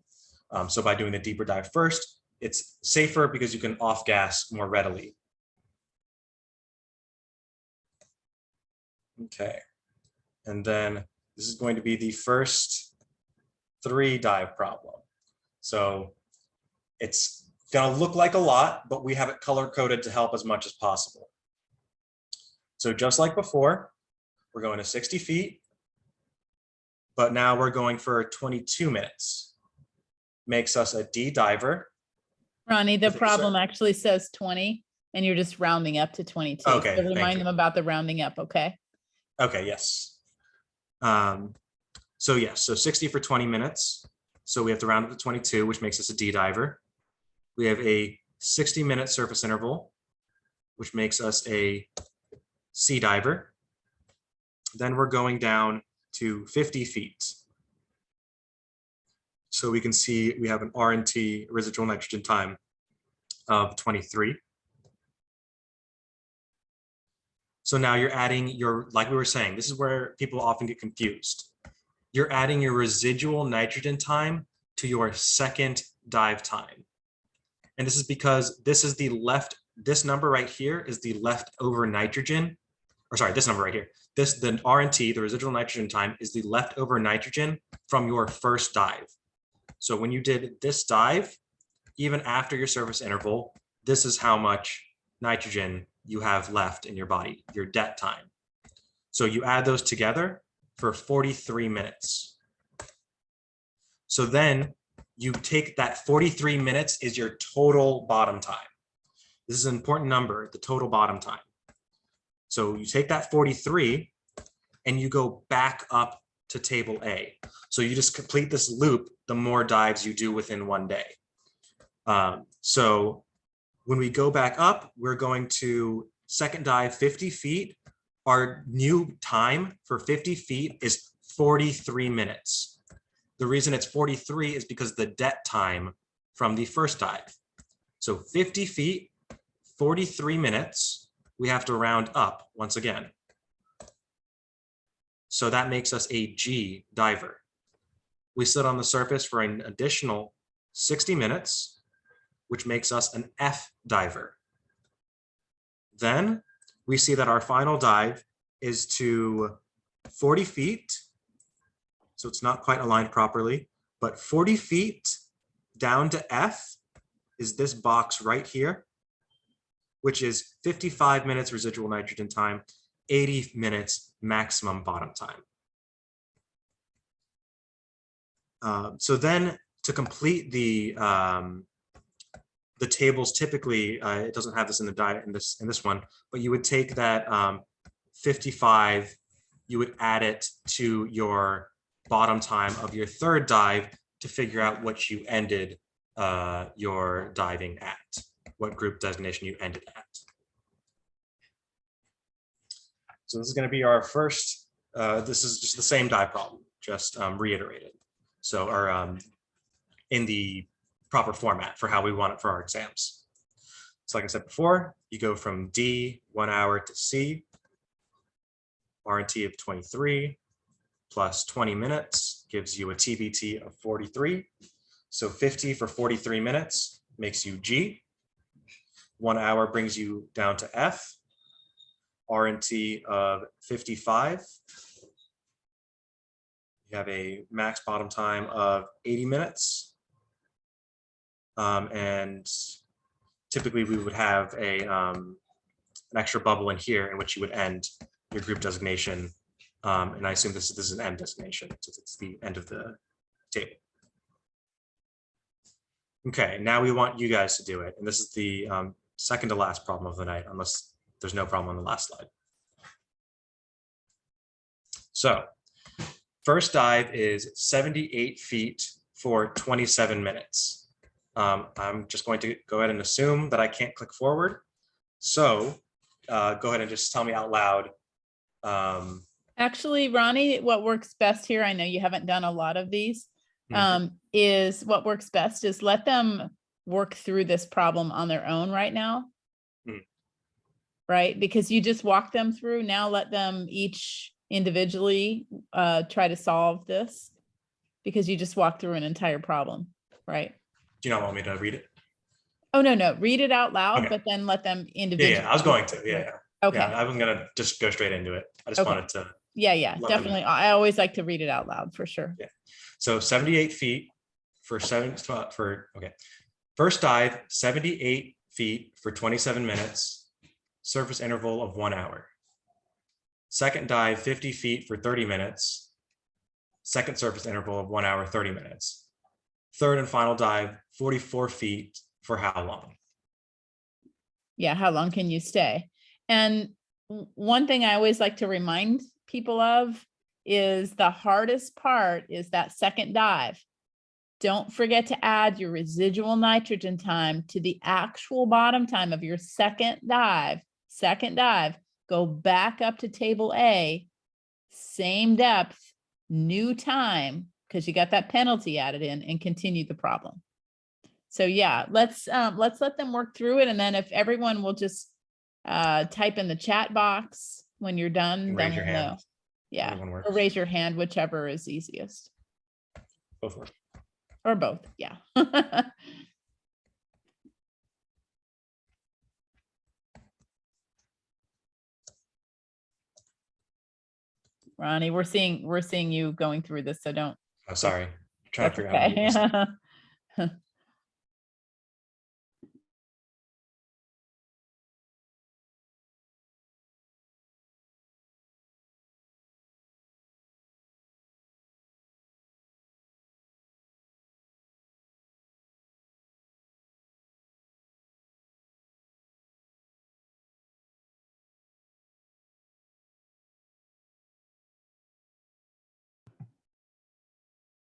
So by doing the deeper dive first, it's safer because you can off gas more readily. Okay, and then this is going to be the first 3 dive problem. So it's gonna look like a lot, but we have it color coded to help as much as possible. So just like before, we're going to 60 feet, but now we're going for 22 minutes. Makes us a D diver. Ronnie, the Is it problem certain? actually says 20 and you're just rounding up to 22. Okay, So thank remind you. them about the rounding up, okay? Okay, yes. So yes, so 60 for 20 minutes. So we have to round up to 22, which makes us a D diver. We have a 60-minute surface interval, which makes us a C diver. Then we're going down to 50 feet. So we can see we have an R&T, residual nitrogen time, of 23. So now you're adding your, like we were saying, this is where people often get confused. You're adding your residual nitrogen time to your second dive time. And this is because this is the this number right here is the leftover nitrogen, or sorry, this number right here. The R&T, the residual nitrogen time, is the leftover nitrogen from your first dive. So when you did this dive, even after your surface interval, this is how much nitrogen you have left in your body, your DET time. So you add those together for 43 minutes. So then you take that 43 minutes is your total bottom time. This is an important number, the total bottom time. So you take that 43 and you go back up to table A. So you just complete this loop the more dives you do within one day. So when we go back up, we're going to second dive 50 feet. Our new time for 50 feet is 43 minutes. The reason it's 43 is because the DET time from the first dive. So 50 feet, 43 minutes, we have to round up once again. So that makes us a G diver. We sit on the surface for an additional 60 minutes, which makes us an F diver. Then we see that our final dive is to 40 feet. So it's not quite aligned properly, but 40 feet down to F is this box right here, which is 55 minutes residual nitrogen time, 80 minutes maximum bottom time. So then to complete the tables, typically it doesn't have this in the diet in this one, but you would take that 55, you would add it to your bottom time of your third dive to figure out what you ended your diving at, what group designation you ended at. So this is going to be our first, this is just the same dive problem, just reiterated. So, or in the proper format for how we want it for our exams. So like I said before, you go from D, 1 hour, to C, R&T of 23, plus 20 minutes gives you a TBT of 43. So 50 for 43 minutes makes you G. 1 hour brings you down to F. R&T of 55. You have a max bottom time of 80 minutes. And typically we would have an extra bubble in here in which you would end your group designation. And I assume this is an end designation, since it's the end of the table. Okay, now we want you guys to do it. And this is the second to last problem of the night, unless there's no problem on the last slide. So first dive is 78 feet for 27 minutes. I'm just going to go ahead and assume that I can't click forward. So go ahead and just tell me out loud. Actually, Ronnie, what works best here, I know you haven't done a lot of these, is what works best is let them work through this problem on their own right now. Right? Because you just walk them through. Now let them each individually try to solve this, because you just walked through an entire problem, right? Do you not want me to read it? Oh, no, read it out loud, Okay. but then let them individually. Yeah, I was going to. Yeah. Okay. Yeah, I wasn't gonna just go straight into it. I just Okay. wanted to. Yeah, let them- definitely. I always like to read it out loud for sure. Yeah. So 78 feet for okay. First dive, 78 feet for 27 minutes, surface interval of 1 hour. Second dive, 50 feet for 30 minutes, second surface interval of 1 hour, 30 minutes. Third and final dive, 44 feet for how long? Yeah, how long can you stay? And one thing I always like to remind people of is the hardest part is that second dive. Don't forget to add your residual nitrogen time to the actual bottom time of your second dive. Go back up to table A, same depth, new time, because you got that penalty added in, and continue the problem. So yeah, let's let them work through it. And then if everyone will just type in the chat box when you're done, then Raise your we'll know. hand. Yeah, Everyone works. or raise your hand, whichever is easiest. Go for it. Or both, yeah. Ronnie, we're seeing you going through this, so don't. Oh, sorry. I'm trying to That's figure out. How to do this. okay.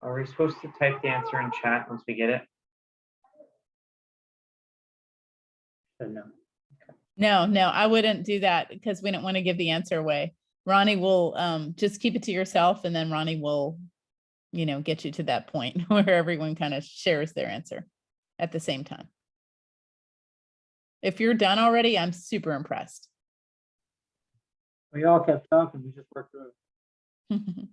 Are we supposed to type the answer in chat once we get it? No. No, I wouldn't do that because we don't want to give the answer away. Ronnie will just keep it to yourself, and then Ronnie will, get you to that point where everyone kind of shares their answer at the same time. If you're done already, I'm super impressed. We all kept talking, we just worked through it.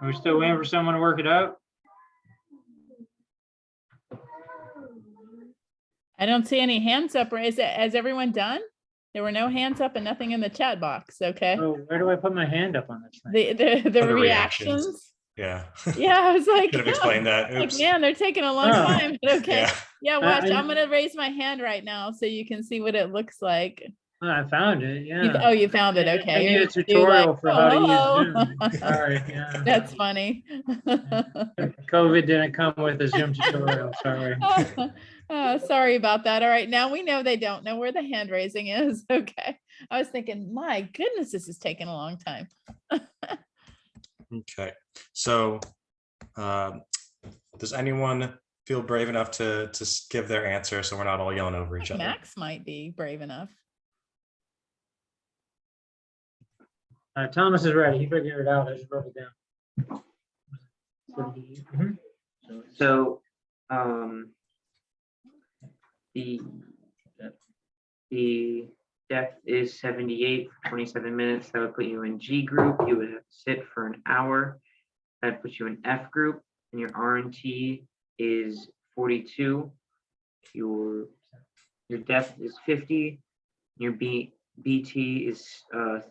Are we still waiting for someone to work it out? I don't see any hands up. Or has everyone done? There were no hands up and nothing in the chat box. Okay. Oh, where do I put my hand up on this thing? The Under reactions. Yeah. Yeah, I was like, Could have explained that. like, Oops. man, they're taking a long Oh. time. But okay. Yeah. Yeah, watch. I- I'm gonna raise my hand right now so you can see what it looks like. Oh, I found it, You- yeah. oh, you found it. I Okay. need You're a gonna do tutorial like, for how to "Oh, use Zoom. Sorry, yeah. That's funny. COVID didn't come with a Zoom tutorial, sorry. Oh, sorry about that. All right, now we know they don't know where the hand raising is. Okay. I was thinking, my goodness, this is taking a long time. Okay. So does anyone feel brave enough to give their answer so we're not all yelling over each other? Max might be brave enough. Thomas is ready, he figured it out, I just wrote it down. Mhm. So, the depth is 78 for 27 minutes. That would put you in G group. You would have to sit for an hour. That puts you in F group, and your RNT is 42. Your depth is 50. Your BT is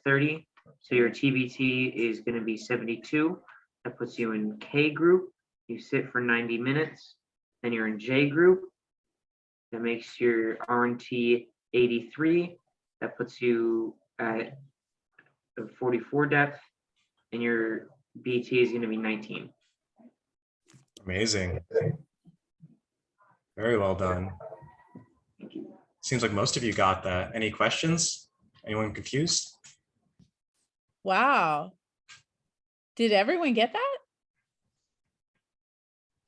30. So your TBT is going to be 72. That puts you in K group. You sit for 90 minutes. Then you're in J group. That makes your RNT 83. That puts you at 44 depth. And your BT is going to be 19. Amazing. Very well done. Seems like most of you got that. Any questions? Anyone confused? Wow. Did everyone get that?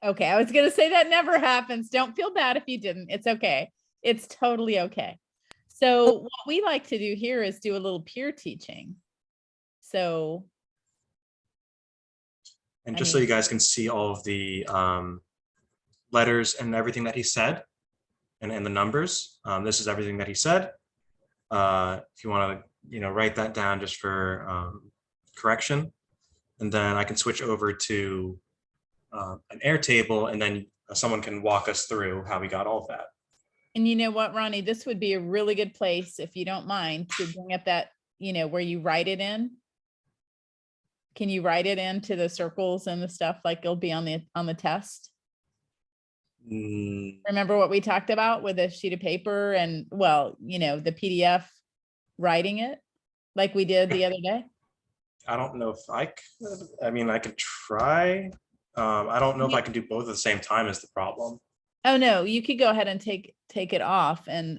Okay, I was going to say that never happens. Don't feel bad if you didn't. It's okay. It's totally okay. So what we like to do here is do a little peer teaching. So. And just so you guys can see all of the letters and everything that he said and the numbers, this is everything that he said. If you want to, write that down just for correction, and then I can switch over to an Airtable, and then someone can walk us through how we got all of that. And you know what, Ronnie, this would be a really good place, if you don't mind, to bring up that, where you write it in. Can you write it into the circles and the stuff like it'll be on the test? Remember what we talked about with a sheet of paper and, well, the PDF writing it like we did the other day? I don't know if I could. I mean, I could try. I don't know if I can do both at the same time is the problem. Oh, no, you could go ahead and take it off and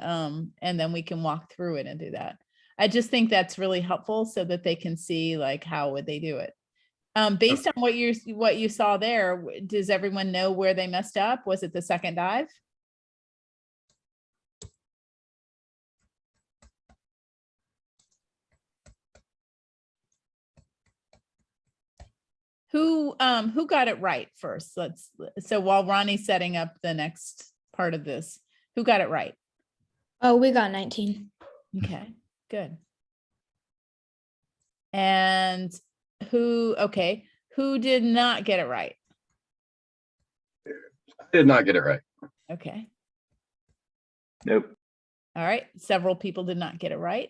then we can walk through it and do that. I just think that's really helpful so that they can see like, how would they do it? Based on what you saw there, does everyone know where they messed up? Was it the second dive? Who got it right first? So while Ronnie's setting up the next part of this, who got it right? Oh, we got 19. Okay, good. And who did not get it right? I did not get it right. Okay. Nope. All right, several people did not get it right.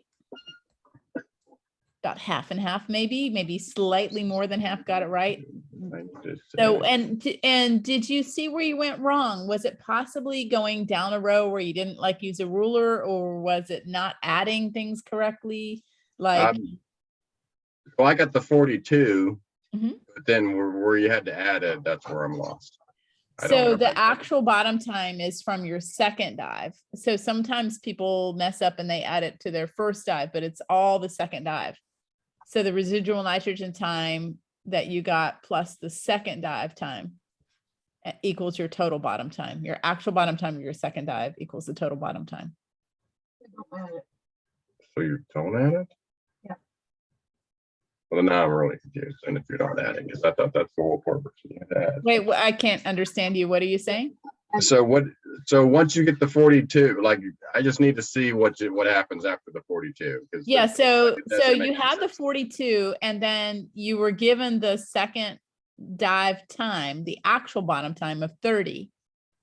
About half and half, maybe slightly more than half got it right. So, and did you see where you went wrong? Was it possibly going down a row where you didn't use a ruler, or was it not adding things correctly? Well, I got the 42, but then where you had to add it, that's where I'm lost. So the actual bottom time is from your second dive. So sometimes people mess up and they add it to their first dive, but it's all the second dive. So the residual nitrogen time that you got plus the second dive time equals your total bottom time. Your actual bottom time of your second dive equals the total bottom time. So you don't add it? Yeah. Well, now I'm really confused. And if you're not adding, because I thought that's the whole purpose. Wait, I can't understand you. What are you saying? So once you get the 42, like, I just need to see what happens after the 42. 'cause Yeah, it so doesn't make you any had the sense. 42 and then you were given the second dive time, the actual bottom time of 30.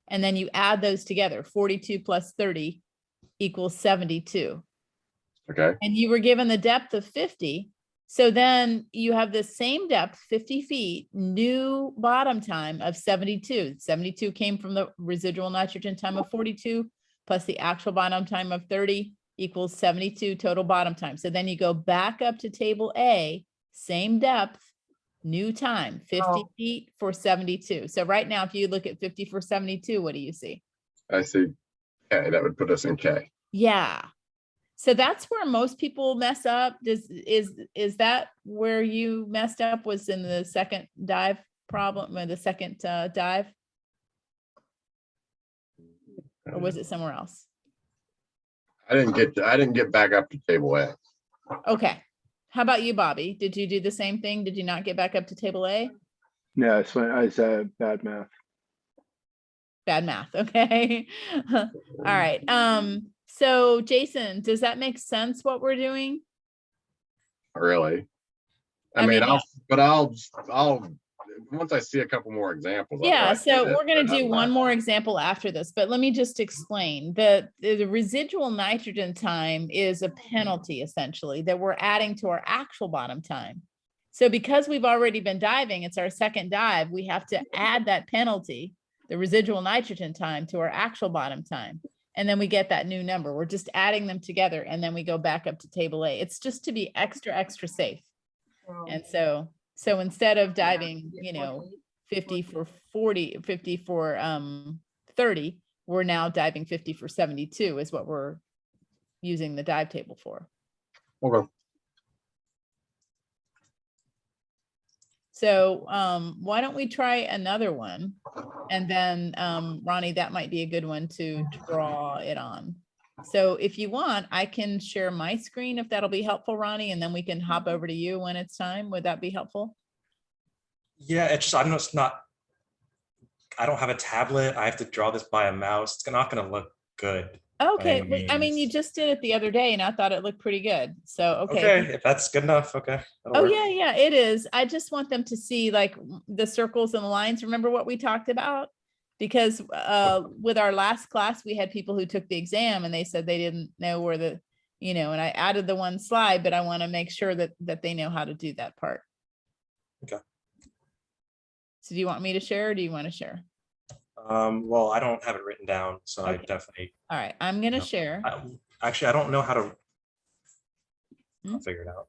And then you add those together, 42 plus 30 equals 72. Okay. And you were given the depth of 50. So then you have the same depth, 50 feet, new bottom time of 72. 72 came from the residual nitrogen time of 42 plus the actual bottom time of 30 equals 72 total bottom time. So then you go back up to table A, same depth, new time, 50 feet for 72. So right now, if you look at 50 for 72, what do you see? I see. Okay, that would put us in K. Yeah. So that's where most people mess up. Is that where you messed up, was in the second dive problem, or the second dive? Or was it somewhere else? I didn't get back up to table A. Okay. How about you, Bobby? Did you do the same thing? Did you not get back up to table A? No, it's when I said bad math. Bad math. Okay. All right. So Jason, does that make sense what we're doing? Really? I mean, I'll once I see a couple more examples. I'll yeah, try to so do this, we're going but to do I'm one not- more example after this, but let me just explain. The residual nitrogen time is a penalty, essentially, that we're adding to our actual bottom time. So because we've already been diving, it's our second dive, we have to add that penalty, the residual nitrogen time, to our actual bottom time. And then we get that new number. We're just adding them together, and then we go back up to table A. It's just to be extra safe. And so instead of diving, 50 for 40, 50 for 30, we're now diving 50 for 72 is what we're using the dive table for. Okay. So why don't we try another one? And then Ronnie, that might be a good one to draw it on. So if you want, I can share my screen if that'll be helpful, Ronnie, and then we can hop over to you when it's time. Would that be helpful? Yeah, it's just, I know it's not, I don't have a tablet. I have to draw this by a mouse. It's not going to look good. Okay, by well, any I mean, you means. just did it the other day and I thought it looked pretty good. So, Okay, if that's good enough, okay. that'll Oh, work. yeah, it is. I just want them to see like the circles and the lines. Remember what we talked about? Because with our last class, we had people who took the exam and they said they didn't know where the, and I added the one slide, but I want to make sure that they know how to do that part. Okay. So do you want me to share or do you want to share? Well, I don't have it written down, so I Okay. definitely. All right, I'm going to No. share. Actually, I don't know how to. Hmm? I'll figure it out.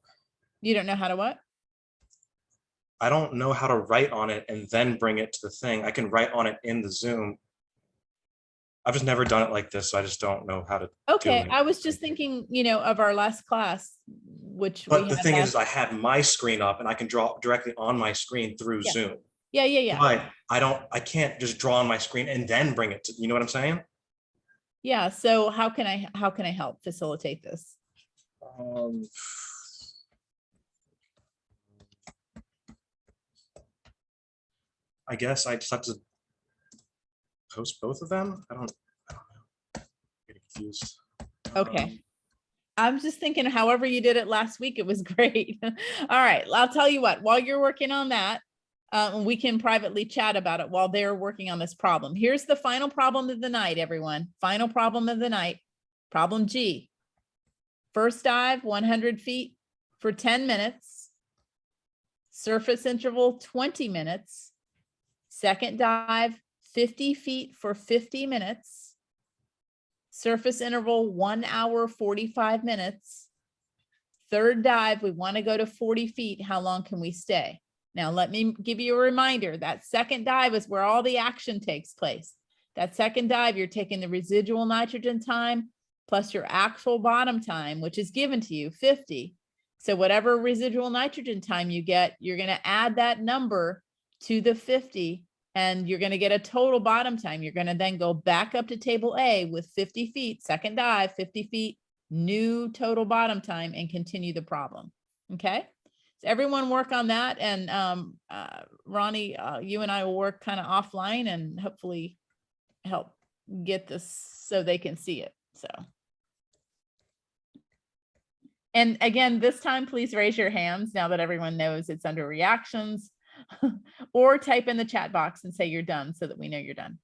You don't know how to what? I don't know how to write on it and then bring it to the thing. I can write on it in the Zoom. I've just never done it like this, so I just don't know how to. Okay, do it. I was just thinking, of our last class, which But we the had thing last- is, I had my screen up and I can draw directly on my screen through Yeah. Zoom. Yeah. But I can't just draw on my screen and then bring it to, you know what I'm saying? Yeah, so how can I help facilitate this? I guess I just have to post both of them. I don't know. I'm getting confused. Okay. I'm just thinking, however you did it last week, it was great. All right, I'll tell you what, while you're working on that, we can privately chat about it while they're working on this problem. Here's the final problem of the night, everyone. Final problem of the night, problem G. First dive, 100 feet for 10 minutes. Surface interval, 20 minutes. Second dive, 50 feet for 50 minutes. Surface interval, 1 hour, 45 minutes. Third dive, we want to go to 40 feet. How long can we stay? Now, let me give you a reminder. That second dive is where all the action takes place. That second dive, you're taking the residual nitrogen time plus your actual bottom time, which is given to you, 50. So whatever residual nitrogen time you get, you're going to add that number to the 50. And you're going to get a total bottom time. You're going to then go back up to table A with 50 feet, second dive, 50 feet, new total bottom time, and continue the problem. Okay. So everyone work on that. And Ronnie, you and I will work kind of offline and hopefully help get this so they can see it. So. And again, this time, please raise your hands now that everyone knows it's under reactions, or type in the chat box and say you're done so that we know you're done.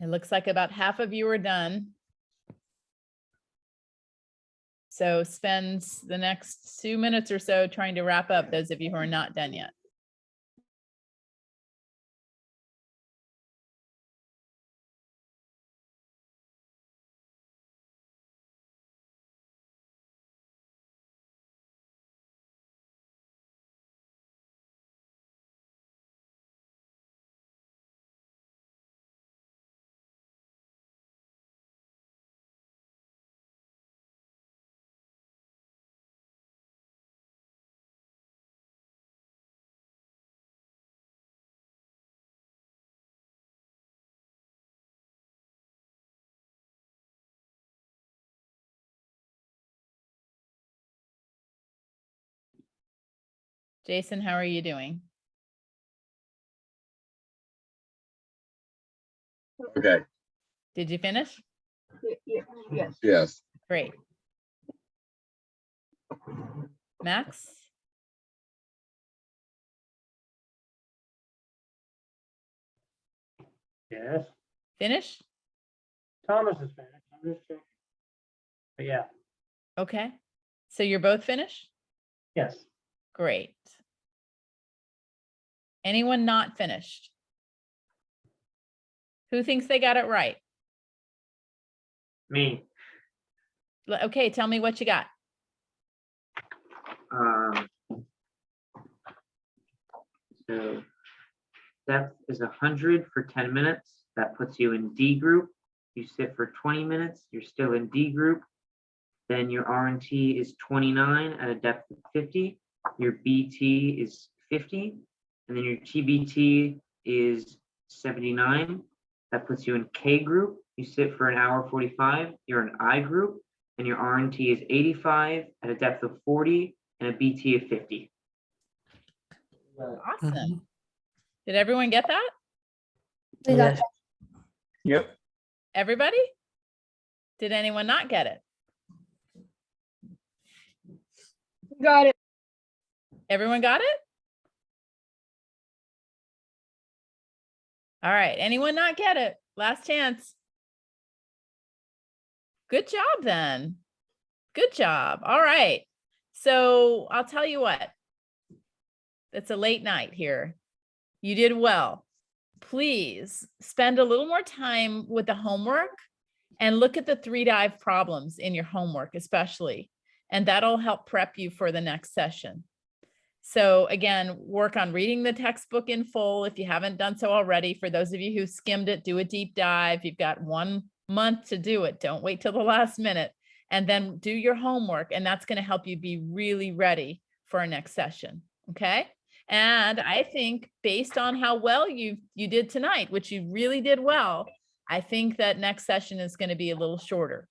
It looks like about half of you are done. So spend the next 2 minutes or so trying to wrap up those of you who are not done yet. Jason, how are you doing? Okay. Did you finish? Yes. Yes. Great. Max? Yes. Finish? Thomas is finished. I'm just checking. But yeah, Okay. So you're both finished? yes. Great. Anyone not finished? Who thinks they got it right? Me. Okay, tell me what you got. So depth is 100 for 10 minutes. That puts you in D group. You sit for 20 minutes, you're still in D group. Then your RNT is 29 at a depth of 50. Your BT is 50. And then your TBT is 79. That puts you in K group. You sit for an hour 45. You're in I group. And your RNT is 85 at a depth of 40 and a BT of 50. Awesome. Did everyone get that? We got Yes. Yep. Everybody? Did anyone not get it? Got it. Everyone got it? All right. Anyone not get it? Last chance. Good job then. Good job. All right. So I'll tell you what. It's a late night here. You did well. Please spend a little more time with the homework and look at the 3 dive problems in your homework, especially, and that'll help prep you for the next session. So again, work on reading the textbook in full. If you haven't done so already, for those of you who skimmed it, do a deep dive. You've got 1 month to do it. Don't wait till the last minute, and then do your homework. And that's going to help you be really ready for our next session. Okay. And I think based on how well you did tonight, which you really did well, I think that next session is going to be a little shorter.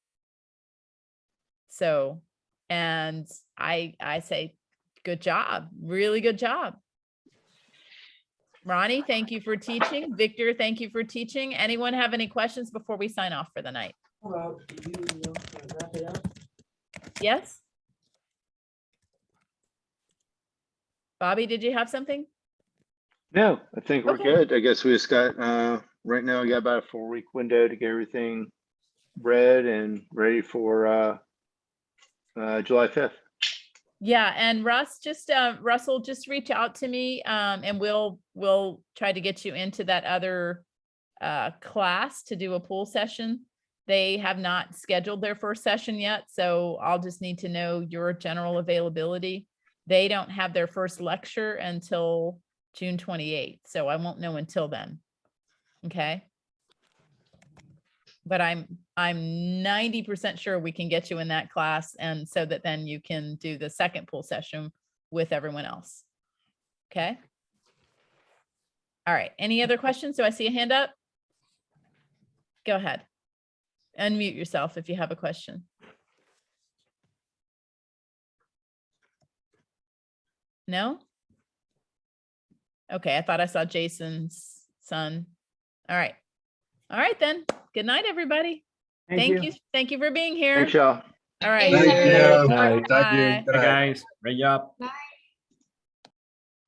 So, and I say, good job, really good job. Ronnie, thank you for teaching. Victor, thank you for teaching. Anyone have any questions before we sign off for the night? Yes? Bobby, did you have something? No, I think we're Okay. good. I guess we just got, right now, we got about a 4-week window to get everything read and ready for July 5th. Yeah, and Russell, just reach out to me, and we'll try to get you into that other class to do a pool session. They have not scheduled their first session yet, so I'll just need to know your general availability. They don't have their first lecture until June 28th, so I won't know until then. Okay. But I'm 90% sure we can get you in that class, and so that then you can do the second pool session with everyone else. Okay. All right. Any other questions? Do I see a hand up? Go ahead. Unmute yourself if you have a question. No? Okay, I thought I saw Jason's son. All right. All right then. Good night, everybody. Thank you. Thank you for being here. Thanks, y'all. All right. Thanks, Thank everyone. you. Night. Thank you. Bye. Good Hey night. guys, great job. Bye.